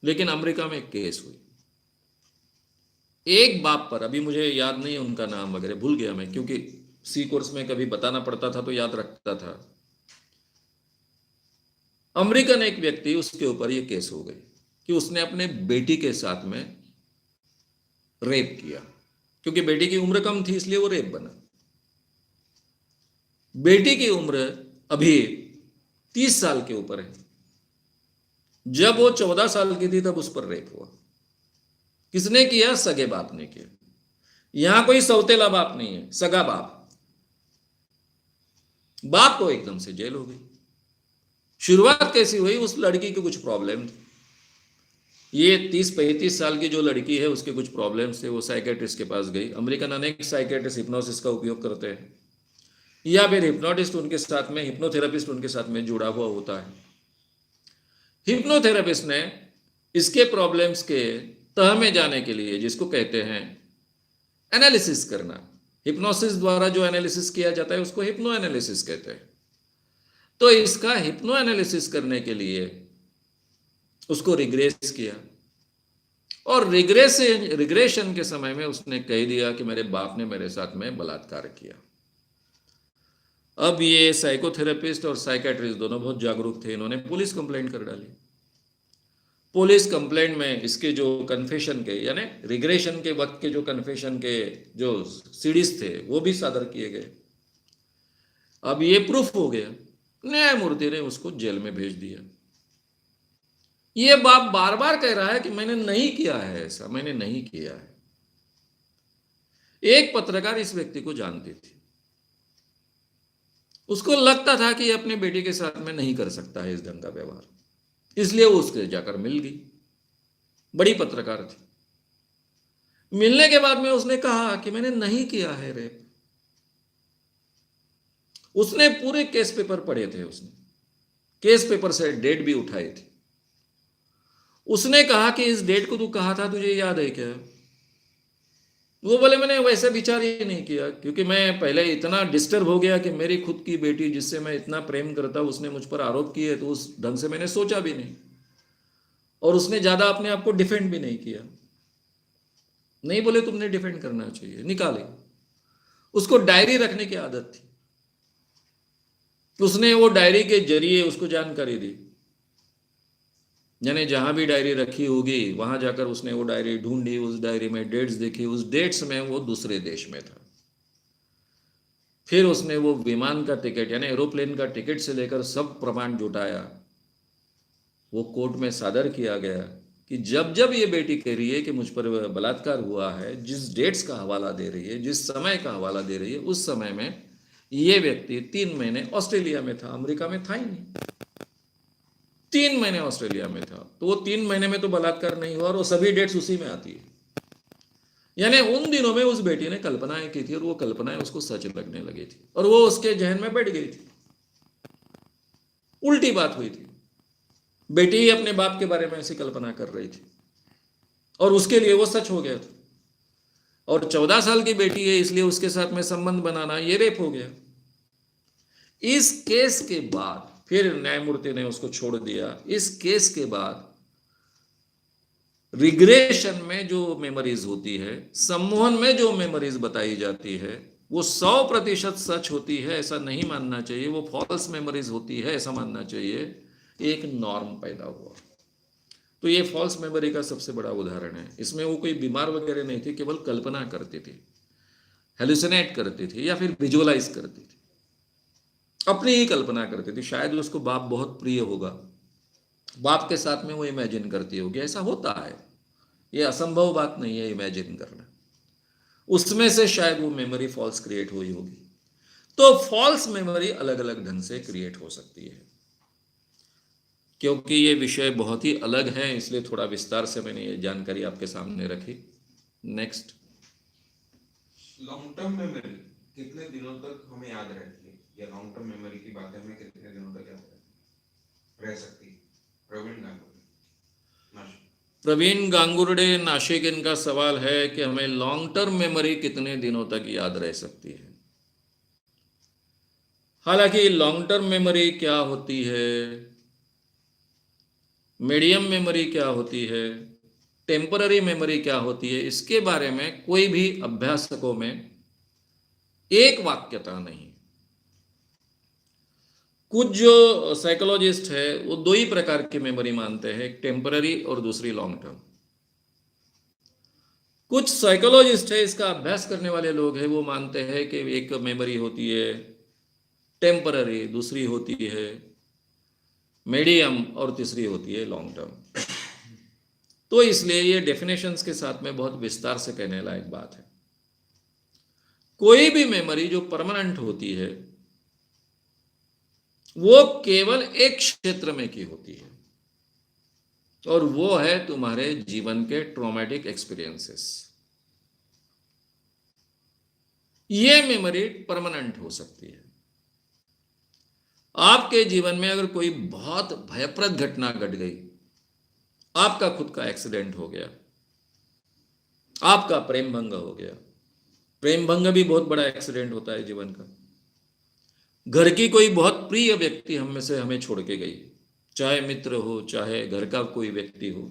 लेकिन अमेरिका में एक केस हुई। एक बाप पर, अभी मुझे याद नहीं उनका नाम वगैरह, भूल गया मैं, क्योंकि सी कोर्स में कभी बताना पड़ता था तो याद रखता था। अमेरिकन एक व्यक्ति, उसके ऊपर यह केस हो गई कि उसने अपने बेटी के साथ में रेप किया, क्योंकि बेटी की उम्र कम थी इसलिए वो रेप बना। बेटी की उम्र अभी 30 साल के ऊपर है। जब वो 14 साल की थी तब उस पर रेप हुआ। किसने किया? सगे बाप ने किया। यहां कोई सौतेला बाप नहीं है, सगा बाप। बाप को एकदम से जेल हो गई। शुरुआत कैसी हुई? उस लड़की की कुछ प्रॉब्लम थी। ये 30-35 साल की जो लड़की है, उसके कुछ प्रॉब्लम्स थे, वो साइकेट्रिस्ट के पास गई। अमेरिकन अनेक साइकेट्रिस्ट हिप्नोसिस का उपयोग करते हैं, या फिर हिप्नोटिस्ट उनके साथ में, हिप्नोथेरेपिस्ट उनके साथ में जुड़ा हुआ होता है। हिप्नोथेरेपिस्ट ने इसके प्रॉब्लम्स के तह में जाने के लिए, जिसको कहते हैं एनालिसिस करना, हिप्नोसिस द्वारा जो एनालिसिस किया जाता है उसको हिप्नो एनालिसिस कहते हैं। तो इसका हिप्नो एनालिसिस करने के लिए उसको रिग्रेस किया, और रिग्रेशन के समय में उसने कह दिया कि मेरे बाप ने मेरे साथ में बलात्कार किया। अब ये साइकोथेरेपिस्ट और साइकेट्रिस्ट दोनों बहुत जागरूक थे, इन्होंने पुलिस कंप्लेंट कर डाली। पुलिस कंप्लेंट में इसके जो कन्फेशन के, यानी रिग्रेशन के वक्त के जो कन्फेशन के जो सीडीज थे, वो भी सादर किए गए। अब ये प्रूफ हो गया, न्यायमूर्ति ने उसको जेल में भेज दिया। ये बाप बार बार कह रहा है कि मैंने नहीं किया है ऐसा, मैंने नहीं किया है। एक पत्रकार इस व्यक्ति को जानती थी, उसको लगता था कि ये अपने बेटी के साथ में नहीं कर सकता है इस ढंग का व्यवहार, इसलिए वो उसके जाकर मिल गई। बड़ी पत्रकार थी। मिलने के बाद में उसने कहा कि मैंने नहीं किया है रेप। उसने पूरे केस पेपर पढ़े थे, उसने केस पेपर से डेट भी उठाई थी। उसने कहा कि इस डेट को तू कहा था, तुझे याद है क्या? वो बोले मैंने वैसे विचार ही नहीं किया, क्योंकि मैं पहले इतना डिस्टर्ब हो गया कि मेरी खुद की बेटी जिससे मैं इतना प्रेम करता हूं उसने मुझ पर आरोप किए, तो उस ढंग से मैंने सोचा भी नहीं। और उसने ज्यादा अपने आप को डिफेंड भी नहीं किया। नहीं बोले तुमने डिफेंड करना चाहिए, निकाले। उसको डायरी रखने की आदत थी। उसने वो डायरी के जरिए उसको जानकारी दी, यानी जहां भी डायरी रखी होगी वहां जाकर उसने वो डायरी ढूंढी, उस डायरी में डेट्स देखी, उस डेट्स में वो दूसरे देश में था। फिर उसने वो विमान का टिकट यानी एरोप्लेन का टिकट से लेकर सब प्रमाण जुटाया। वो कोर्ट में सादर किया गया कि जब जब ये बेटी कह रही है कि मुझ पर बलात्कार हुआ है, जिस डेट्स का हवाला दे रही है, जिस समय का हवाला दे रही है, उस समय में ये व्यक्ति 3 महीने ऑस्ट्रेलिया में था, अमेरिका में था ही नहीं। 3 महीने ऑस्ट्रेलिया में था, तो वो 3 महीने में तो बलात्कार नहीं हुआ, और वो सभी डेट्स उसी में आती है। यानी उन दिनों में उस बेटी ने कल्पनाएं की थी, और वो कल्पनाएं उसको सच लगने लगी थी, और वो उसके जहन में बैठ गई थी। उल्टी बात हुई थी, बेटी ही अपने बाप के बारे में ऐसी कल्पना कर रही थी, और उसके लिए वो सच हो गया था। और 14 साल की बेटी है, इसलिए उसके साथ में संबंध बनाना ये रेप हो गया। इस केस के बाद फिर न्यायमूर्ति ने उसको छोड़ दिया। इस केस के बाद रिग्रेशन में जो मेमोरीज होती है, सम्मोहन में जो मेमोरीज बताई जाती है, वो 100% सच होती है ऐसा नहीं मानना चाहिए, वो फॉल्स मेमोरीज होती है ऐसा मानना चाहिए। एक नॉर्म पैदा हुआ। तो ये फॉल्स मेमोरी का सबसे बड़ा उदाहरण है। इसमें वो कोई बीमार वगैरह नहीं थी, केवल कल्पना करती थी, हेलुसिनेट करती थी, या फिर विजुअलाइज करती थी, अपनी ही कल्पना करती थी। शायद उसको बाप बहुत प्रिय होगा, बाप के साथ में वो इमेजिन करती होगी। ऐसा होता है, ये असंभव बात नहीं है इमेजिन करना। उसमें से शायद वो मेमोरी फॉल्स क्रिएट हुई होगी। तो फॉल्स मेमोरी अलग अलग ढंग से क्रिएट हो सकती है। क्योंकि ये विषय बहुत ही अलग है, इसलिए थोड़ा विस्तार से मैंने ये जानकारी आपके सामने रखी। नेक्स्ट, लॉन्ग टर्म मेमोरी कितने दिनों तक हमें याद रहती है, या लॉन्ग टर्म मेमोरी की बातें हमें कितने दिनों तक याद रह सकती है? प्रवीण गांगुर्डे नाशिक, इनका सवाल है कि हमें लॉन्ग टर्म मेमोरी कितने दिनों तक याद रह सकती है। हालांकि लॉन्ग टर्म मेमोरी क्या होती है, मीडियम मेमोरी क्या होती है, टेम्पररी मेमोरी क्या होती है, इसके बारे में कोई भी अभ्यासकों में एक वाक्यता नहीं। कुछ जो साइकोलॉजिस्ट है वो 2 ही प्रकार की मेमोरी मानते हैं, एक टेम्पररी और दूसरी लॉन्ग टर्म। कुछ साइकोलॉजिस्ट है, इसका अभ्यास करने वाले लोग हैं, वो मानते हैं कि एक मेमोरी होती है टेम्पररी, दूसरी होती है मीडियम, और तीसरी होती है लॉन्ग टर्म। तो इसलिए ये डेफिनेशंस के साथ में बहुत विस्तार से कहने लायक बात है। कोई भी मेमोरी जो परमानेंट होती है वो केवल एक क्षेत्र में की होती है, और वो है तुम्हारे जीवन के ट्रॉमेटिक एक्सपीरियंसेस। ये मेमोरी परमानेंट हो सकती है। आपके जीवन में अगर कोई बहुत भयप्रद घटना घट गई, आपका खुद का एक्सीडेंट हो गया, आपका प्रेम भंग हो गया, प्रेम भंग भी बहुत बड़ा एक्सीडेंट होता है जीवन का। घर की कोई बहुत प्रिय व्यक्ति हम में से हमें छोड़ के गई, चाहे मित्र हो, चाहे घर का कोई व्यक्ति हो,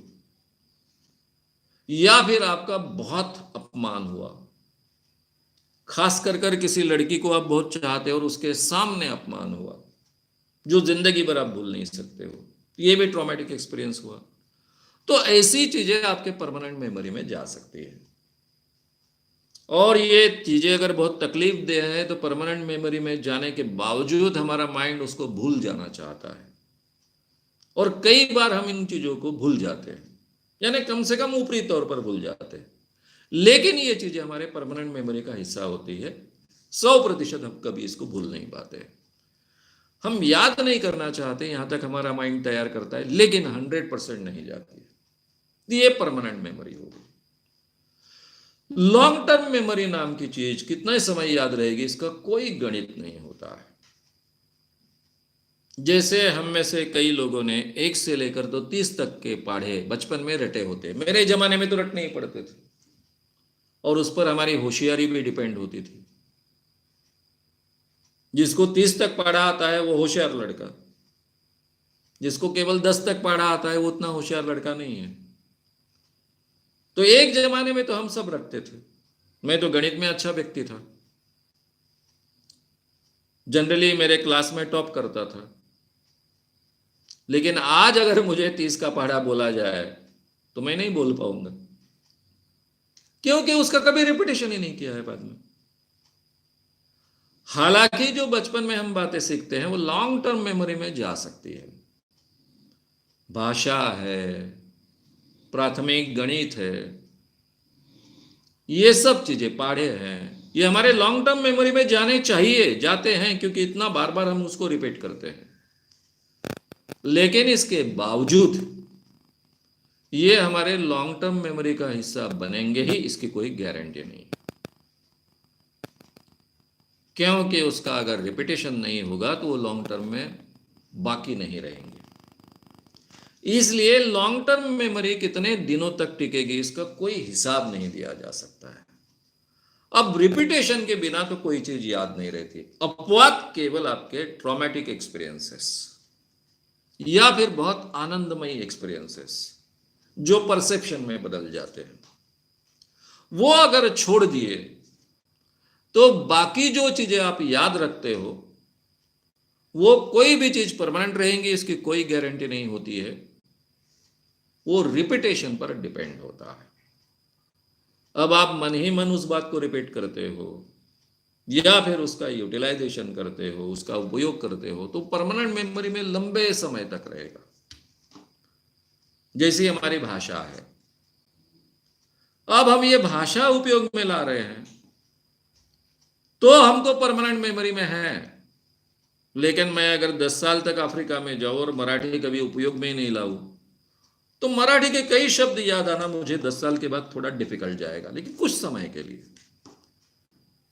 या फिर आपका बहुत अपमान हुआ, खास कर किसी लड़की को आप बहुत चाहते हो और उसके सामने अपमान हुआ जो जिंदगी भर आप भूल नहीं सकते हो, ये भी ट्रॉमेटिक एक्सपीरियंस हुआ। तो ऐसी चीजें आपके परमानेंट मेमोरी में जा सकती है, और ये चीजें अगर बहुत तकलीफ दे है तो परमानेंट मेमोरी में जाने के बावजूद हमारा माइंड उसको भूल जाना चाहता है, और कई बार हम इन चीजों को भूल जाते हैं, यानी कम से कम ऊपरी तौर पर भूल जाते हैं। लेकिन ये चीजें हमारे परमानेंट मेमोरी का हिस्सा होती है। 100% हम कभी इसको भूल नहीं पाते। हम याद नहीं करना चाहते, यहां तक हमारा माइंड तैयार करता है, लेकिन 100% नहीं जाती है। ये परमानेंट मेमोरी होगी। लॉन्ग टर्म मेमोरी नाम की चीज कितना समय याद रहेगी, इसका कोई गणित नहीं होता है। जैसे हम में से कई लोगों ने 1 से लेकर तो 30 तक के पढ़े बचपन में रटे होते। मेरे जमाने में तो रटने ही पड़ते थे, और उस पर हमारी होशियारी भी डिपेंड होती थी। जिसको 30 तक पढ़ा आता है वो होशियार लड़का, जिसको केवल 10 तक पढ़ा आता है वो उतना होशियार लड़का नहीं है। तो एक जमाने में तो हम सब रखते थे। मैं तो गणित में अच्छा व्यक्ति था, जनरली मेरे क्लास में टॉप करता था। लेकिन आज अगर मुझे 30 का पढ़ा बोला जाए तो मैं नहीं बोल पाऊंगा, क्योंकि उसका कभी रिपीटेशन ही नहीं किया है बाद में। हालांकि जो बचपन में हम बातें सीखते हैं वो लॉन्ग टर्म मेमोरी में जा सकती है। भाषा है, प्राथमिक गणित है, ये सब चीजें पाढ़े हैं, ये हमारे लॉन्ग टर्म मेमोरी में जाने चाहिए, जाते हैं, क्योंकि इतना बार बार हम उसको रिपीट करते हैं। लेकिन इसके बावजूद ये हमारे लॉन्ग टर्म मेमोरी का हिस्सा बनेंगे ही, इसकी कोई गारंटी नहीं, क्योंकि उसका अगर रिपीटेशन नहीं होगा तो वो लॉन्ग टर्म में बाकी नहीं रहेंगे। इसलिए लॉन्ग टर्म मेमोरी कितने दिनों तक टिकेगी इसका कोई हिसाब नहीं दिया जा सकता है। अब रिपीटेशन के बिना तो कोई चीज याद नहीं रहती, अपवाद केवल आपके ट्रॉमेटिक एक्सपीरियंसेस या फिर बहुत आनंदमयी एक्सपीरियंसेस जो परसेप्शन में बदल जाते हैं, वो अगर छोड़ दिए तो बाकी जो चीजें आप याद रखते हो वो कोई भी चीज परमानेंट रहेंगी इसकी कोई गारंटी नहीं होती है। वो रिपीटेशन पर डिपेंड होता है। अब आप मन ही मन उस बात को रिपीट करते हो या फिर उसका यूटिलाइजेशन करते हो, उसका उपयोग करते हो, तो परमानेंट मेमोरी में लंबे समय तक रहेगा। जैसी हमारी भाषा है, अब हम ये भाषा उपयोग में ला रहे हैं तो हमको परमानेंट मेमोरी में है। लेकिन मैं अगर 10 साल तक अफ्रीका में जाऊं और मराठी कभी उपयोग में ही नहीं लाऊं तो मराठी के कई शब्द याद आना मुझे 10 साल के बाद थोड़ा डिफिकल्ट जाएगा, लेकिन कुछ समय के लिए।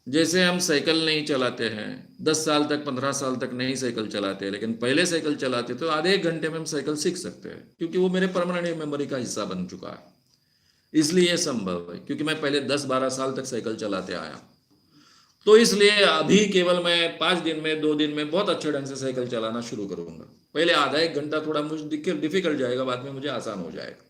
जैसे हम साइकिल नहीं चलाते हैं, 10 साल तक 15 साल तक नहीं साइकिल चलाते, लेकिन पहले साइकिल चलाते तो आधे एक घंटे में हम साइकिल सीख सकते हैं, क्योंकि वो मेरे परमानेंट मेमोरी का हिस्सा बन चुका है। इसलिए ये संभव है, क्योंकि मैं पहले 10-12 साल तक साइकिल चलाते आया। तो इसलिए अभी केवल मैं 5 दिन में 2 दिन में बहुत अच्छे ढंग से साइकिल चलाना शुरू करूंगा। पहले आधा एक घंटा थोड़ा मुझे डिफिकल्ट जाएगा, बाद में मुझे आसान हो जाएगा।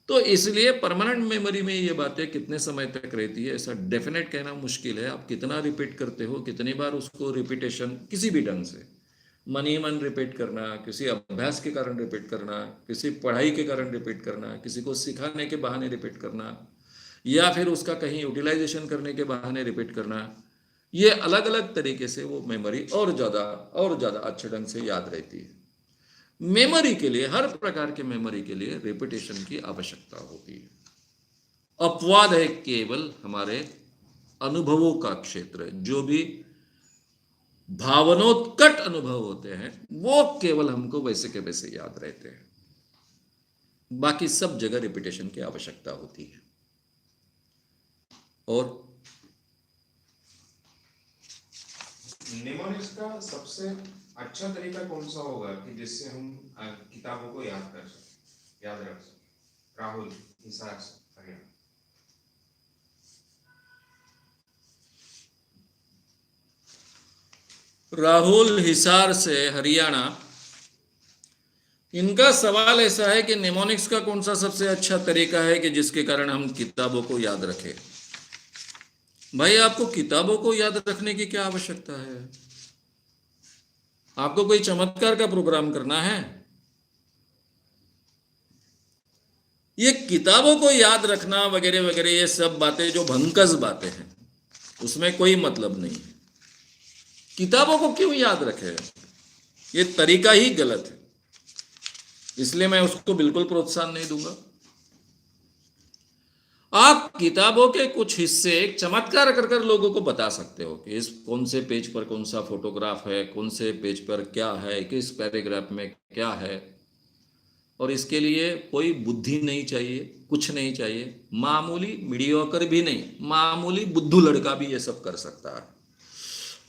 तो इसलिए परमानेंट मेमोरी में ये बातें कितने समय तक रहती है ऐसा डेफिनेट कहना मुश्किल है। आप कितना रिपीट करते हो, कितनी बार उसको रिपीटेशन किसी भी ढंग से मन ही मन रिपीट करना, किसी अभ्यास के कारण रिपीट करना, किसी पढ़ाई के कारण रिपीट करना, किसी को सिखाने के बहाने रिपीट करना, या फिर उसका कहीं यूटिलाइजेशन करने के बहाने रिपीट करना, ये अलग अलग तरीके से वो मेमोरी और ज़्यादा अच्छे ढंग से याद रहती है। मेमोरी के लिए, हर प्रकार के मेमोरी के लिए रिपीटेशन की आवश्यकता होती है। अपवाद है केवल हमारे अनुभवों का क्षेत्र, जो भी भावनोत्कट अनुभव होते हैं वो केवल हमको वैसे के वैसे याद रहते हैं, बाकी सब जगह रिपीटेशन की आवश्यकता होती है। और निमोनिक्स का सबसे अच्छा तरीका कौन सा होगा कि जिससे हम किताबों को याद कर सकें, याद रख सकें? राहुल हिसार से, हरियाणा। राहुल हिसार से, हरियाणा, इनका सवाल ऐसा है कि निमोनिक्स का कौन सा सबसे अच्छा तरीका है कि जिसके कारण हम किताबों को याद रखें। भाई, आपको किताबों को याद रखने की क्या आवश्यकता है? आपको कोई चमत्कार का प्रोग्राम करना है? ये किताबों को याद रखना वगैरह वगैरह ये सब बातें जो भंकस बातें हैं, उसमें कोई मतलब नहीं है। किताबों को क्यों याद रखें? ये तरीका ही गलत है, इसलिए मैं उसको बिल्कुल प्रोत्साहन नहीं दूंगा। आप किताबों के कुछ हिस्से एक चमत्कार कर कर लोगों को बता सकते हो कि इस कौन से पेज पर कौन सा फोटोग्राफ है, कौन से पेज पर क्या है, किस पैराग्राफ में क्या है। और इसके लिए कोई बुद्धि नहीं चाहिए, कुछ नहीं चाहिए, मामूली मीडियोकर भी नहीं, मामूली बुद्धू लड़का भी ये सब कर सकता है।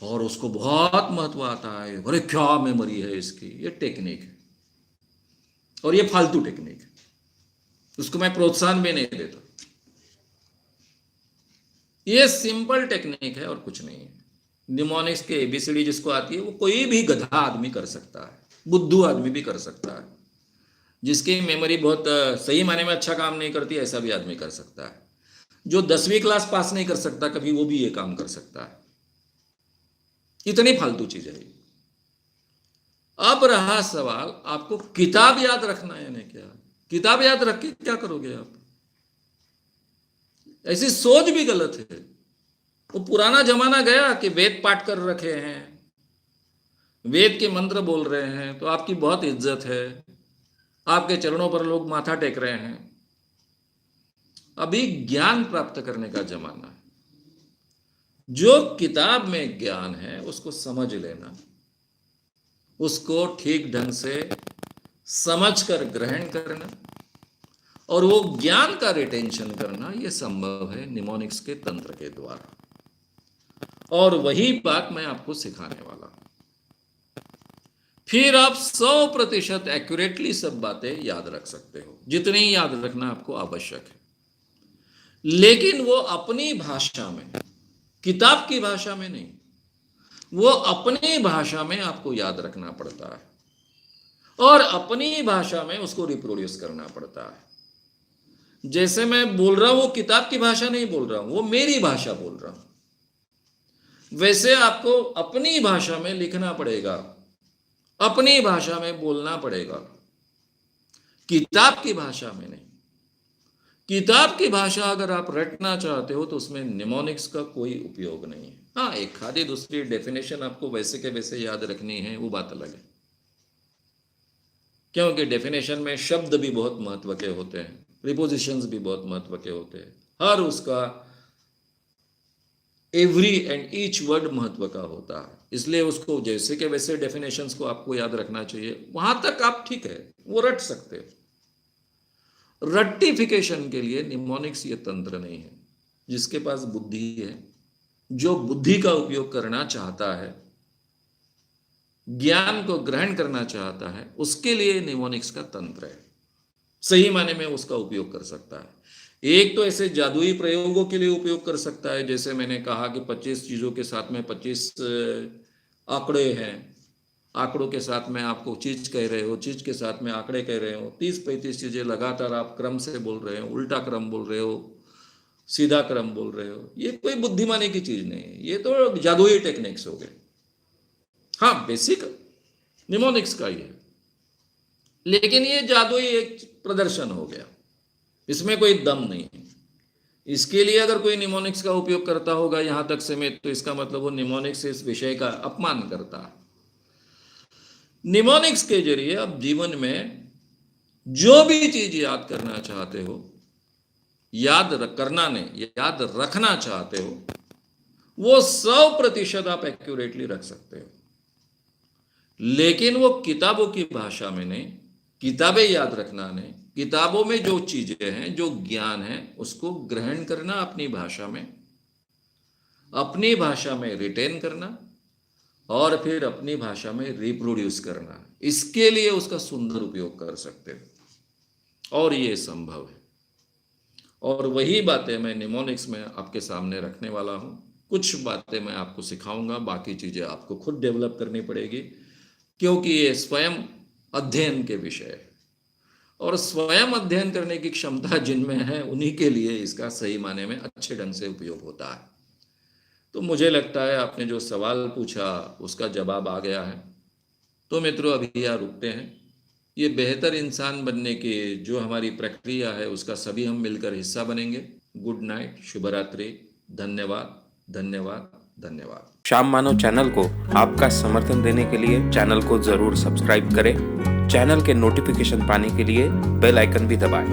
और उसको बहुत महत्व आता है, अरे क्या मेमोरी है इसकी। ये टेक्निक है और ये फालतू टेक्निक है, उसको मैं प्रोत्साहन भी नहीं देता। ये सिंपल टेक्निक है और कुछ नहीं है। निमोनिक्स के एबीसीडी जिसको आती है वो कोई भी गधा आदमी कर सकता है, बुद्धू आदमी भी कर सकता है, जिसकी मेमोरी बहुत सही मायने में अच्छा काम नहीं करती ऐसा भी आदमी कर सकता है। जो 10वीं क्लास पास नहीं कर सकता कभी, वो भी ये काम कर सकता है। इतनी फालतू चीज है। अब रहा सवाल, आपको किताब याद रखना है यानी क्या? किताब याद रख के क्या करोगे आप? ऐसी सोच भी गलत है। वो पुराना जमाना गया कि वेद पाठ कर रखे हैं, वेद के मंत्र बोल रहे हैं तो आपकी बहुत इज्जत है, आपके चरणों पर लोग माथा टेक रहे हैं। अभी ज्ञान प्राप्त करने का जमाना है। जो किताब में ज्ञान है उसको समझ लेना, उसको ठीक ढंग से समझकर ग्रहण करना और वो ज्ञान का रिटेंशन करना, ये संभव है निमोनिक्स के तंत्र के द्वारा। और वही बात मैं आपको सिखाने वाला हूं। फिर आप 100% एक्यूरेटली सब बातें याद रख सकते हो, जितनी याद रखना आपको आवश्यक है। लेकिन वो अपनी भाषा में, किताब की भाषा में नहीं, वो अपनी भाषा में आपको याद रखना पड़ता है और अपनी भाषा में उसको रिप्रोड्यूस करना पड़ता है। जैसे मैं बोल रहा हूं वो किताब की भाषा नहीं बोल रहा हूं, वो मेरी भाषा बोल रहा हूं। वैसे आपको अपनी भाषा में लिखना पड़ेगा, अपनी भाषा में बोलना पड़ेगा, किताब की भाषा में नहीं। किताब की भाषा अगर आप रटना चाहते हो तो उसमें निमोनिक्स का कोई उपयोग नहीं है। हाँ, एक आधी दूसरी डेफिनेशन आपको वैसे के वैसे याद रखनी है, वो बात अलग है, क्योंकि डेफिनेशन में शब्द भी बहुत महत्व के होते हैं, प्रीपोजिशंस भी बहुत महत्व के होते हैं, हर उसका एवरी एंड ईच वर्ड महत्व का होता है। इसलिए उसको जैसे के वैसे डेफिनेशंस को आपको याद रखना चाहिए। वहां तक आप ठीक है, वो रट सकते हो। रट्टिफिकेशन के लिए निमोनिक्स ये तंत्र नहीं है। जिसके पास बुद्धि है, जो बुद्धि का उपयोग करना चाहता है, ज्ञान को ग्रहण करना चाहता है, उसके लिए निमोनिक्स का तंत्र है, सही माने में उसका उपयोग कर सकता है। एक तो ऐसे जादुई प्रयोगों के लिए उपयोग कर सकता है, जैसे मैंने कहा कि 25 चीजों के साथ में 25 आंकड़े हैं, आंकड़ों के साथ में आपको चीज कह रहे हो, चीज के साथ में आंकड़े कह रहे हो, 30-35 चीजें लगातार आप क्रम से बोल रहे हो, उल्टा क्रम बोल रहे हो, सीधा क्रम बोल रहे हो। ये कोई बुद्धिमानी की चीज नहीं है, ये तो जादुई टेक्निक्स हो गए। हाँ, बेसिक निमोनिक्स का ही है, लेकिन ये जादुई एक प्रदर्शन हो गया, इसमें कोई दम नहीं है। इसके लिए अगर कोई निमोनिक्स का उपयोग करता होगा यहां तक सीमित, तो इसका मतलब वो निमोनिक्स इस विषय का अपमान करता है। निमोनिक्स के जरिए आप जीवन में जो भी चीज याद करना चाहते हो, याद करना नहीं, याद रखना चाहते हो, वो 100% आप एक्यूरेटली रख सकते हो। लेकिन वो किताबों की भाषा में नहीं, किताबें याद रखना नहीं, किताबों में जो चीजें हैं, जो ज्ञान है, उसको ग्रहण करना अपनी भाषा में, अपनी भाषा में रिटेन करना और फिर अपनी भाषा में रिप्रोड्यूस करना। इसके लिए उसका सुंदर उपयोग कर सकते हो और ये संभव है। और वही बातें मैं निमोनिक्स में आपके सामने रखने वाला हूं। कुछ बातें मैं आपको सिखाऊंगा, बाकी चीजें आपको खुद डेवलप करनी पड़ेगी, क्योंकि ये स्वयं अध्ययन के विषय है और स्वयं अध्ययन करने की क्षमता जिनमें है उन्हीं के लिए इसका सही माने में अच्छे ढंग से उपयोग होता है। तो मुझे लगता है आपने जो सवाल पूछा उसका जवाब आ गया है। तो मित्रों, अभी यहाँ रुकते हैं। ये बेहतर इंसान बनने की जो हमारी प्रक्रिया है उसका सभी हम मिलकर हिस्सा बनेंगे। गुड नाइट, शुभ रात्रि, धन्यवाद धन्यवाद धन्यवाद। श्याम मानव चैनल को आपका समर्थन देने के लिए चैनल को जरूर सब्सक्राइब करें। चैनल के नोटिफिकेशन पाने के लिए बेल आइकन भी दबाएं।